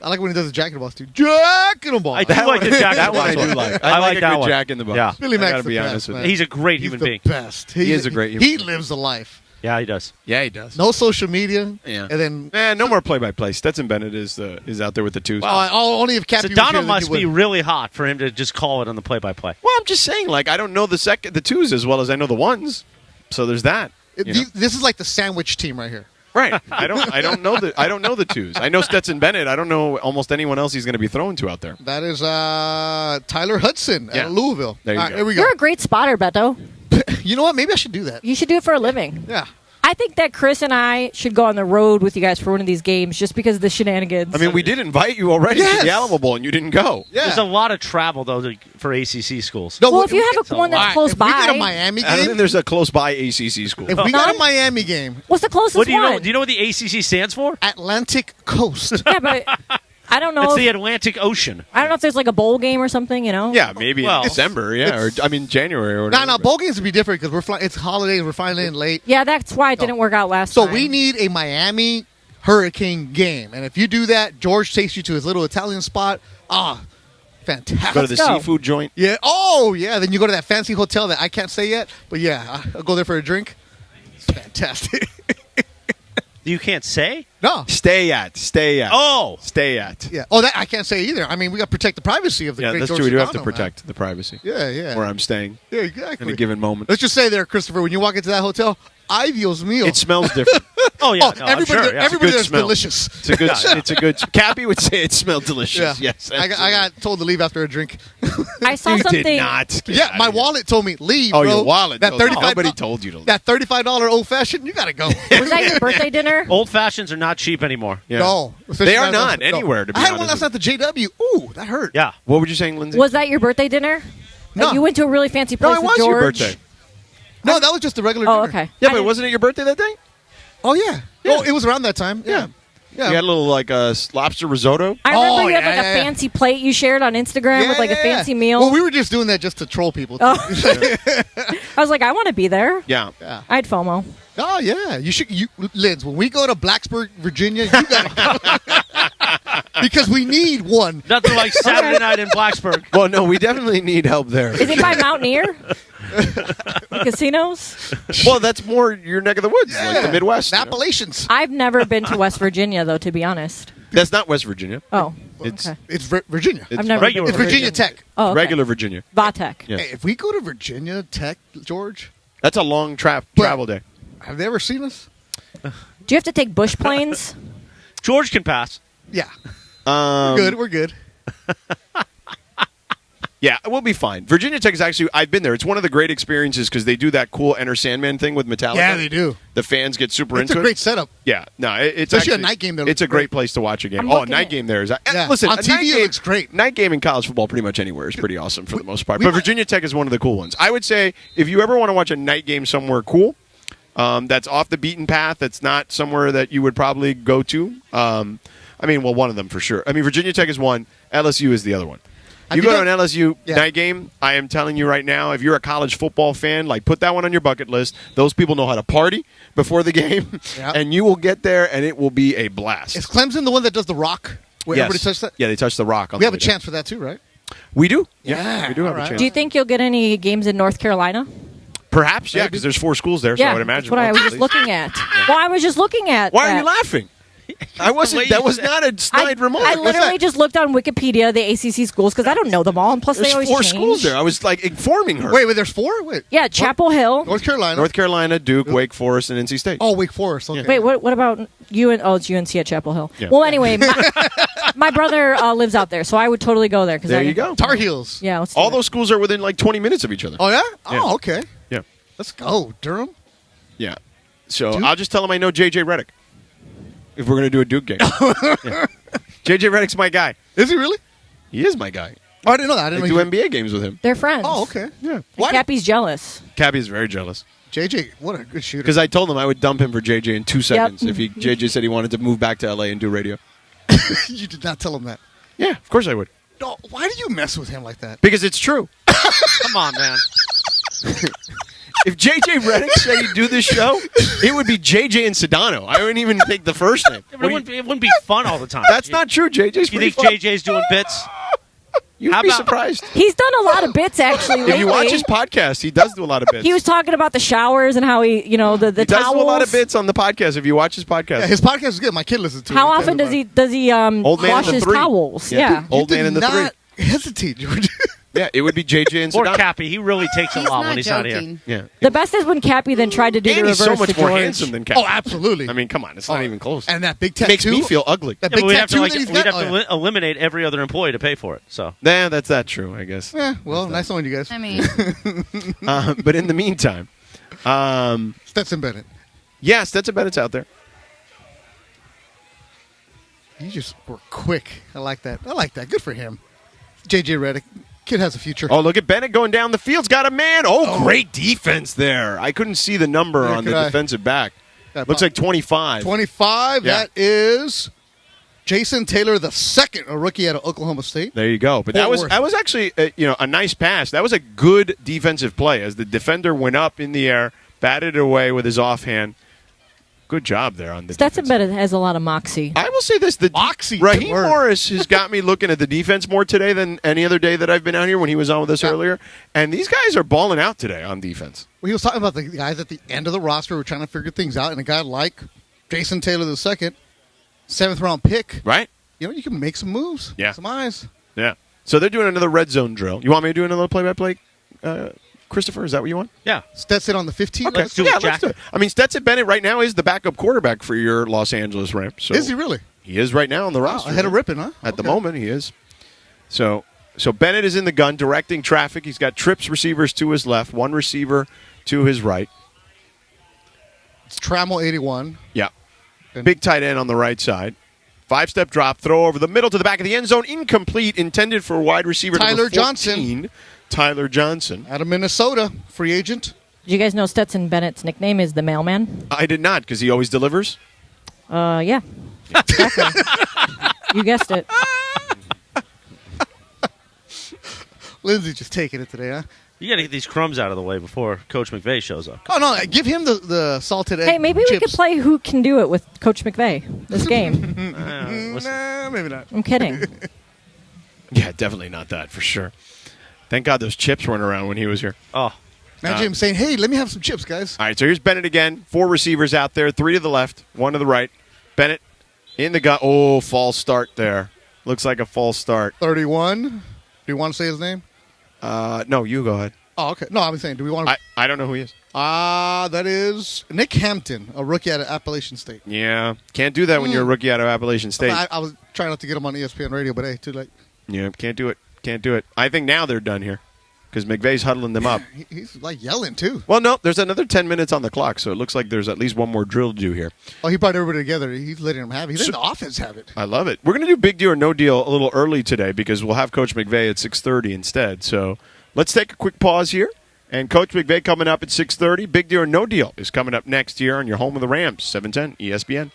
I like when he does the Jack in the Box, too. Jack in the Box. I do like the Jack in That the one I Box do one. like. I like a that good one. Jack in the Box. Yeah. Billy I Mack's gotta the be best, honest with man. you. He's a great He's human the being. best. He is a great human He being. lives the life. Yeah, he does. Yeah, he does. No social media. Yeah. And then No more play-by-play. Stetson Bennett is out there with the twos. only if Cappy was here, Sedano then must he be would. really hot for him to just call it on the play-by-play. Well, I'm just saying, like, I don't know the twos as well as I know the ones. So there's that. you know? This is like the sandwich team right here. Right. I don't know the twos. I know Stetson Bennett. I don't know almost anyone else he's going to be throwing to out there. That is Tyler Hudson Yeah. at Louisville. There you All go. right, here we go. You're a great spotter, Beto. You know what? Maybe I should do that. You should do it for a living. Yeah. I think that Chris and I should go on the road with you guys for one of these games just because of the shenanigans. I mean, we did invite you already Yes. to the Alamo Bowl, and you didn't go. Yeah. There's a lot of travel, though, for ACC schools. No, well, if you have one that's close if we get by. a Miami I don't think game, there's a close-by ACC school. if we got a None? Miami game, What's the closest What do you know? one? Do you know what the ACC stands for? Atlantic Coast. Yeah, but I don't know. It's the If, Atlantic Ocean. I don't know if there's like a bowl game or something. You know? Yeah, maybe Well, in December, or January or whatever. No, bowl games would be different because we're flying. It's holidays. We're flying in late. Yeah, that's why it didn't work out last So time. we need a Miami Hurricane game, and if you do that, George takes you to his little Italian spot. Fantastic. Go to the Let's go. seafood joint. Yeah. Oh, yeah. Then you go to that fancy hotel that I can't say yet, but yeah, I'll go there for a drink. It's fantastic. You can't say? No. Stay at. Oh! Stay at. Yeah. Oh, that I can't say either. I mean, we got to protect the privacy of the Yeah, great that's George true. We do have to Sedano, protect the privacy. Man. Yeah. Where I'm staying Yeah, in exactly. a given moment. Let's just say there, Christopher, when you walk into that hotel, ay Dios mío. It smells different. Oh, yeah. Oh, no, I'm everybody, sure, there, yeah. everybody Good there's smell. delicious. It's a good. It's a good. Cappy would say it smelled delicious. Yeah. Yes. I got told to leave after a drink. I saw You something. did not. Get Yeah, out my of here. wallet told me leave. Oh, bro. your wallet. That told you. 35 Nobody told you to. That $35 old fashioned. You got to go. Was that your birthday dinner? Old fashions are not cheap anymore. Yeah. No, They are not anywhere. To be I had honest one last with night at the JW. Ooh, that hurt. Yeah. What were you saying, Lindsay? Was that your birthday dinner? No. Like, you went to a really fancy no, place it with was George. your birthday. No, that was just a regular Oh, dinner. okay. Yeah, I but didn't- wasn't it your birthday that day? Oh, yeah. Oh, it was around that time. Yeah. You had a little like lobster risotto. I remember Oh, you had like yeah, a yeah. fancy plate you shared on Instagram with like a fancy meal. Well, we were just doing that just to troll people. Oh. I was like, I want to be there. Yeah. I had FOMO. Oh, yeah. You should, Linz, when we go to Blacksburg, Virginia, you got to go. Because we need one. Nothing like Saturday night in Blacksburg. Well, no, we definitely need help there. Is it by Mountaineer? The casinos? Well, that's more your neck of the woods, like the Midwest. you know? Appalachians. I've never been to West Virginia, though, to be honest. That's not West Virginia. Oh, It's okay. It's Virginia. it's I've never regular been It's to Virginia Tech. Oh, okay. regular Virginia. Vatek. Yeah. Hey, if we go to Virginia Tech, George, That's a long travel day. have they ever seen us? Do you have to take bush planes? George can pass. Yeah. Um, We're good. Yeah, we'll be fine. Virginia Tech is actually, I've been there. It's one of the great experiences because they do that cool Enter Sandman thing with Metallica. Yeah, they do. The fans get super It's into a it. great setup. Yeah, no, it's Especially actually a night game there It's looks a great great. place to watch a game. I'm Oh, a looking night at- game there is. Yeah. Listen, On a TV night it game, looks great. Night game in college football pretty much anywhere is pretty awesome for the most part. We But might- Virginia Tech is one of the cool ones. I would say if you ever want to watch a night game somewhere cool, that's off the beaten path, that's not somewhere that you would probably go to. One of them for sure. I mean, Virginia Tech is one. LSU is the other one. You go to an LSU night game, I am telling you right now, if you're a college football fan, like put that one on your bucket list. Those people know how to party before the game, and you will get there, and it will be a blast. Is Clemson the one that does the rock? Where everybody touches that? Yeah, they touch the rock. We have a chance for that too, right? We do. Yeah, we do have all a right. chance. Do you think you'll get any games in North Carolina? Perhaps, yeah, because there's 4 schools there, so I would imagine. that's what I was just looking at. Well, I was just looking at. Why are that. you laughing? I wasn't. That was not a snide remark. I literally just looked on Wikipedia the ACC schools because I don't know them all, and plus There's they always 4 change. schools there. I was like informing her. Wait, there's 4? Wait. Yeah, Chapel Hill. North Carolina. North Carolina, Duke, Wake Forest, and NC State. Oh, Wake Forest. Okay. Wait, what about UN? Oh, it's UNC at Chapel Hill. Yeah. Well, anyway, my brother lives out there, so I would totally go there. There you go. Tar Heels. Yeah, let's do All it. those schools are within like 20 minutes of each other. Oh, yeah? Yeah. Oh, okay. Yeah. Let's go. Durham? Yeah. So Duke? I'll just tell them I know J.J. Redick if we're going to do a Duke game. Yeah. J.J. Redick's my guy. Is he really? He is my guy. Oh, I didn't know that. I didn't I know do NBA games with him. They're friends. Oh, okay. Yeah. And Cappy's jealous. Cappy's very jealous. JJ, what a good shooter. Because I told him I would dump him for JJ in 2 seconds if JJ said he wanted to move back to LA and do radio. You did not tell him that. Yeah, of course I would. No, why do you mess with him like that? Because it's true. Come on, man. If JJ Redick said he'd do this show, it would be JJ and Sedano. I wouldn't even take the first name. But it wouldn't be fun all the time. That's not true. JJ's You pretty think fun. JJ's doing bits? You'd How be about- surprised. He's done a lot of bits actually lately. If you watch his podcast, he does do a lot of bits. He was talking about the showers and how he, the he does towels. do a lot of bits on the podcast if you watch his podcast. Yeah, his podcast is good. My kid listens to it. How He often tells does he Old Man wash in the his 3. towels? Yeah. Yeah. Old Man in the 3. not hesitate, George. Yeah, it would be JJ and Poor Sedano. Cappy. He really takes a He's lot not when he's not here. joking. Yeah. The best is when Cappy then tried to do And the he's reverse so much to more George. handsome than Cappy. Oh, absolutely. I mean, come on. It's not even close. And that big It tattoo. makes me feel ugly. That Yeah, big but we'd have tattoo to, that he's we'd got. have to Oh, yeah. eliminate every other employee to pay for it. So Nah, that's that true, I guess. Yeah, well, nice knowing you guys. I mean, But in the meantime, Stetson Bennett. yeah, Stetson Bennett's out there. You just were quick. I like that. Good for him. JJ Redick. Kid has a future. Oh, look at Bennett going down the field's got a man. Oh, great defense there. I couldn't see the number Yeah, on the could I? defensive back. That Looks like 25. 25. Yeah. That is Jason Taylor II, a rookie out of Oklahoma State. There you go. But Fort that Worth. was actually a nice pass. That was a good defensive play as the defender went up in the air, batted it away with his offhand. Good job there on the Stetson defense. Bennett has a lot of moxie. I will say this: the Moxie, Raheem good word. Morris has got me looking at the defense more today than any other day that I've been out here. When he was on with us earlier, and these guys are balling out today on defense. Well, he was talking about the guys at the end of the roster who were trying to figure things out, and a guy like Jason Taylor II, 7th round pick. Right? You can make some moves. Yeah. Some eyes. Yeah. So they're doing another red zone drill. You want me to do another play-by-play, Christopher? Is that what you want? yeah, Stetson on the 15. Let's do it, Let's Jack. do it. I mean, Stetson Bennett right now is the backup quarterback for your Los Angeles Rams. So Is he really? He is right now on the roster. Ahead of Rippon, huh? At the Okay. moment, he is. So Bennett is in the gun, directing traffic. He's got trips receivers to his left, one receiver to his right. It's Trammell 81. Yeah. Big tight end on the right side. 5-step drop, throw over the middle to the back of the end zone. Incomplete, intended for wide receiver Tyler number 14, Johnson. Tyler Johnson. Out of Minnesota, free agent. Did you guys know Stetson Bennett's nickname is the Mailman? I did not, because he always delivers. Yeah. Exactly. You guessed it. Lindsay just taking it today, huh? you got to get these crumbs out of the way before Coach McVay shows up. Oh, no, give him the salted egg Hey, maybe we chips. could play Who Can Do It with Coach McVay this game. Listen, Nah, maybe not. I'm kidding. Yeah, definitely not that, for sure. Thank God those chips weren't around when he was here. oh, Imagine him saying, hey, let me have some chips, guys. All right, so here's Bennett again. 4 receivers out there, 3 to the left, 1 to the right. Bennett in the gun. Oh, false start there. Looks like a false start. 31. Do you want to say his name? No, you go ahead. Oh, okay. No, I'm saying, do we want to? I don't know who he is. That is Nick Hampton, a rookie out of Appalachian State. Yeah, can't do that when you're a rookie out of Appalachian State. I was trying not to get him on ESPN radio, but hey, too late. Yeah, can't do it. Can't do it. I think now they're done here because McVay's huddling them up. He's like yelling, too. Well, no, there's another 10 minutes on the clock, so it looks like there's at least one more drill to do here. Oh, he brought everybody together. He's letting them have it. He's letting the offense have it. I love it. We're going to do Big Deal or No Deal a little early today because we'll have Coach McVay at 6:30 instead. So let's take a quick pause here. And Coach McVay coming up at 6:30. Big Deal or No Deal is coming up next year on your home of the Rams, 710 ESPN.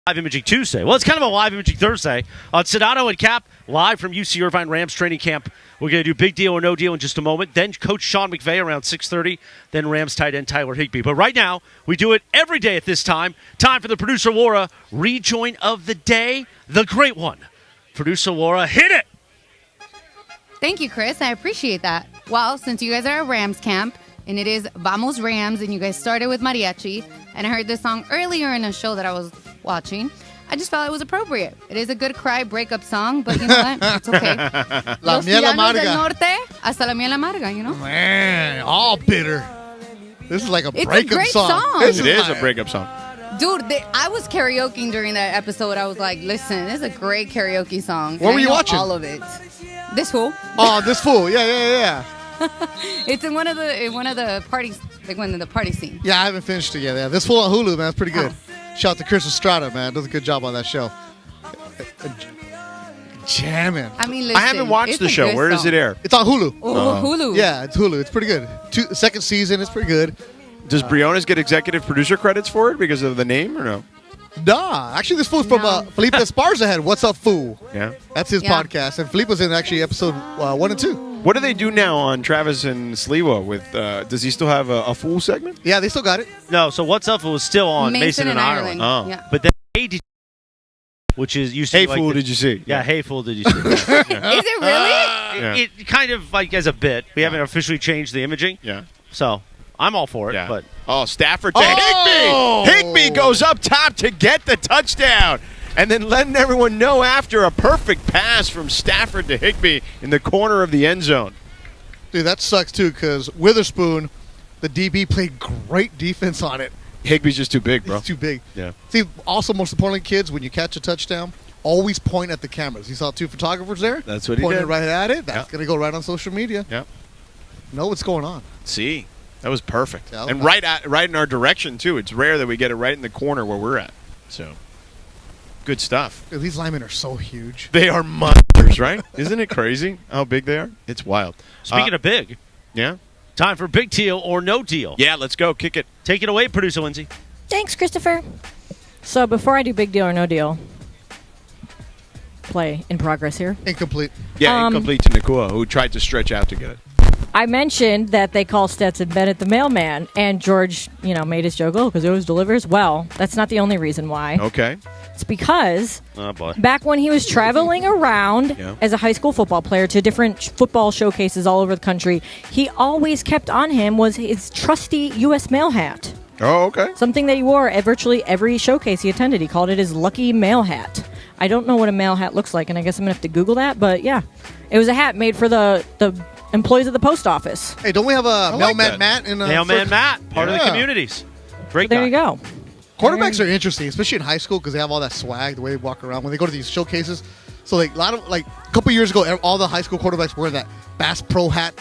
Live Imaging Tuesday. Well, it's kind of a live imaging Thursday. On Sedano and Cap, live from UC Irvine Rams training camp. We're going to do Big Deal or No Deal in just a moment. Then Coach Sean McVay around 6:30. Then Rams tight end Tyler Higby. But right now, we do it every day at this time. Time for the producer Laura rejoin of the day, the great one. Producer Laura, hit it! Thank you, Chris. I appreciate that. Well, since you guys are at Rams camp, and it is Vamos Rams, and you guys started with Mariachi, and I heard this song earlier in a show that I was watching. I just felt it was appropriate. It is a good cry breakup song, but you know what? It's okay. La Los miel Llanos amarga. del Norte, hasta la miel amarga, you know? Man, all bitter. This is like a It's a breakup great song. song. This It is a like- breakup song. Dude, I was karaokeing during that episode. I was like, listen, this is a great karaoke song. What And were I you know watching? all of it. This fool. Oh, this fool. Yeah. It's in one of the parties, like one of the party scene. Yeah, I haven't finished it yet. Yeah, this fool on Hulu, man, it's pretty good. Shout out to Chris Estrada, man. Does a good job on that show. Jamming. I mean, listen, I haven't watched it's the a show. good Where does song. it air? It's on Hulu. Oh, Hulu. Yeah, it's Hulu. It's pretty good. Second season, it's pretty good. Does Briones get executive producer credits for it because of the name or no? Nah, actually, this fool's from Felipe Esparza had What's Up, Fool? Yeah. That's his Yeah. podcast. And Felipe was in actually episode 1 and 2. What do they do now on Travis and Sliwa with? Does he still have a full segment? Yeah, they still got it. No, so What's Up was still on Mason and Ireland. Oh. Yeah. But then Hey, did which is used to Hey be like Fool, the- did you see? Yeah, Hey Fool, did you see? Is it really? Yeah. It kind of like as a bit. We haven't officially changed the imaging. Yeah. So I'm all for it. Yeah. But Stafford to Oh! Higby. Higby goes up top to get the touchdown. And then letting everyone know after a perfect pass from Stafford to Higby in the corner of the end zone. Dude, that sucks too because Witherspoon, the DB, played great defense on it. Higby's just too big, bro. It's too big. Yeah. See, also, most importantly, kids, when you catch a touchdown, always point at the cameras. You saw 2 photographers there? That's what he Pointed did. right at it. That's Yeah. going to go right on social media. Yeah. Know what's going on. See, that was perfect. Yeah, that was And nice. right in our direction, too. It's rare that we get it right in the corner where we're at. So, good stuff. Dude, these linemen are so huge. They are monsters, right? Isn't it crazy how big they are? It's wild. speaking of big, Yeah? time for big deal or no deal. Yeah, let's go. Kick it. Take it away, producer Lindsay. Thanks, Christopher. So before I do big deal or no deal, play in progress here. Incomplete. Yeah, incomplete to Nakua, who tried to stretch out to get it. I mentioned that they call Stetson Bennett the mailman, and George, made his joke, because he always delivers. Well, that's not the only reason why. Okay. It's because Oh, boy. back when he was traveling around Yeah. as a high school football player to different football showcases all over the country, he always kept on him was his trusty U.S. mail hat. Oh, okay. Something that he wore at virtually every showcase he attended. He called it his lucky mail hat. I don't know what a mail hat looks like, and I guess I'm going to have to Google that, but yeah. It was a hat made for the employees of the post office. Hey, don't we have a like mailman that. Matt in Mailman first- Matt, part of the Yeah. communities. Great There guy. you go. Quarterbacks are interesting, especially in high school because they have all that swag, the way they walk around when they go to these showcases. So, a couple years ago, all the high school quarterbacks were that Bass Pro hat,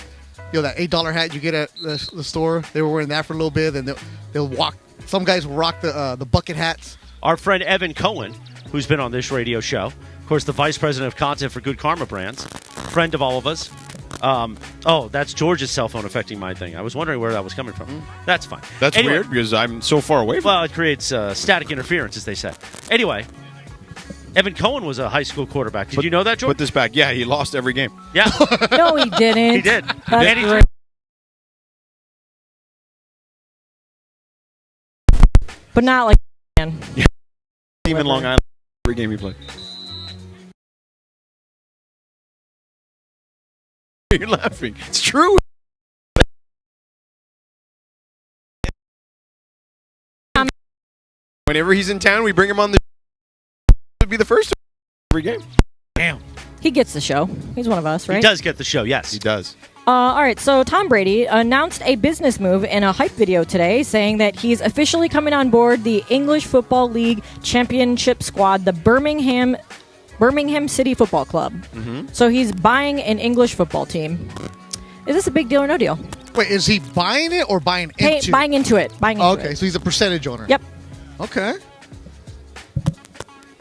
that $8 hat you get at the store. They were wearing that for a little bit, and they'll walk. Some guys will rock the bucket hats. Our friend Evan Cohen, who's been on this radio show, of course, the vice president of content for Good Karma Brands, friend of all of us. That's George's cell phone affecting my thing. I was wondering where that was coming from. That's fine. That's Anyway, weird because I'm so far away from Well, it creates static interference, as they say. Anyway, Evan Cohen was a high school quarterback. Did you know that, George? Put this back. Yeah, he lost every game. Yeah. No, he didn't. He did. That's And he- great. But not like man. Even Long Island, every game he played. You're laughing. It's true. Whenever he's in town, we bring him on the to be the first every game. Damn. He gets the show. He's one of us, right? He does get the show, yes. He does. All right, so Tom Brady announced a business move in a hype video today saying that he's officially coming on board the English Football League Championship squad, the Birmingham City Football Club. Mm-hmm. So he's buying an English football team. Is this a big deal or no deal? Wait, is he buying it or buying Hey, into buying into it. Buying into Okay, it. so he's a percentage owner. Yep. Okay.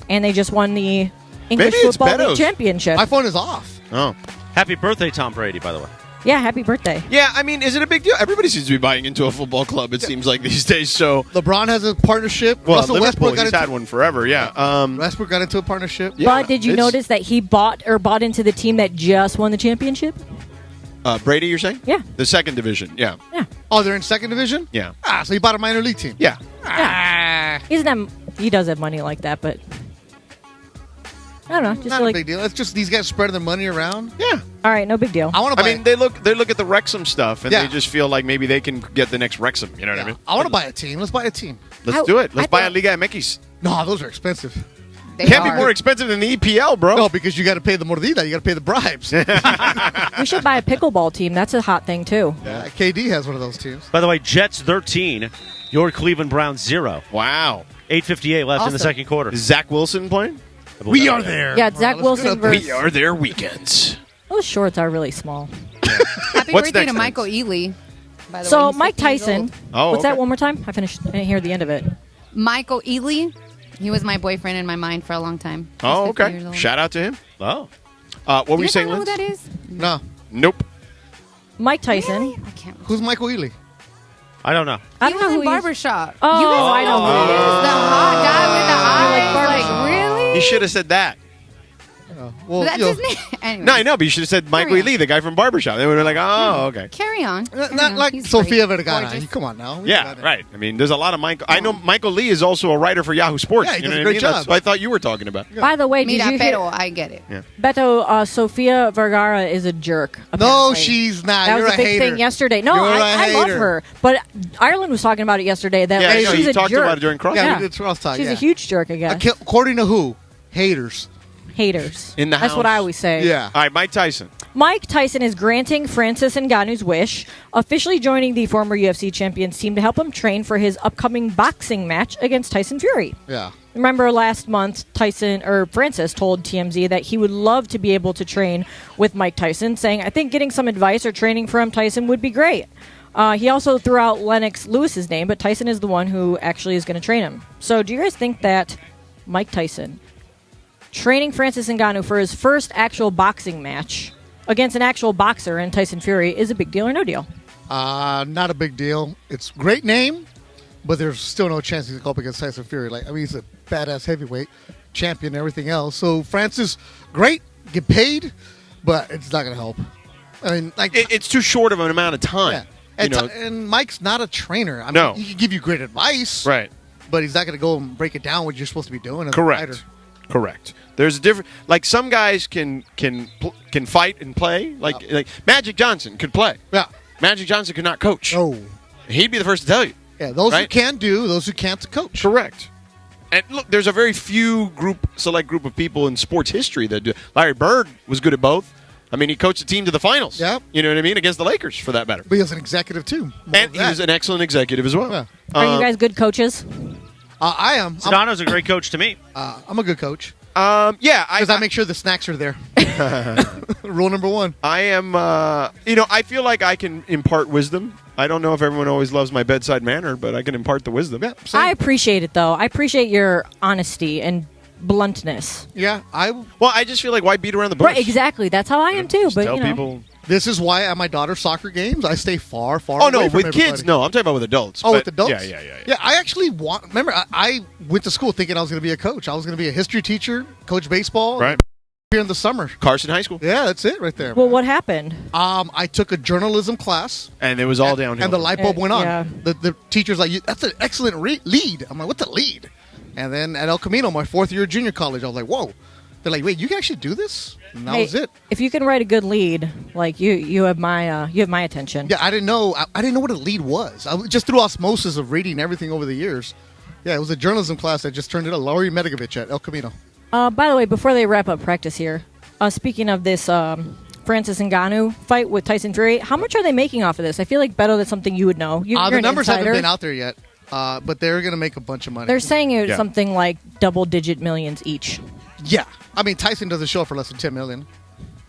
And they just won the English Maybe it's Football League Beto's. Championship. My phone is off. Oh. Happy birthday, Tom Brady, by the way. Yeah, happy birthday. Yeah, I mean, is it a big deal? Everybody seems to be buying into a football club, it seems like these days. So, LeBron has a partnership. well, Russell Liverpool, Westbrook got he's into had one forever, yeah. Westbrook got into a partnership. Yeah, But did you it's- notice that he bought into the team that just won the championship? Brady, you're saying? Yeah. The second division, yeah. Oh, they're in second division? Yeah. So he bought a minor league team. Yeah. Yeah. He does have money like that, but I don't know. Just Not feel a like, big deal. It's just these guys spreading their money around. Yeah. all right, no big deal. I want to buy. I mean, they look at the Wrexham stuff, and Yeah. they just feel like maybe they can get the next Wrexham. You know what I mean? I want to buy a team. Let's buy a team. Let's do it. Let's I buy a thought- Liga MX. No, those are expensive. They Can't be are. more expensive than the EPL, bro. No, because you got to pay the mordida. You got to pay the bribes. We should buy a pickleball team. That's a hot thing, too. Yeah, KD has one of those teams. By the way, Jets 13, your Cleveland Browns 0. Wow. 8:58 left in the Awesome. second quarter. Is Zach Wilson playing? We are there. Yeah, Zach Wilson versus. We are their weekends. Those shorts are really small. Happy What's birthday next, to Lance? Michael Ealy. By the way, So he's Mike 50 years Tyson. old. Oh, What's okay. that one more time? I didn't hear the end of it. Michael Ealy. He was my boyfriend in my mind for a long time. He's Oh, 50 okay. years old. Shout out to him. Oh. What were Do you you saying, know who Linz? that is? No. Nope. Mike Tyson. Really? I can't. Who's Michael Ealy? I don't know. I He don't was know who in he is. Barbershop. Oh, you guys I know who who he it is. The hot guy with the eyes. Barbershop. Like, really? You should have said that. Well, That's you know, his name. Anyway, No, I know, but you should have said Michael Carry on. Lee, the guy from Barbershop. They would have been like, oh, okay. Carry on. not like He's Sofia great. Vergara. Gorgeous. Come on now. We Yeah, got it. right. I mean, there's a lot of Michael. I know Michael Lee is also a writer for Yahoo Sports. Yeah, he you know does a what I great mean? That's job. what I thought you were talking about. By the way, Mira, did you hear? pero I get it. Beto, Sofia Vergara is a jerk. No, apparently. she's not. That You're was a a big hater. thing yesterday. No, You're a I love hater. her. But Ireland was talking about it yesterday. That Yeah, like, I know, she's you a talked jerk. about it during cross. Yeah, Yeah. we did crosstalk. She's yeah. a huge jerk, I guess. According to who? Haters. Haters. In the That's what house. I always say. Yeah. All right, Mike Tyson. Mike Tyson is granting Francis Ngannou's wish, officially joining the former UFC champion's team to help him train for his upcoming boxing match against Tyson Fury. Yeah. Remember last month, Francis told TMZ that he would love to be able to train with Mike Tyson, saying, "I think getting some advice or training from Tyson would be great." He also threw out Lennox Lewis's name, but Tyson is the one who actually is going to train him. So, do you guys think that Mike Tyson training Francis Ngannou for his first actual boxing match against an actual boxer in Tyson Fury is a big deal or no deal? Not a big deal. It's a great name, but there's still no chance he's going to go up against Tyson Fury. He's a badass heavyweight champion and everything else. So Francis, great, get paid, but it's not going to help. I mean, It's too short of an amount of time. yeah. You And, know, and Mike's not a trainer. I mean, No. he can give you great advice, right. but he's not going to go and break it down what you're supposed to be doing. As a Correct. fighter. Correct. There's a different. Like some guys can fight and play. Like Magic Johnson could play. Yeah. Magic Johnson could not coach. Oh. He'd be the first to tell you. Yeah. Those who Right? can do, those who can't coach. Correct. And look, there's a very few select group of people in sports history that do. Larry Bird was good at both. I mean, he coached the team to the finals. Yeah. You know what I mean? Against the Lakers, for that matter. But he was an executive too. More And of he that. was an excellent executive as well. Yeah. Are you guys good coaches? I am. Sedano's a great coach to me. I'm a good coach. Yeah, Because I make sure the snacks are there. Rule number one. I am, I feel like I can impart wisdom. I don't know if everyone always loves my bedside manner, but I can impart the wisdom. Yeah, I appreciate it, though. I appreciate your honesty and bluntness. Yeah, Well, I just feel like why beat around the bush? Right, exactly. That's how I am, too. Just But, tell you know. people. This is why at my daughter's soccer games, I stay far Oh away no, from with everybody. kids, no. I'm talking about with adults. Oh, but- with adults? Yeah. Yeah, I actually remember, I went to school thinking I was going to be a coach. I was going to be a history teacher, coach baseball. Right. Here in the summer. Carson High School. Yeah, that's it right there. Well, what happened? I took a journalism class. And it was all downhill. And the light bulb went on. Yeah. The teacher's like, that's an excellent lead. I'm like, what's a lead? And then at El Camino, my fourth year of junior college, I was like, whoa. They're like, wait, you can actually do this? And that Hey, was it. If you can write a good lead, like you have my attention. Yeah, I didn't know. I didn't know what a lead was. Just through osmosis of reading everything over the years. Yeah, it was a journalism class that just turned into Laurie Medigovich at El Camino. By the way, before they wrap up practice here, speaking of this Francis Ngannou fight with Tyson Fury, how much are they making off of this? I feel like, Beto, that's something you would know. You're The an numbers haven't insider. been out there yet, but they're going to make a bunch of money. They're saying it's Yeah. something like double-digit millions each. Yeah. I mean, Tyson doesn't show up for less than $10 million.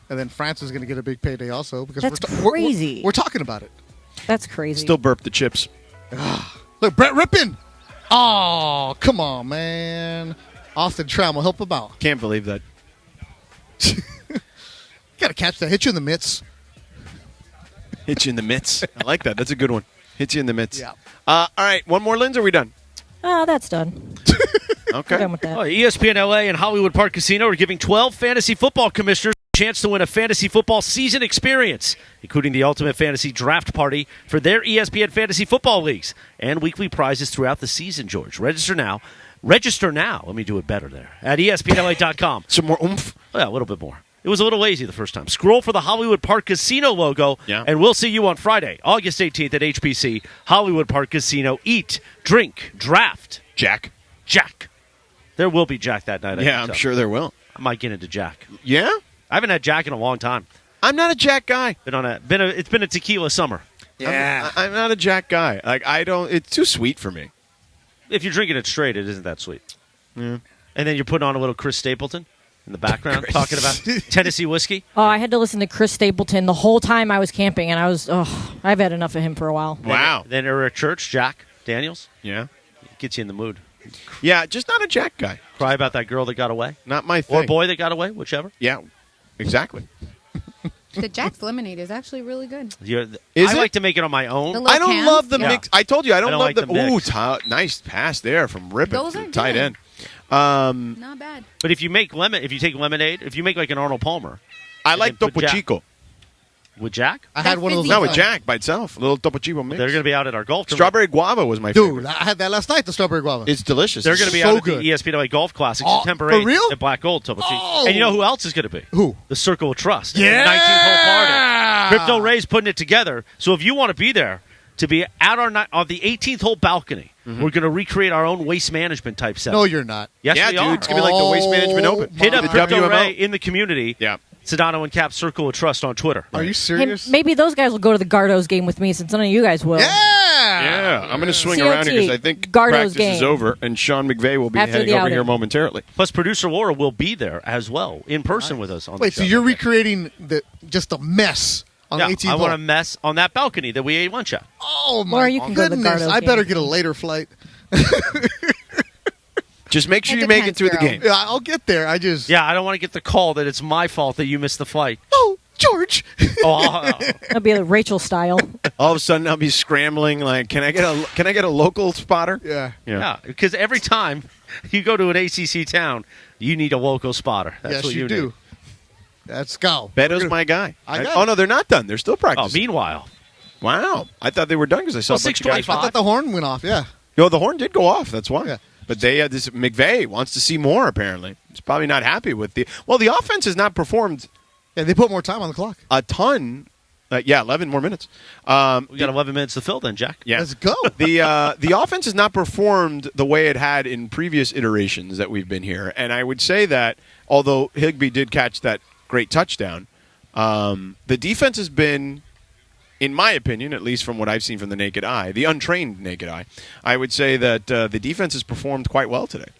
And then Francis is going to get a big payday also. Because That's we're crazy. We're talking about it. That's crazy. Still burp the chips. Look, Brett Rippin. Oh, come on, man. Austin Trammell, help him out. Can't believe that. Got to catch that. Hit you in the mitts. Hit you in the mitts. I like that. That's a good one. Hit you in the mitts. Yeah. All right. One more, Linz, or are we done? That's done. Okay. Done with that. Well, ESPN LA and Hollywood Park Casino are giving 12 fantasy football commissioners a chance to win a fantasy football season experience, including the Ultimate Fantasy Draft Party for their ESPN Fantasy Football Leagues and weekly prizes throughout the season, George. Register now. Let me do it better there. At ESPNLA.com. Some more oomph. Yeah, a little bit more. It was a little lazy the first time. Scroll for the Hollywood Park Casino logo, and we'll see you on Friday, August 18th at HPC, Hollywood Park Casino. Eat, drink, draft. Jack. There will be Jack that night. Yeah, I'm sure there will. I might get into Jack. Yeah? I haven't had Jack in a long time. I'm not a Jack guy. It's been a tequila summer. Yeah. I'm not a Jack guy. It's too sweet for me. If you're drinking it straight, it isn't that sweet. Yeah. And then you're putting on a little Chris Stapleton in the background talking about Tennessee whiskey. Oh, I had to listen to Chris Stapleton the whole time I was camping, and I've had enough of him for a while. Wow. Then Eric Church, Jack Daniels. Yeah. Gets you in the mood. Yeah, just not a Jack guy. Cry about that girl that got away. Not my thing. Or boy that got away, whichever. Yeah, exactly. The Jack's lemonade is actually really good. I like to make it on my own. I don't love the Yeah. mix. I told you I don't love like the. the mix. Nice pass there from Rippon. Those are tight good. end. Not bad. But if you take lemonade, if you make like an Arnold Palmer, I like then put Topo Jack- Chico. with Jack, I had one of those. No, with Jack by itself. A little Topo Chico mix. they're going to be out at our golf tournament. Strawberry guava was my Dude, favorite. I had that last night. The strawberry guava. It's delicious. They're going to be so out at good. the ESPN Golf Classic Oh, September for 8th real? at Black Gold Topo Chico. Oh. And you know who else is going to be? Who? The Circle of Trust. Yeah! 19th hole party. Crypto Ray's putting it together. So if you want to be there, to be at on the 18th hole balcony, we're going to recreate our own waste management type setup. No, you're not. Yes, yeah, we dude. are. It's going to be like the Waste Management Open. Hit up The Crypto WMO. Ray in the community. Yeah. Sedano and Cap Circle of Trust on Twitter. Are you Hey, serious? maybe those guys will go to the Gardos game with me since none of you guys will. Yeah, I'm going to swing COT, around here because I think Gardo's practice is game. over, and Sean McVay will be After heading the over outing. here momentarily. Plus, producer Laura will be there as well, in person with us on Wait, the so show. you're recreating just a mess on Yeah, the 18th I hole? want to mess on that balcony that we ate lunch at. Oh, my Or you can go to the goodness. Gardos I game. better get a later flight. Just make sure It you make it depends, through the girl. game. Yeah, I'll get there. I just... Yeah, I don't want to get the call that it's my fault that you missed the flight. Oh, George. That'll be like Rachel style. All of a sudden, I'll be scrambling. Like, can I get a local spotter? Yeah. Yeah, because every time you go to an ACC town, you need a local spotter. That's yes, what you do. Let's go. Beto's my guy. I got Oh it. no, they're not done. They're still Oh, practicing. meanwhile, Wow, I thought they were done because I saw Well, a bunch of guys. 6:25. I thought the horn went off, yeah. No, the horn did go off. That's why. Yeah. But they this McVay wants to see more. Apparently, he's probably not happy with the offense has not performed Yeah, they put more time on the clock. a ton. 11 more minutes. we got 11 minutes to fill then, Jack. Yeah. Let's go. The offense has not performed the way it had in previous iterations that we've been here, and I would say that although Higby did catch that great touchdown, the defense has been, in my opinion, at least from what I've seen from the naked eye, the untrained naked eye, I would say that the defense has performed quite well today.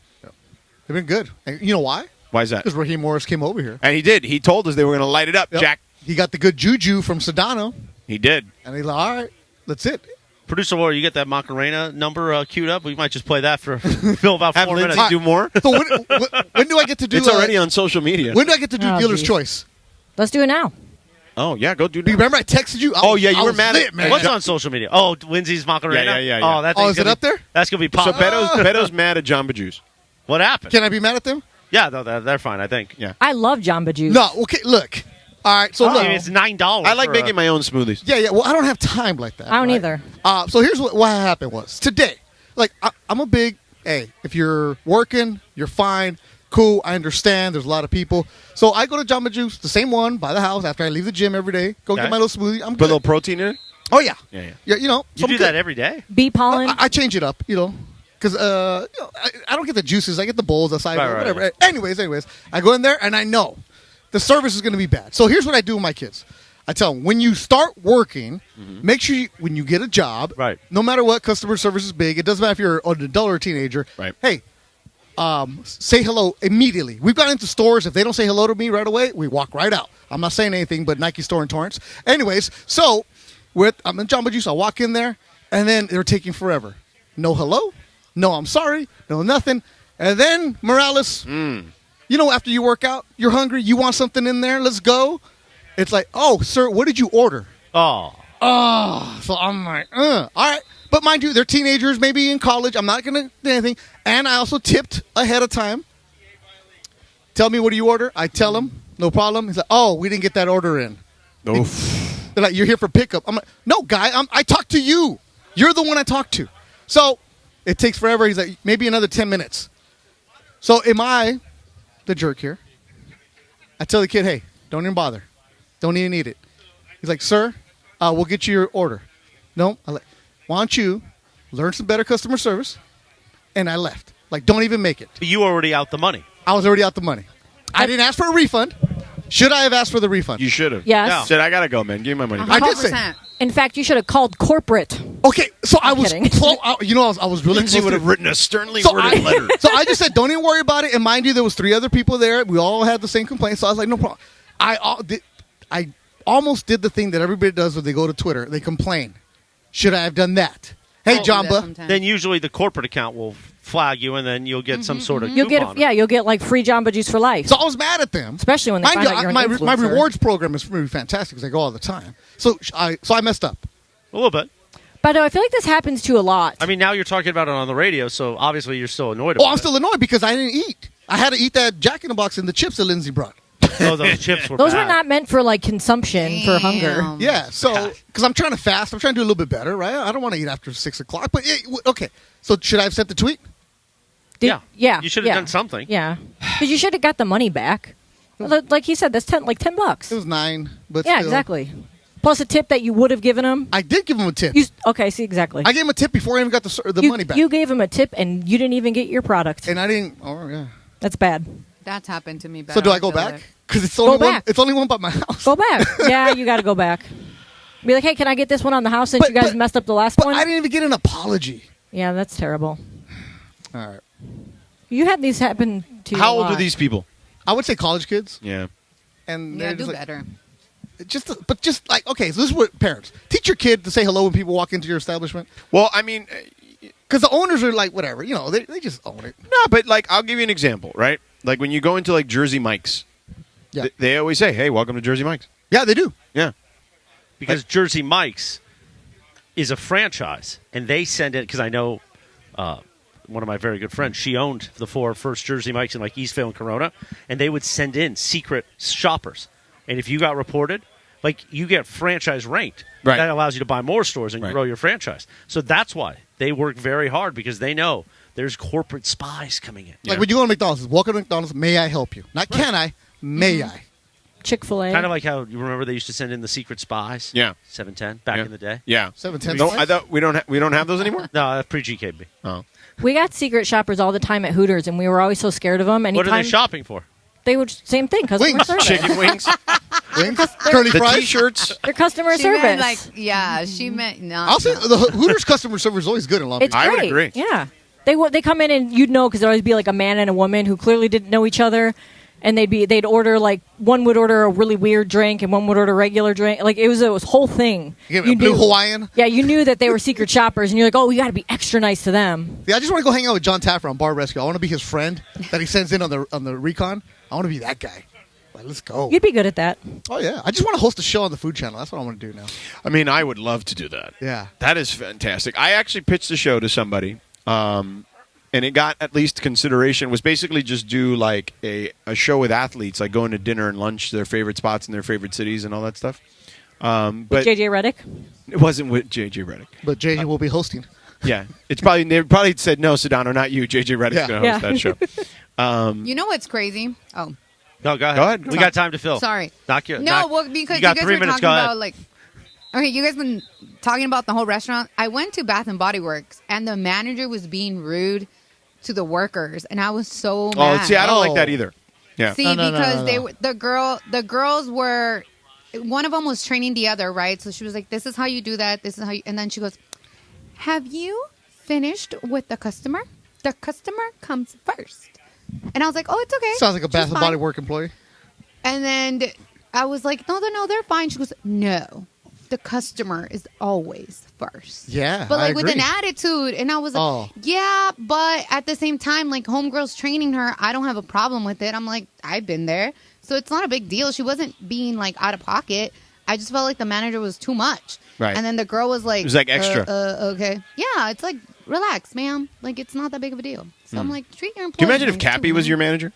They've been good. And you know why? Why is that? Because Raheem Morris came over here. And he did. He told us they were going to light it up, Yep. Jack. He got the good juju from Sedano, He did. and he's like, all right, that's it. Producer Laura, you get that Macarena number queued up? We might just play that for fill about Have 4 Lindsay minutes. do more. So when do I get to do It's already on social media. When do I get to do Oh, dealer's geez. choice? Let's do it now. Oh, yeah, go do Do you that. remember I texted you? Oh, yeah, you I were was mad lit, at- man. What's on social media? Oh, Lindsay's Macarena? Yeah. Oh, that Oh, thing's is it gonna up there? That's going to be So pop. Beto's mad at Jamba Juice. What happened? Can I be mad at them? Yeah, no, they're fine, I think. Yeah. I love Jamba Juice. No, okay, look. All right, so I look. mean, it's $9. I like for making my own smoothies. Yeah, well, I don't have time like that. I don't right? either. So here's what happened was today. Like I'm a big if you're working, you're fine, cool. I understand. There's a lot of people. So I go to Jamba Juice, the same one by the house after I leave the gym every day. Go Okay. get my little smoothie. I'm Put a good. little protein in it? Oh yeah, Yeah. You know, You do that every day? Bee pollen. I change it up, because I don't get the juices. I get the bowls, the side, Right, whatever. right. Anyways, I go in there and I know the service is going to be bad. So here's what I do with my kids. I tell them, when you start working, make sure when you get a job, Right. no matter what, customer service is big. It doesn't matter if you're an adult or a teenager. Right. Hey, say hello immediately. We've got into stores. If they don't say hello to me right away, we walk right out. I'm not saying anything, but Nike store in Torrance. Anyways, so I'm in Jamba Juice. I walk in there, and then they're taking forever. No hello, no I'm sorry, no nothing. And then Morales, after you work out, you're hungry, you want something in there, let's go. It's like, oh, sir, what did you order? Oh. So I'm like, all right. But mind you, they're teenagers, maybe in college. I'm not going to do anything. And I also tipped ahead of time. Tell me, what do you order? I tell them, no problem. He's like, oh, we didn't get that order in. Oof. They're like, you're here for pickup. I'm like, no, guy, I talked to you. You're the one I talked to. So it takes forever. He's like, maybe another 10 minutes. So am I the jerk here? I tell the kid, hey, don't even bother. Don't even eat it. He's like, sir, we'll get you your order. No, why don't you learn some better customer service? And I left. Like, don't even make it. But you were already out the money. I was already out the money. I didn't ask for a refund. Should I have asked for the refund? You should have. Yes. No. Said, I got to go, man. Give me my money back. I did say. In fact, you should have called corporate. Okay, so I was kidding. I was really Lindsay close would to- have written a sternly So worded letter. So I just said, don't even worry about it. And mind you, there was 3 other people there. We all had the same complaint. So I was like, no problem. I almost did the thing that everybody does when they go to Twitter. They complain. Should I have done that? Hey, Jamba. Then usually the corporate account will flag you, and then you'll get some sort of You'll coupon. you'll get like free Jamba Juice for life. So I was mad at them. Especially when they Mind find you, out you're my an my influencer. rewards program is really fantastic because I go all the time. So I messed up. A little bit. But I feel like this happens to a lot. I mean, now you're talking about it on the radio, so obviously you're still annoyed about Oh, I'm still annoyed because I didn't eat. I had to eat that Jack in the Box and the chips that Lindsay brought. Oh, those chips were Those bad. were not meant for like consumption for hunger. Yeah, so because I'm trying to fast, I'm trying to do a little bit better, right? I don't want to eat after 6 o'clock. But okay, so should I have sent the tweet? Yeah. Yeah. You should have done something. Yeah. Because you should have got the money back. Like he said, that's $10. It was 9, but Yeah, still. exactly. Plus a tip that you would have given him. I did give him a tip. Okay, see, exactly. I gave him a tip before I even got the money back. You gave him a tip and you didn't even get your product. And I didn't. Oh yeah. That's bad. That's happened to me. But So do I don't go feel back? it. Because it's Go only one. back. It's only one by my house. Go back. Yeah, you got to go back. Be like, hey, can I get this one on the house since you guys messed up the last But one? I didn't even get an apology. Yeah, that's terrible. All right. You had these happen to you. How a old are lot. these people? I would say college kids. Yeah. And Yeah, they're do just like, better. Just like, okay, so this is what parents teach your kid to say hello when people walk into your establishment. Well, I mean, because the owners are like, whatever, they just own it. No, but like, I'll give you an example, right? Like when you go into like Jersey Mike's, they always say, "Hey, welcome to Jersey Mike's." Yeah, they do. Yeah, because Jersey Mike's is a franchise, and they send it because I know one of my very good friends. She owned the 4 first Jersey Mike's in like Eastvale and Corona, and they would send in secret shoppers, and if you got reported, like you get franchise ranked. Right. That allows you to buy more stores and grow your franchise. So that's why they work very hard because they know there's corporate spies coming in. Like when you go to McDonald's, welcome to McDonald's. May I help you? Not can I? May I? Chick-fil-A. Kind of like how you remember they used to send in the secret spies. Yeah. 710 back in the day. Yeah. 710. I thought we don't have those anymore. No, that's pre-GKB. Oh. We got secret shoppers all the time at Hooters, and we were always so scared of them. What Anytime are they shopping for? They would same thing. Customer Wings. service. Chicken wings, Curly the fries. T-shirts. Their customer She service. meant like, yeah, she meant no. I'll say the Hooters customer service is always good in Long Beach. It's great. I would agree. Yeah, they come in and you'd know because there'd always be like a man and a woman who clearly didn't know each other, and they'd order like one would order a really weird drink and one would order a regular drink. Like it was a whole thing. You get a blue Hawaiian. Yeah, you knew that they were secret shoppers, and you're like, oh, you got to be extra nice to them. Yeah, I just want to go hang out with John Taffer on Bar Rescue. I want to be his friend that he sends in on the recon. I want to be that guy. Like, let's go. You'd be good at that. Oh yeah, I just want to host a show on the Food Channel. That's what I want to do now. I mean, I would love to do that. Yeah. That is fantastic. I actually pitched the show to somebody, and it got at least consideration. It was basically just do like a show with athletes, like going to dinner and lunch, their favorite spots in their favorite cities and all that stuff. But JJ Redick. it wasn't with JJ Redick. But JJ will be hosting. Yeah, they probably said no, Sedano, not you. JJ Redick's Yeah. going to host that show. You know what's crazy? Oh, No, go ahead. Go ahead. We got time to fill. sorry. Knock your, No, knock- well, because you got guys 3 were minutes. talking Go ahead. about like. Okay, you guys been talking about the whole restaurant. I went to Bath and Body Works, and the manager was being rude to the workers, and I was so mad. Oh, see, I don't like that either. Yeah. See, because the girls were, one of them was training the other, right? So she was like, "This is how you do that. This is how," and then she goes, "Have you finished with the customer? The customer comes first." And I was like, "Oh, it's okay." Sounds like a She's Bath and fine. Body Work employee. And then I was like, "No, they're fine." She goes, "No, the customer is always first." Yeah, But I like with an agree. attitude, and I was like, Oh. "Yeah," but at the same time, like homegirl's training her, I don't have a problem with it. I'm like, I've been there, so it's not a big deal. She wasn't being like out of pocket. I just felt like the manager was too much. Right. And then the girl was like, It was like extra. Okay. Yeah, it's like, relax, ma'am. Like, it's not that big of a deal. So I'm like, treat your employees. Can you imagine if like Cappy two was your women. manager?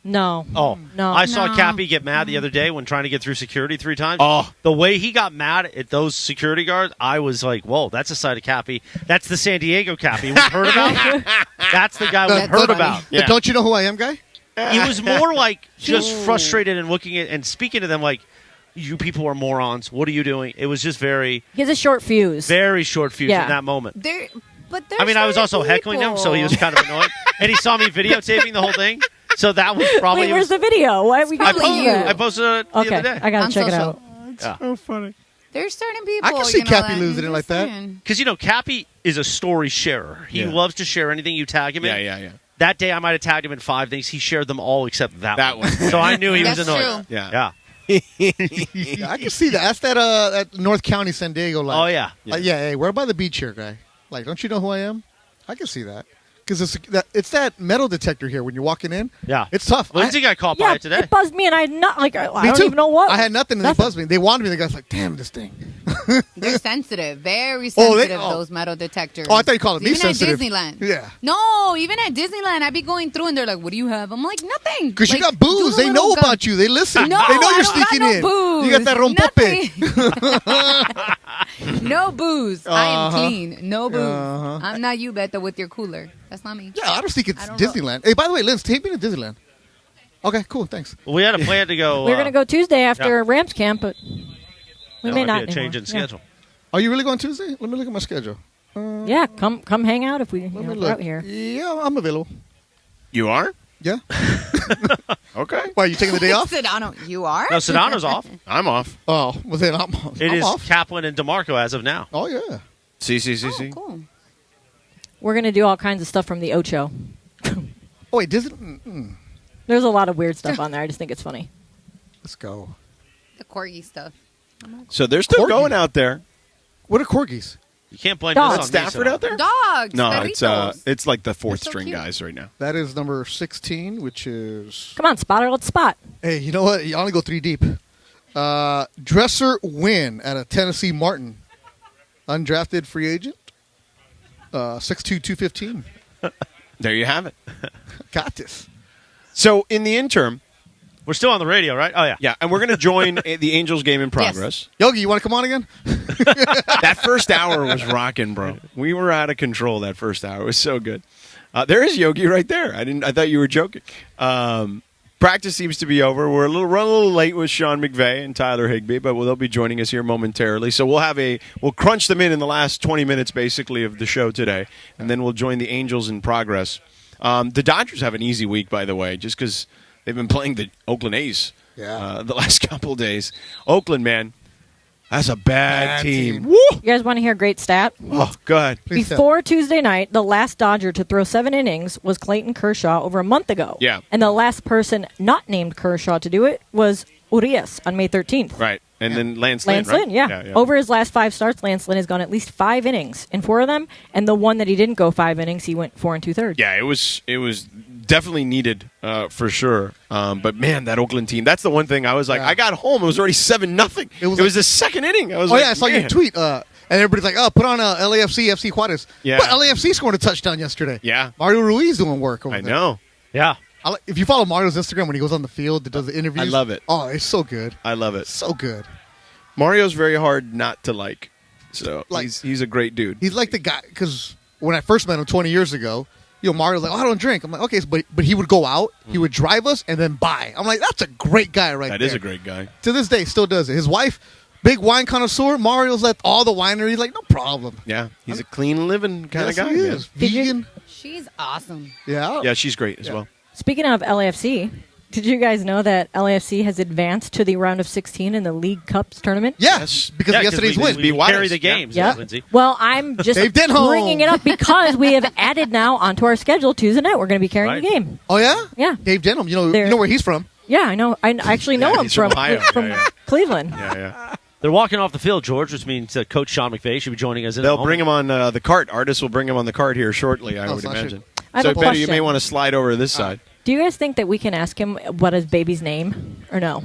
No. Oh, No. I saw No. Cappy get mad the other day when trying to get through security 3 times. Oh. The way he got mad at those security guards, I was like, whoa, that's a side of Cappy. That's the San Diego Cappy we've heard about. That's the guy we've That's heard funny. about. The don't you know who I am guy? He was more like just frustrated and looking at and speaking to them like, you people are morons. What are you doing? It was just very, He has a short fuse. very short fuse Yeah. in that moment. But I mean, I was also heckling him, so he was kind of annoyed. and he saw me videotaping the whole thing. So that was probably. Wait, where's the video? Why we got I posted it the Okay, other day. I gotta On check it social. out. Yeah. So funny. There's certain people. I can see you know, Cappy that- losing it like that. Because, Cappy is a story sharer. He Yeah. loves to share anything you tag him in. Yeah. That day I might have tagged him in 5 things. He shared them all except that one. one. So I knew he was That's annoyed. true. Yeah. Yeah, I can see that. That's that North County, San Diego. Like, Oh, yeah. Hey, we're by the beach here, guy. Like, don't you know who I am? I can see that. Because it's that metal detector here when you're walking in. Yeah. It's tough. Lindsay got caught by Yeah, it today. it buzzed me, and I had not I Me don't too. even know what. I had nothing, and they buzzed me. They wanted me. The guy's like, "Damn, this thing." They're sensitive, very Oh, they- sensitive. Those metal detectors. Oh, I thought you called it me even sensitive. at Disneyland. Yeah. No, even at Disneyland, I'd be going through, and they're like, "What do you have?" I'm like, "Nothing." Because Like, you got do booze. the They know little gun. about you. They listen. No, they know I you're don't got sneaking no in. booze. You got that rompope. No booze. I am Uh-huh. clean. No booze. Uh-huh. I'm not you, Beto, with your cooler. That's not me. Yeah, I don't think it's I don't know. Disneyland. Hey, by the way, Linz, take me to Disneyland. Okay, cool. Thanks. Well, we had a plan to go. We were gonna go Tuesday after yeah. Rams camp, but we may might not be a change anymore. in schedule. Are you really going Tuesday? Let me look at my schedule. Yeah, come hang out if we Let me we're look. out here. Yeah, I'm available. You are? Yeah. Okay. Why, are you taking the day off? Sedano, you are? No, Sedano's off. I'm off. Oh, well then I'm It is off. Kaplan and DeMarco as of now. Oh, yeah. See. Cool. We're gonna do all kinds of stuff from the Ocho. Oh, wait, Disney. There's a lot of weird stuff on there. I just think it's funny. Let's go. The corgi stuff. So they're still Corgi. going out there. What are corgis? You can't blame Dogs. this on Stafford me, out there? Dogs. No, perritos. it's like the fourth They're so string cute. guys right now. That is number 16, which is. Come on, spotter, let's spot. Hey, you know what? You only go 3 deep. Dresser Win at a Tennessee Martin. Undrafted free agent. 6'2", 215. There you have it. Got this. So in the interim, We're still on the radio, right? Oh, yeah. yeah, and we're going to join the Angels game in progress. Yogi, you want to come on again? That first hour was rocking, bro. We were out of control that first hour. It was so good. There is Yogi right there. I thought you were joking. Practice seems to be over. We're run a little late with Sean McVay and Tyler Higby, but they'll be joining us here momentarily. So we'll crunch them in the last 20 minutes basically of the show today, and then we'll join the Angels in progress. The Dodgers have an easy week, by the way, just because they've been playing the Oakland A's the last couple days. Oakland, man, that's a bad team. Woo! You guys want to hear a great stat? Oh, go ahead. Before Tuesday night, the last Dodger to throw 7 innings was Clayton Kershaw over a month ago. Yeah. And the last person not named Kershaw to do it was Urias on May 13th. Right. And then Lance Lynn, Lance right? Lynn, yeah. Over his last 5 starts, Lance Lynn has gone at least 5 innings in 4 of them. And the one that he didn't go 5 innings, he went 4 2/3. Yeah, it was definitely needed for sure. But man, that Oakland team, that's the one thing I was like, I got home, it was already 7-0. It was the second inning. I was like, I saw your man. tweet. And everybody's like, oh, put on LAFC, FC Juarez. Yeah. But LAFC scored a touchdown yesterday. Yeah. Mario Ruiz doing work over there. I know. Yeah. If you follow Mario's Instagram when he goes on the field and does the interviews. I love it. Oh, it's so good. I love it. So good. Mario's very hard not to like. So Like- he's a great dude. He's like the guy, because when I first met him 20 years ago, Mario's like, oh, I don't drink. I'm like, okay, but he would go out, he would drive us, and then buy. I'm like, that's a great guy right there. That is a great guy. To this day, still does it. His wife, big wine connoisseur. Mario's at all the wineries, like, no problem. Yeah, he's a clean living kind Yes, of guy. he man. is. Vegan. She's awesome. Yeah. Yeah, she's great as well. Speaking of LAFC, did you guys know that LAFC has advanced to the round of 16 in the League Cups tournament? Yes, because of yesterday's win. We carry the games, Yeah. Lindsay. Well, I'm just Dave Denholm. bringing it up because we have added now onto our schedule Tuesday night. We're going to be carrying the game. Oh, yeah? Yeah. Dave Denholm, you They're- know where he's from. Yeah, I know. I actually know him he's from Ohio. from Yeah. Cleveland. Yeah. They're walking off the field, George, which means Coach Sean McVay should be joining us in a They'll moment. bring him on the cart. Artists will bring him on the cart here shortly, I would so I imagine. I have So, a Betty, you question. may want to slide over to this side. Do you guys think that we can ask him what his baby's name or no?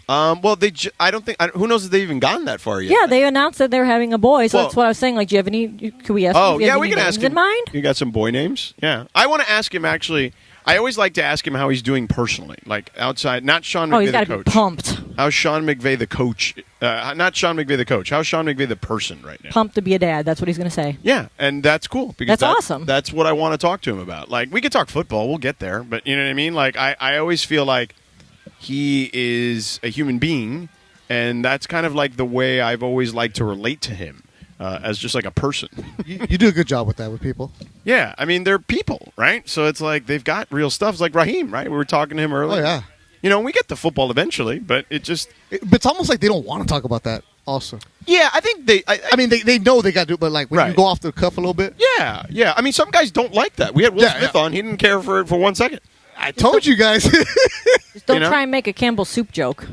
Well, I don't think. Who knows if they've even gotten that far yet? Yeah, they announced that they're having a boy, so Well- that's what I was saying. Like, do you have any? Could we ask? him Oh, if you yeah, have we any can names ask him. in mind? You got some boy names? Yeah. I want to ask him, actually. I always like to ask him how he's doing personally, like outside. Not Sean McVay Oh, he's the got to coach. be pumped. How's Sean McVay the coach? Not Sean McVay the coach. How's Sean McVay the person right now? Pumped to be a dad. That's what he's going to say. Yeah, and that's cool. Because That's awesome. That's what I want to talk to him about. Like, we could talk football. We'll get there. But you know what I mean? Like, I always feel like he is a human being, and that's kind of like the way I've always liked to relate to him. as just like a person. You do a good job with that with people. Yeah, I mean they're people, right? So it's like they've got real stuff. It's like Raheem, right? We were talking to him earlier. Oh yeah. You know, we get the football eventually, but but it's almost like they don't want to talk about that. Also, yeah, I think I mean, they know they got to do it, but like when you go off the cuff a little bit. Yeah. I mean, some guys don't like that. We had Will Smith on; he didn't care for it for 1 second. I told you guys. Just don't try and make a Campbell soup joke.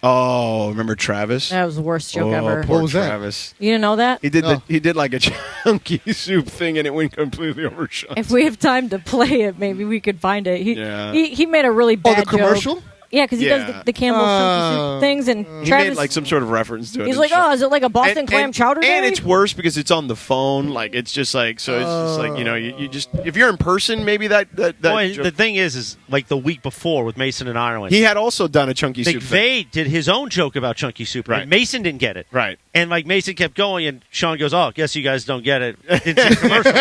Oh, remember Travis? That was the worst joke ever. Poor What was that? Travis. You didn't know that? He did like a chunky soup thing, and it went completely over Sean's. If we have time to play it, maybe we could find it. Yeah. He made a really bad the commercial? joke. Yeah, because he does the Campbell chunky soup things, and He Travis made like some sort of reference to it. he's and like, Sean- "Oh, is it like a Boston clam chowder day?" And it's worse because it's on the phone. Like it's just like so. It's just like you just if you're in person, maybe that Boy, joke- the thing is like the week before with Mason and Ireland. he had also done a chunky soup thing. McVay did his own joke about chunky soup, Right. and Mason didn't get it. Right. And like Mason kept going, and Sean goes, "Oh, guess you guys don't get it." It's a commercial.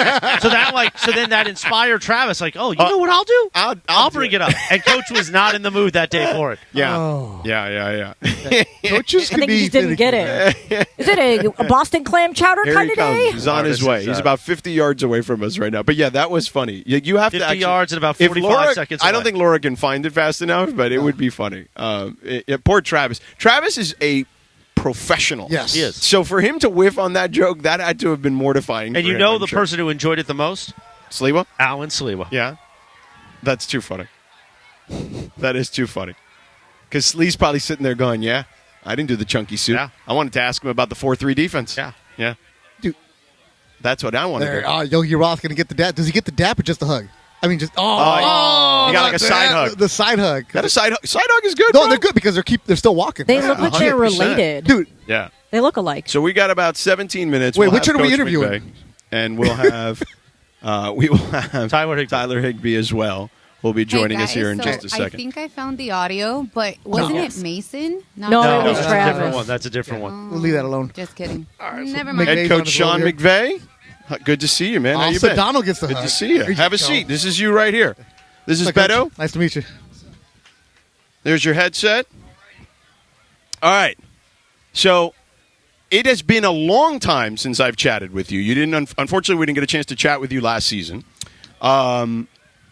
so then that inspired Travis, like, "Oh, you know what I'll do? I'll bring it up." And Coach was not in the mood that day for it. Yeah. Coaches I think he just didn't get it. Is it a Boston clam chowder Here kind he of day? comes. He's on his way. He's about 50 yards away from us right now. But yeah, that was funny. You have 50 to actually, yards and about if 45 Laura, seconds I don't away. think Laura can find it fast enough, but it would be funny. Poor Travis. Travis is a professional. Yes. He is. So for him to whiff on that joke, that had to have been mortifying. And for you him, know I'm the sure. person who enjoyed it the most? Sliwa? Alan Sliwa. Yeah. That's too funny. That is too funny. Because Lee's probably sitting there going, yeah, I didn't do the chunky soup. Yeah. I wanted to ask him about the 4-3 defense. Yeah. Dude. That's what I want to do. Yogi Roth going to get the dap. Does he get the dap or just the hug? I mean, just you got like a side hug. The side hug. That a side hug? Side hug is good. No, bro. they're good because they're still walking. They look like they're 100%. related. Dude, Yeah. They look alike. So we got about 17 minutes. Wait, We'll which have one are we Coach interviewing? McVay, and we'll have Tyler Higby as well. Will be joining Hey, us here in guys, just a so second. I think I found the audio, but wasn't it Mason? Not No, Travis. it was that's a Travis. different one. That's a different one. we'll leave that alone. Just kidding. Never McVay's mind. Head on coach his Sean road McVay. Good to see you, man. How you been? Sedano gets the Good hug. to see you. Here Have a go. seat. This is you right here. This is Hi, Coach. Beto. Nice to meet you. There's your headset. All right. So it has been a long time since I've chatted with you. You didn't. Unfortunately, we didn't get a chance to chat with you last season.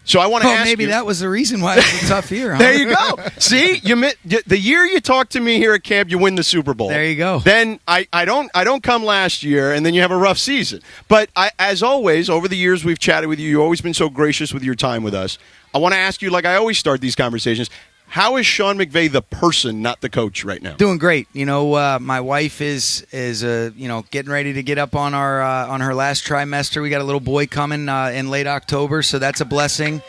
So I want to ask maybe you. that was the reason why it was a tough year. Huh? There you go. See, the year you talk to me here at camp, you win the Super Bowl. There you go. Then I don't come last year, and then you have a rough season. But as always, over the years we've chatted with you, you've always been so gracious with your time with us. I want to ask you, like I always start these conversations, how is Sean McVay the person, not the coach, right now? Doing great. You know, my wife is getting ready to get up on our on her last trimester. We got a little boy coming in late October, so that's a blessing.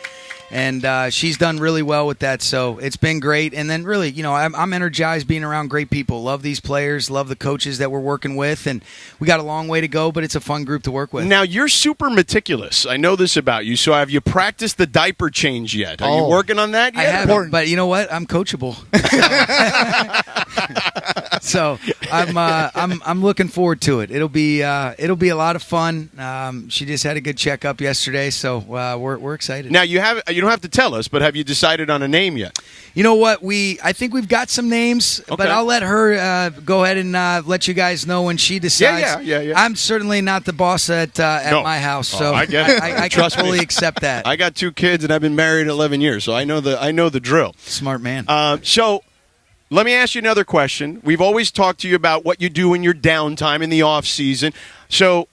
And she's done really well with that, so it's been great. And then really, I'm energized being around great people. Love these players, love the coaches that we're working with, and we got a long way to go, but it's a fun group to work with. Now, you're super meticulous. I know this about you. So have you practiced the diaper change yet? Are you working on that yet? I haven't, but you know what? I'm coachable. So I'm looking forward to it. It'll be a lot of fun. She just had a good checkup yesterday, so we're excited. Now you don't have to tell us, but have you decided on a name yet? You know what? I think we've got some names, but I'll let her go ahead and let you guys know when she decides. Yeah. I'm certainly not the boss at No. my house, so I get it. I can Trust me. fully accept that. I got 2 kids and I've been married 11 years, so I know the drill. Smart man. So let me ask you another question. We've always talked to you about what you do in your downtime in the off season. So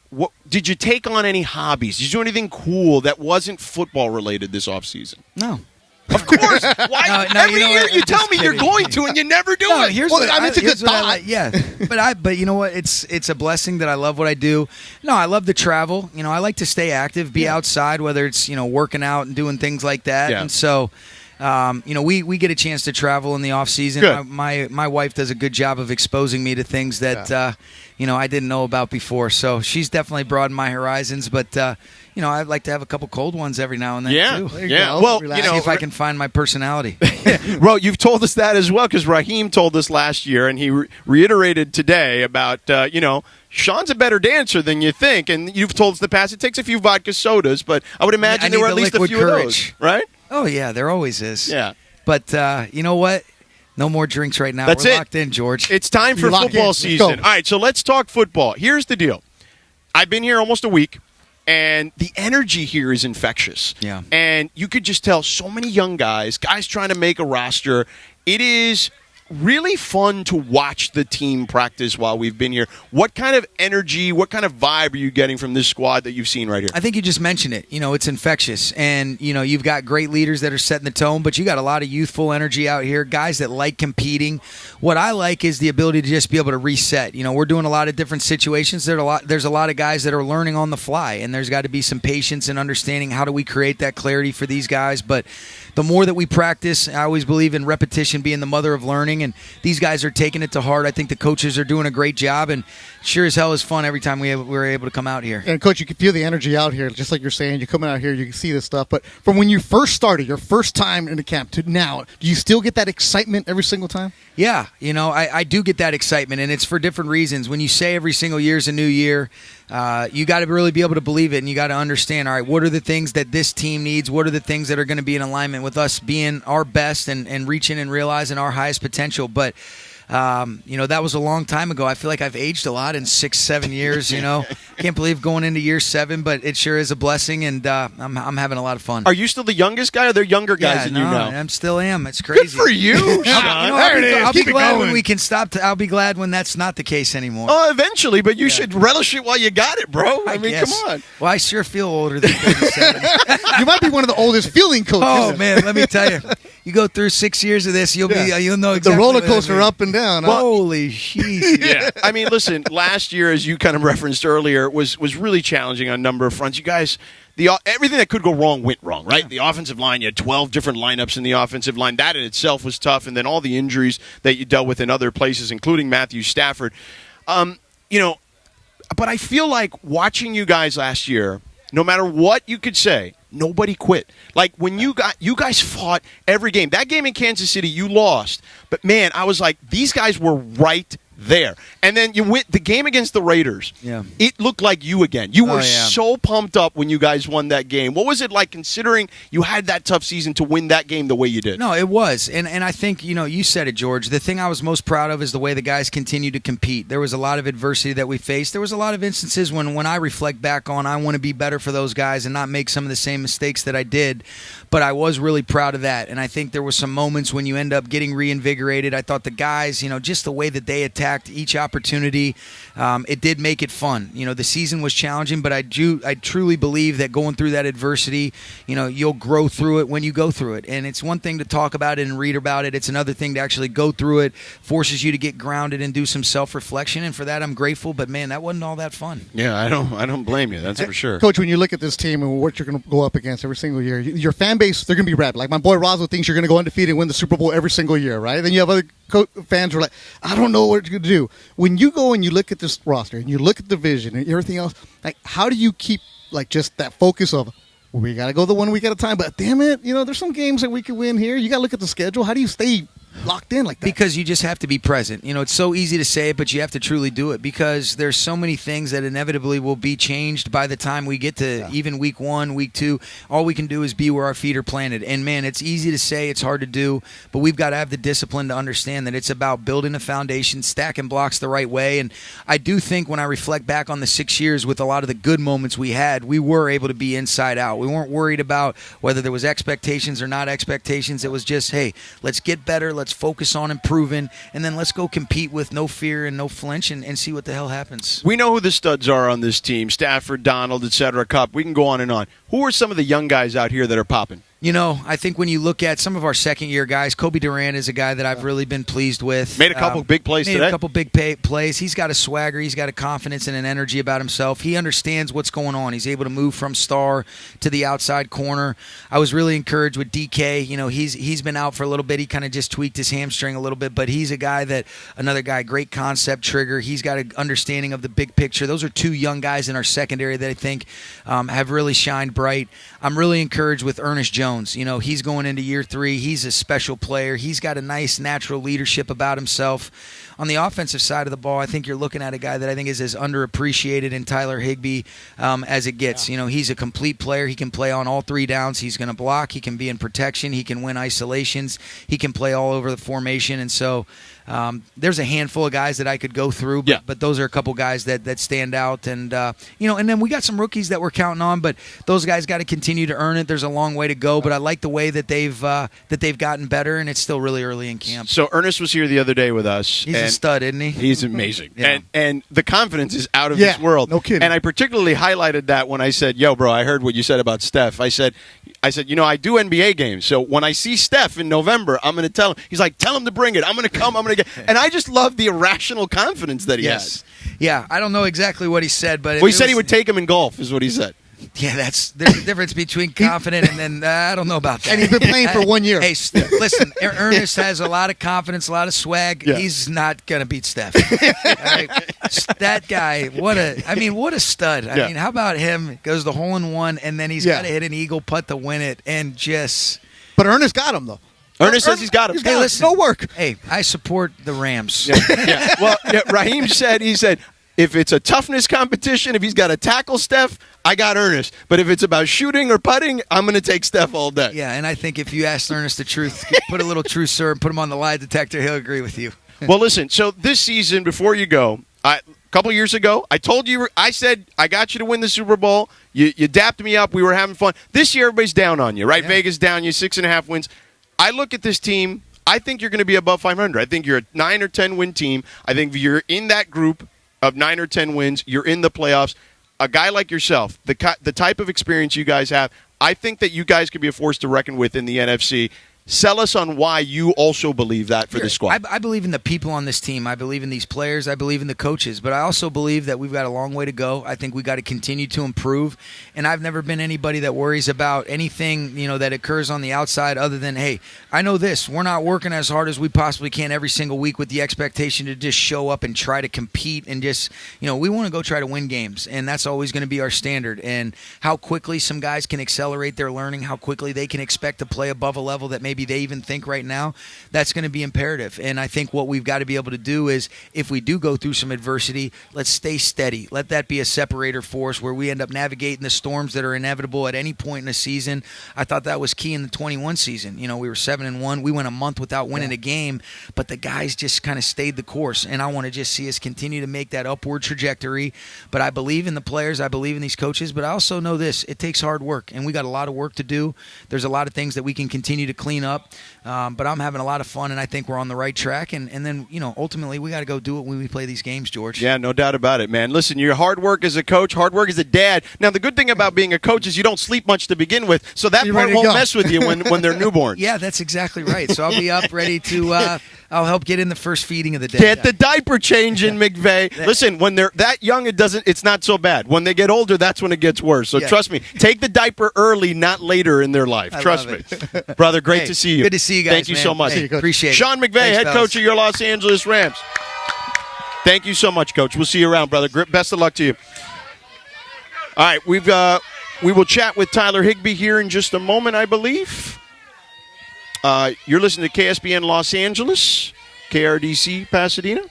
did you take on any hobbies? Did you do anything cool that wasn't football related this off season? No. Of course. Why? No, Every you know year what? you I'm tell just me you're kidding. going to, and you never do No, it. here's Well, I mean, it's a here's good what I thought. like. Yeah, but you know what? It's a blessing that I love what I do. No, I love to travel. I like to stay active, be outside, whether it's working out and doing things like that. Yeah. And so, we get a chance to travel in the off season. Good. My wife does a good job of exposing me to things that I didn't know about before. So she's definitely broadened my horizons. But I'd like to have a couple cold ones every now and then too. Yeah. Well, See if I can find my personality. Well, you've told us that as well, because Raheem told us last year, and he reiterated today about, Sean's a better dancer than you think, and you've told us in the past it takes a few vodka sodas, but I would imagine I there need were at the least a liquid few of courage. those, right? Oh yeah, there always is. Yeah. But you know what? No more drinks right now. That's We're it. locked in, George. It's time for football season. All right, so let's talk football. Here's the deal. I've been here almost a week, and the energy here is infectious. Yeah. And you could just tell so many young guys trying to make a roster. It is really fun to watch the team practice while we've been here. What kind of energy, what kind of vibe are you getting from this squad that you've seen right here? I think you just mentioned it. It's infectious. And, you've got great leaders that are setting the tone, but you got a lot of youthful energy out here, guys that like competing. What I like is the ability to just be able to reset. We're doing a lot of different situations. There's a lot of guys that are learning on the fly, and there's got to be some patience and understanding how do we create that clarity for these guys. But the more that we practice, I always believe in repetition being the mother of learning, and these guys are taking it to heart. I think the coaches are doing a great job, and sure as hell is fun every time we're able to come out here. And, Coach, you can feel the energy out here, just like you're saying. You're coming out here, you can see this stuff. But from when you first started, your first time in the camp to now, do you still get that excitement every single time? Yeah, I do get that excitement, and it's for different reasons. When you say every single year is a new year, you got to really be able to believe it, and you got to understand, all right, what are the things that this team needs? What are the things that are going to be in alignment with us being our best and reaching and realizing our highest potential? But that was a long time ago. I feel like I've aged a lot in 6-7 years. Can't believe going into year 7, but it sure is a blessing, and I'm having a lot of fun. Are you still the youngest guy, or are there younger guys than you now? I still am. It's crazy. Good for you, Sean. I'll be glad when we can stop. I'll be glad when that's not the case anymore. Oh, eventually, but you should relish it while you got it, bro. I mean, guess. come on. Well, I sure feel older than 37. You might be one of the oldest fielding coaches. Oh man, let me tell you. You go through 6 years of this, you'll know exactly the roller coaster what I mean. up and down. Well, holy shit! Yeah, I mean, listen. Last year, as you kind of referenced earlier, was really challenging on a number of fronts. You guys, everything that could go wrong went wrong, right? Yeah. The offensive line, you had 12 different lineups in the offensive line. That in itself was tough, and then all the injuries that you dealt with in other places, including Matthew Stafford. But I feel like watching you guys last year, no matter what you could say, nobody quit. Like when you guys fought every game. That game in Kansas City, you lost. But man, I was like, these guys were right there. And then you went the game against the Raiders. Yeah. It looked like you again. You were so pumped up when you guys won that game. What was it like considering you had that tough season to win that game the way you did? No, it was. And I think, you said it, George. The thing I was most proud of is the way the guys continued to compete. There was a lot of adversity that we faced. There was a lot of instances when I reflect back on I want to be better for those guys and not make some of the same mistakes that I did. But I was really proud of that. And I think there were some moments when you end up getting reinvigorated. I thought the guys, just the way that they attacked each opportunity, it did make it fun. The season was challenging, but I truly believe that going through that adversity, you'll grow through it when you go through it. And it's one thing to talk about it and read about it. It's another thing to actually go through it, forces you to get grounded and do some self-reflection. And for that, I'm grateful. But man, that wasn't all that fun. Yeah, I don't blame you. That's for sure. Coach, when you look at this team and what you're going to go up against every single year, your fan base, they're going to be rabid. Like my boy Roswell thinks you're going to go undefeated and win the Super Bowl every single year, right? Then you have other fans who are like, I don't know what you're going to do. When you go and you look at this roster and you look at the vision and everything else, like how do you keep like just that focus of, we got to go the 1 week at a time, but damn it, there's some games that we could win here. You got to look at the schedule. How do you stay locked in like that? Because you just have to be present. It's so easy to say it, but you have to truly do it because there's so many things that inevitably will be changed by the time we get to even week 1, week 2. All we can do is be where our feet are planted. And man, it's easy to say, it's hard to do, but we've got to have the discipline to understand that it's about building a foundation, stacking blocks the right way. And I do think when I reflect back on the 6 years with a lot of the good moments we had, we were able to be inside out. We weren't worried about whether there was expectations or not expectations. It was just, hey, let's get better. Let's focus on improving, and then let's go compete with no fear and no flinch and see what the hell happens. We know who the studs are on this team, Stafford, Donald, etc. Cup. We can go on and on. Who are some of the young guys out here that are popping? I think when you look at some of our second-year guys, Kobe Durant is a guy that I've really been pleased with. Made a couple big plays today. Made a couple big plays. He's got a swagger. He's got a confidence and an energy about himself. He understands what's going on. He's able to move from star to the outside corner. I was really encouraged with DK. He's been out for a little bit. He kind of just tweaked his hamstring a little bit, but he's a guy another guy, great concept, trigger. He's got an understanding of the big picture. Those are two young guys in our secondary that I think have really shined bright. I'm really encouraged with Ernest Jones. Jones. He's going into year 3. He's a special player. He's got a nice natural leadership about himself. On the offensive side of the ball, I think you're looking at a guy that I think is as underappreciated in Tyler Higby as it gets. He's a complete player. He can play on all 3 downs. He's going to block. He can be in protection. He can win isolations. He can play all over the formation. And so there's a handful of guys that I could go through, but those are a couple guys that stand out. And and then we got some rookies that we're counting on, but those guys got to continue to earn it. There's a long way to go, but I like the way that they've gotten better, and it's still really early in camp. So Ernest was here the other day with us. He's a stud, isn't he? He's amazing. Yeah. And the confidence is out of this world. No kidding. And I particularly highlighted that when I said, yo, bro, I heard what you said about Steph. I said, I do NBA games. So when I see Steph in November, I'm going to tell him. He's like, tell him to bring it. I'm going to come. I'm going to get. And I just love the irrational confidence that he has. Yeah, I don't know exactly what he said, but he said he would take him in golf, is what he said. Yeah, there's a difference between confident and then I don't know about that. And he's been playing for 1 year. Hey, listen, Ernest has a lot of confidence, a lot of swag. Yeah. He's not gonna beat Steph. That guy, what a stud. I mean, how about him? Goes the hole in one, and then he's got to hit an eagle putt to win it, and just. But Ernest got him though. Ernest says he's got him. Hey, listen, no work. Hey, I support the Rams. Yeah. Well, Raheem said if it's a toughness competition, if he's got to tackle Steph, I got Ernest. But if it's about shooting or putting, I'm going to take Steph all day. Yeah, and I think if you ask Ernest the truth, put a little truth, sir, and put him on the lie detector, he'll agree with you. Well, listen, so this season, before you go, a couple years ago, I told you, I said, I got you to win the Super Bowl. You dapped me up. We were having fun. This year, everybody's down on you, right? Yeah. Vegas down you, 6.5 wins. I look at this team. I think you're going to be above 500. I think you're a 9 or 10 win team. I think if you're in that group of 9 or 10 wins, you're in the playoffs. A guy like yourself, the type of experience you guys have, I think that you guys could be a force to reckon with in the NFC. Sell us on why you also believe that for the squad. I believe in the people on this team. I believe in these players. I believe in the coaches. But I also believe that we've got a long way to go. I think we got to continue to improve. And I've never been anybody that worries about anything that occurs on the outside other than, hey, I know this. We're not working as hard as we possibly can every single week with the expectation to just show up and try to compete and just, we want to go try to win games. And that's always going to be our standard. And how quickly some guys can accelerate their learning, how quickly they can expect to play above a level that maybe they even think right now, that's going to be imperative. And I think what we've got to be able to do is, if we do go through some adversity, let's stay steady. Let that be a separator for us where we end up navigating the storms that are inevitable at any point in the season. I thought that was key in the 21 season. We were 7-1. We went a month without winning a game, but the guys just kind of stayed the course. And I want to just see us continue to make that upward trajectory. But I believe in the players. I believe in these coaches. But I also know this. It takes hard work, and we got a lot of work to do. There's a lot of things that we can continue to clean up. But I'm having a lot of fun, and I think we're on the right track. And then, ultimately, we got to go do it when we play these games, George. Yeah, no doubt about it, man. Listen, your hard work as a coach, hard work as a dad. Now, the good thing about being a coach is you don't sleep much to begin with, so that part won't mess with you when they're newborns. Yeah, that's exactly right. So I'll be up ready to I'll help get in the first feeding of the day. Get the diaper change in, McVay. Listen, when they're that young, it's not so bad. When they get older, that's when it gets worse. So trust me, take the diaper early, not later in their life. Trust me. Brother, great to see you. Good to see you guys. Thank you so much. Hey, appreciate it. Sean McVay, Thanks, head coach of your Los Angeles Rams. Thank you so much, Coach. We'll see you around, brother. Best of luck to you. All right, we will chat with Tyler Higby here in just a moment, I believe. You're listening to KSBN Los Angeles, KRDC Pasadena.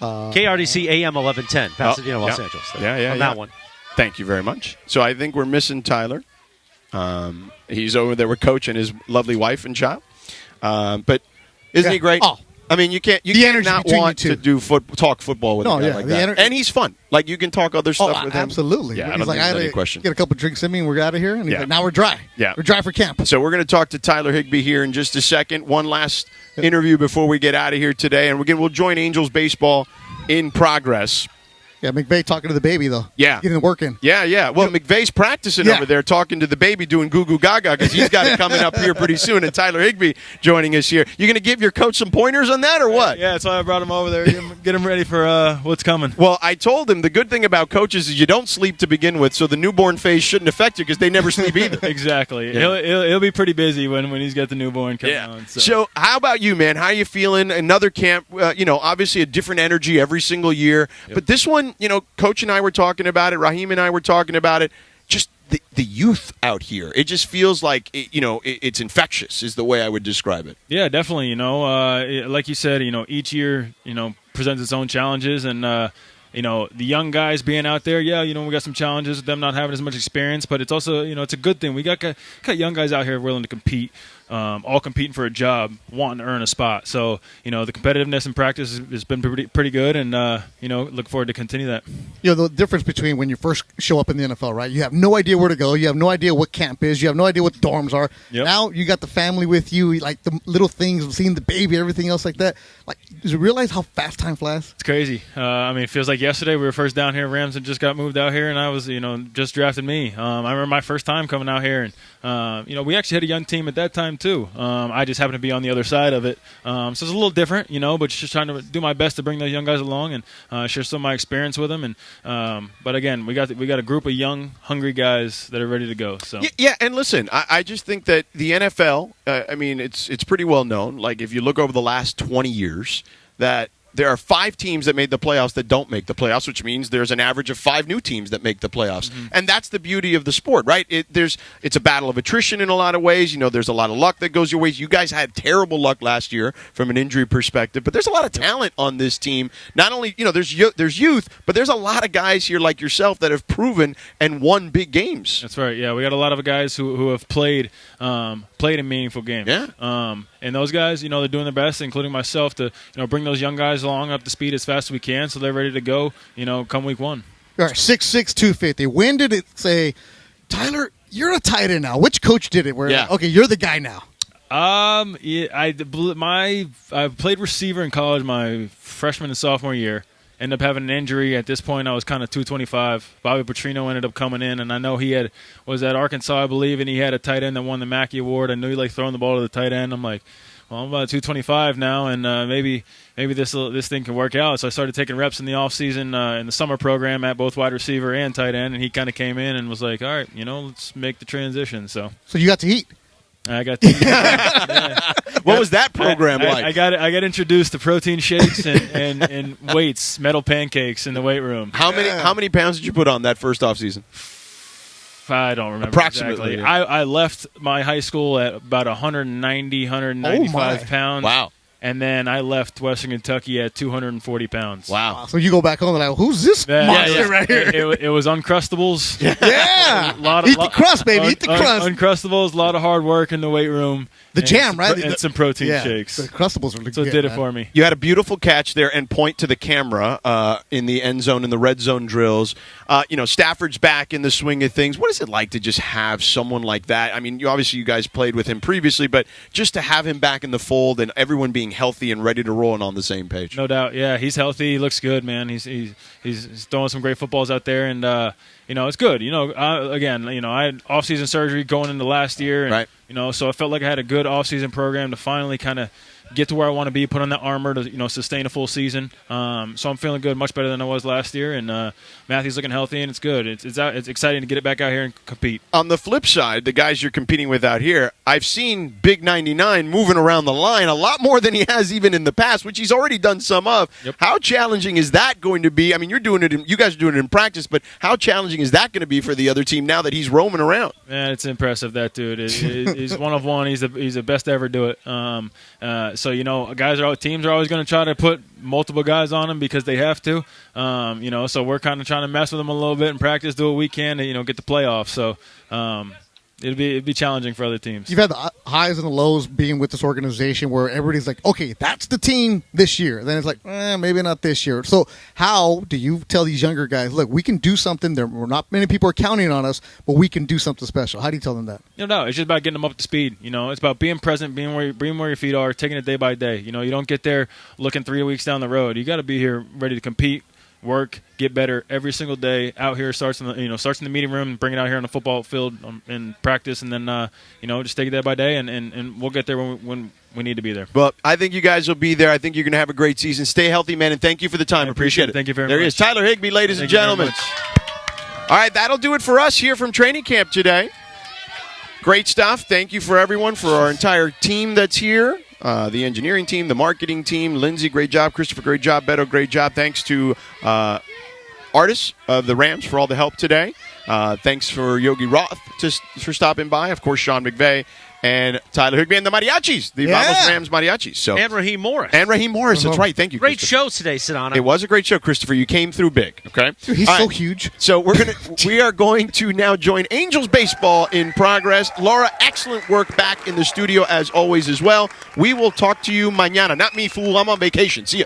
KRDC AM 1110, Pasadena, Los Angeles. That one. Thank you very much. So I think we're missing Tyler. He's over there with Coach and his lovely wife and child. But isn't he great? Oh. I mean, you can't not want to talk football with a guy like that. And he's fun. Like, you can talk other stuff with him. Absolutely. Yeah, I don't think there's any question. Get a couple drinks in me and we're out of here. And he's like, now we're dry. Yeah. We're dry for camp. So we're going to talk to Tyler Higby here in just a second. One last interview before we get out of here today. And again, we'll join Angels baseball in progress. Yeah, McVay talking to the baby, though. Yeah. Getting the work in. Yeah. Well, McVay's practicing over there, talking to the baby, doing goo-goo gaga, because he's got it coming up here pretty soon, and Tyler Higby joining us here. You going to give your coach some pointers on that or what? Yeah, that's why I brought him over there, get him ready for what's coming. Well, I told him the good thing about coaches is you don't sleep to begin with, so the newborn phase shouldn't affect you because they never sleep either. Exactly. Yeah. He'll be pretty busy when he's got the newborn coming on. So how about you, man? How are you feeling? Another camp, obviously a different energy every single year. Yep. But this one, Coach and I were talking about it. Raheem and I were talking about it. Just the youth out here. It just feels like it's infectious is the way I would describe it. Yeah, definitely. Like you said, each year, presents its own challenges, and the young guys being out there, we got some challenges with them not having as much experience, but it's also, it's a good thing. We got young guys out here willing to compete, all competing for a job, wanting to earn a spot. So, the competitiveness in practice has been pretty good, and, look forward to continue that. The difference between when you first show up in the NFL, right? You have no idea where to go. You have no idea what camp is. You have no idea what dorms are. Yep. Now you got the family with you, like the little things, seeing the baby, everything else like that. Like, did you realize how fast time flies? It's crazy. It feels like yesterday we were first down here. Rams had just got moved out here, and I was, just drafted me. I remember my first time coming out here, and, we actually had a young team at that time too. I just happened to be on the other side of it. So it's a little different, but just trying to do my best to bring those young guys along and share some of my experience with them. And but again, we got a group of young, hungry guys that are ready to go. So yeah, and listen, I just think that the NFL, it's pretty well known. Like if you look over the last 20 years, that there are 5 teams that made the playoffs that don't make the playoffs, which means there's an average of 5 new teams that make the playoffs. Mm-hmm. And that's the beauty of the sport, right? It's a battle of attrition in a lot of ways. There's a lot of luck that goes your ways. You guys had terrible luck last year from an injury perspective, but there's a lot of talent on this team. Not only, there's youth, but there's a lot of guys here like yourself that have proven and won big games. That's right. Yeah, we got a lot of guys who have played a meaningful game. Yeah. And those guys, they're doing their best, including myself, to bring those young guys along up to speed as fast as we can, so they're ready to go. Come week 1. All right, 6'6", 250. When did it say, Tyler, you're a tight end now? Which coach did it? Okay, you're the guy now. I played receiver in college my freshman and sophomore year. Ended up having an injury. At this point, I was kind of 225. Bobby Petrino ended up coming in, and I know he was at Arkansas, I believe, and he had a tight end that won the Mackey Award. I knew he liked throwing the ball to the tight end. I'm like, well, I'm about 225 now, and maybe this thing can work out. So I started taking reps in the offseason in the summer program at both wide receiver and tight end, and he kind of came in and was like, all right, let's make the transition. So you got to eat. I got to. Yeah. What was that program like? I got introduced to protein shakes and weights, metal pancakes in the weight room. How many pounds did you put on that first off season? I don't remember approximately. Exactly. I left my high school at about 190, 195 pounds. Wow. And then I left Western Kentucky at 240 pounds. Wow. So you go back home and like, who's this monster right here? It was Uncrustables. Yeah. Eat the crust, baby. Eat the crust. Uncrustables, a lot of hard work in the weight room. The jam, right? And some protein shakes. The Uncrustables are so it did it for me. You had a beautiful catch there and point to the camera in the end zone, in the red zone drills. Stafford's back in the swing of things. What is it like to just have someone like that? I mean, you guys played with him previously, but just to have him back in the fold and everyone being healthy and ready to roll and on the same page. No doubt. Yeah, he's healthy. He looks good, man. He's throwing some great footballs out there, and it's good. I had off-season surgery going into last year, and, right. So I felt like I had a good off-season program to finally kind of get to where I want to be, put on that armor to sustain a full season. So I'm feeling good, much better than I was last year, and Matthew's looking healthy, and it's good. It's exciting to get it back out here and compete. On the flip side, the guys you're competing with out here, I've seen Big 99 moving around the line a lot more than he has even in the past, which he's already done some of. Yep. How challenging is that going to be? I mean, you guys are doing it in practice, but how challenging is that going to be for the other team now that he's roaming around? Man, it's impressive, that dude. He's one of one. He's the best to ever do it. So teams are always going to try to put multiple guys on him because they have to. So we're kind of trying to mess with him a little bit in practice, do what we can to get the playoffs. So it'd be challenging for other teams. You've had the highs and the lows being with this organization where everybody's like, okay, that's the team this year. Then it's like, maybe not this year. So how do you tell these younger guys, look, we can do something. Not many people are counting on us, but we can do something special. How do you tell them that? No, it's just about getting them up to speed. It's about being present, being where your feet are, taking it day by day. You don't get there looking 3 weeks down the road. You got to be here ready to compete, work, get better every single day. Out here starts in the meeting room, bring it out here on the football field in practice, and then just take it day by day, and we'll get there when we need to be there. Well, I think you guys will be there. I think you're going to have a great season. Stay healthy, man, and thank you for the time. Appreciate it. Thank you very much. There he is, Tyler Higby, ladies and gentlemen. All right, that'll do it for us here from training camp today. Great stuff. Thank you for everyone, for our entire team that's here. The engineering team, the marketing team. Lindsay, great job. Christopher, great job. Beto, great job. Thanks to artists of the Rams for all the help today. Thanks for Yogi Roth for stopping by. Of course, Sean McVay and Tyler Higby and the Mariachis, the Vamos Rams Mariachis. So And Raheem Morris. That's right. Thank you, Great Christopher. show today, Sedano. It was a great show, Christopher. You came through big, okay? Dude, he's All so right. huge. So we are going to now join Angels baseball in progress. Laura, excellent work back in the studio as always as well. We will talk to you mañana. Not me, fool. I'm on vacation. See ya.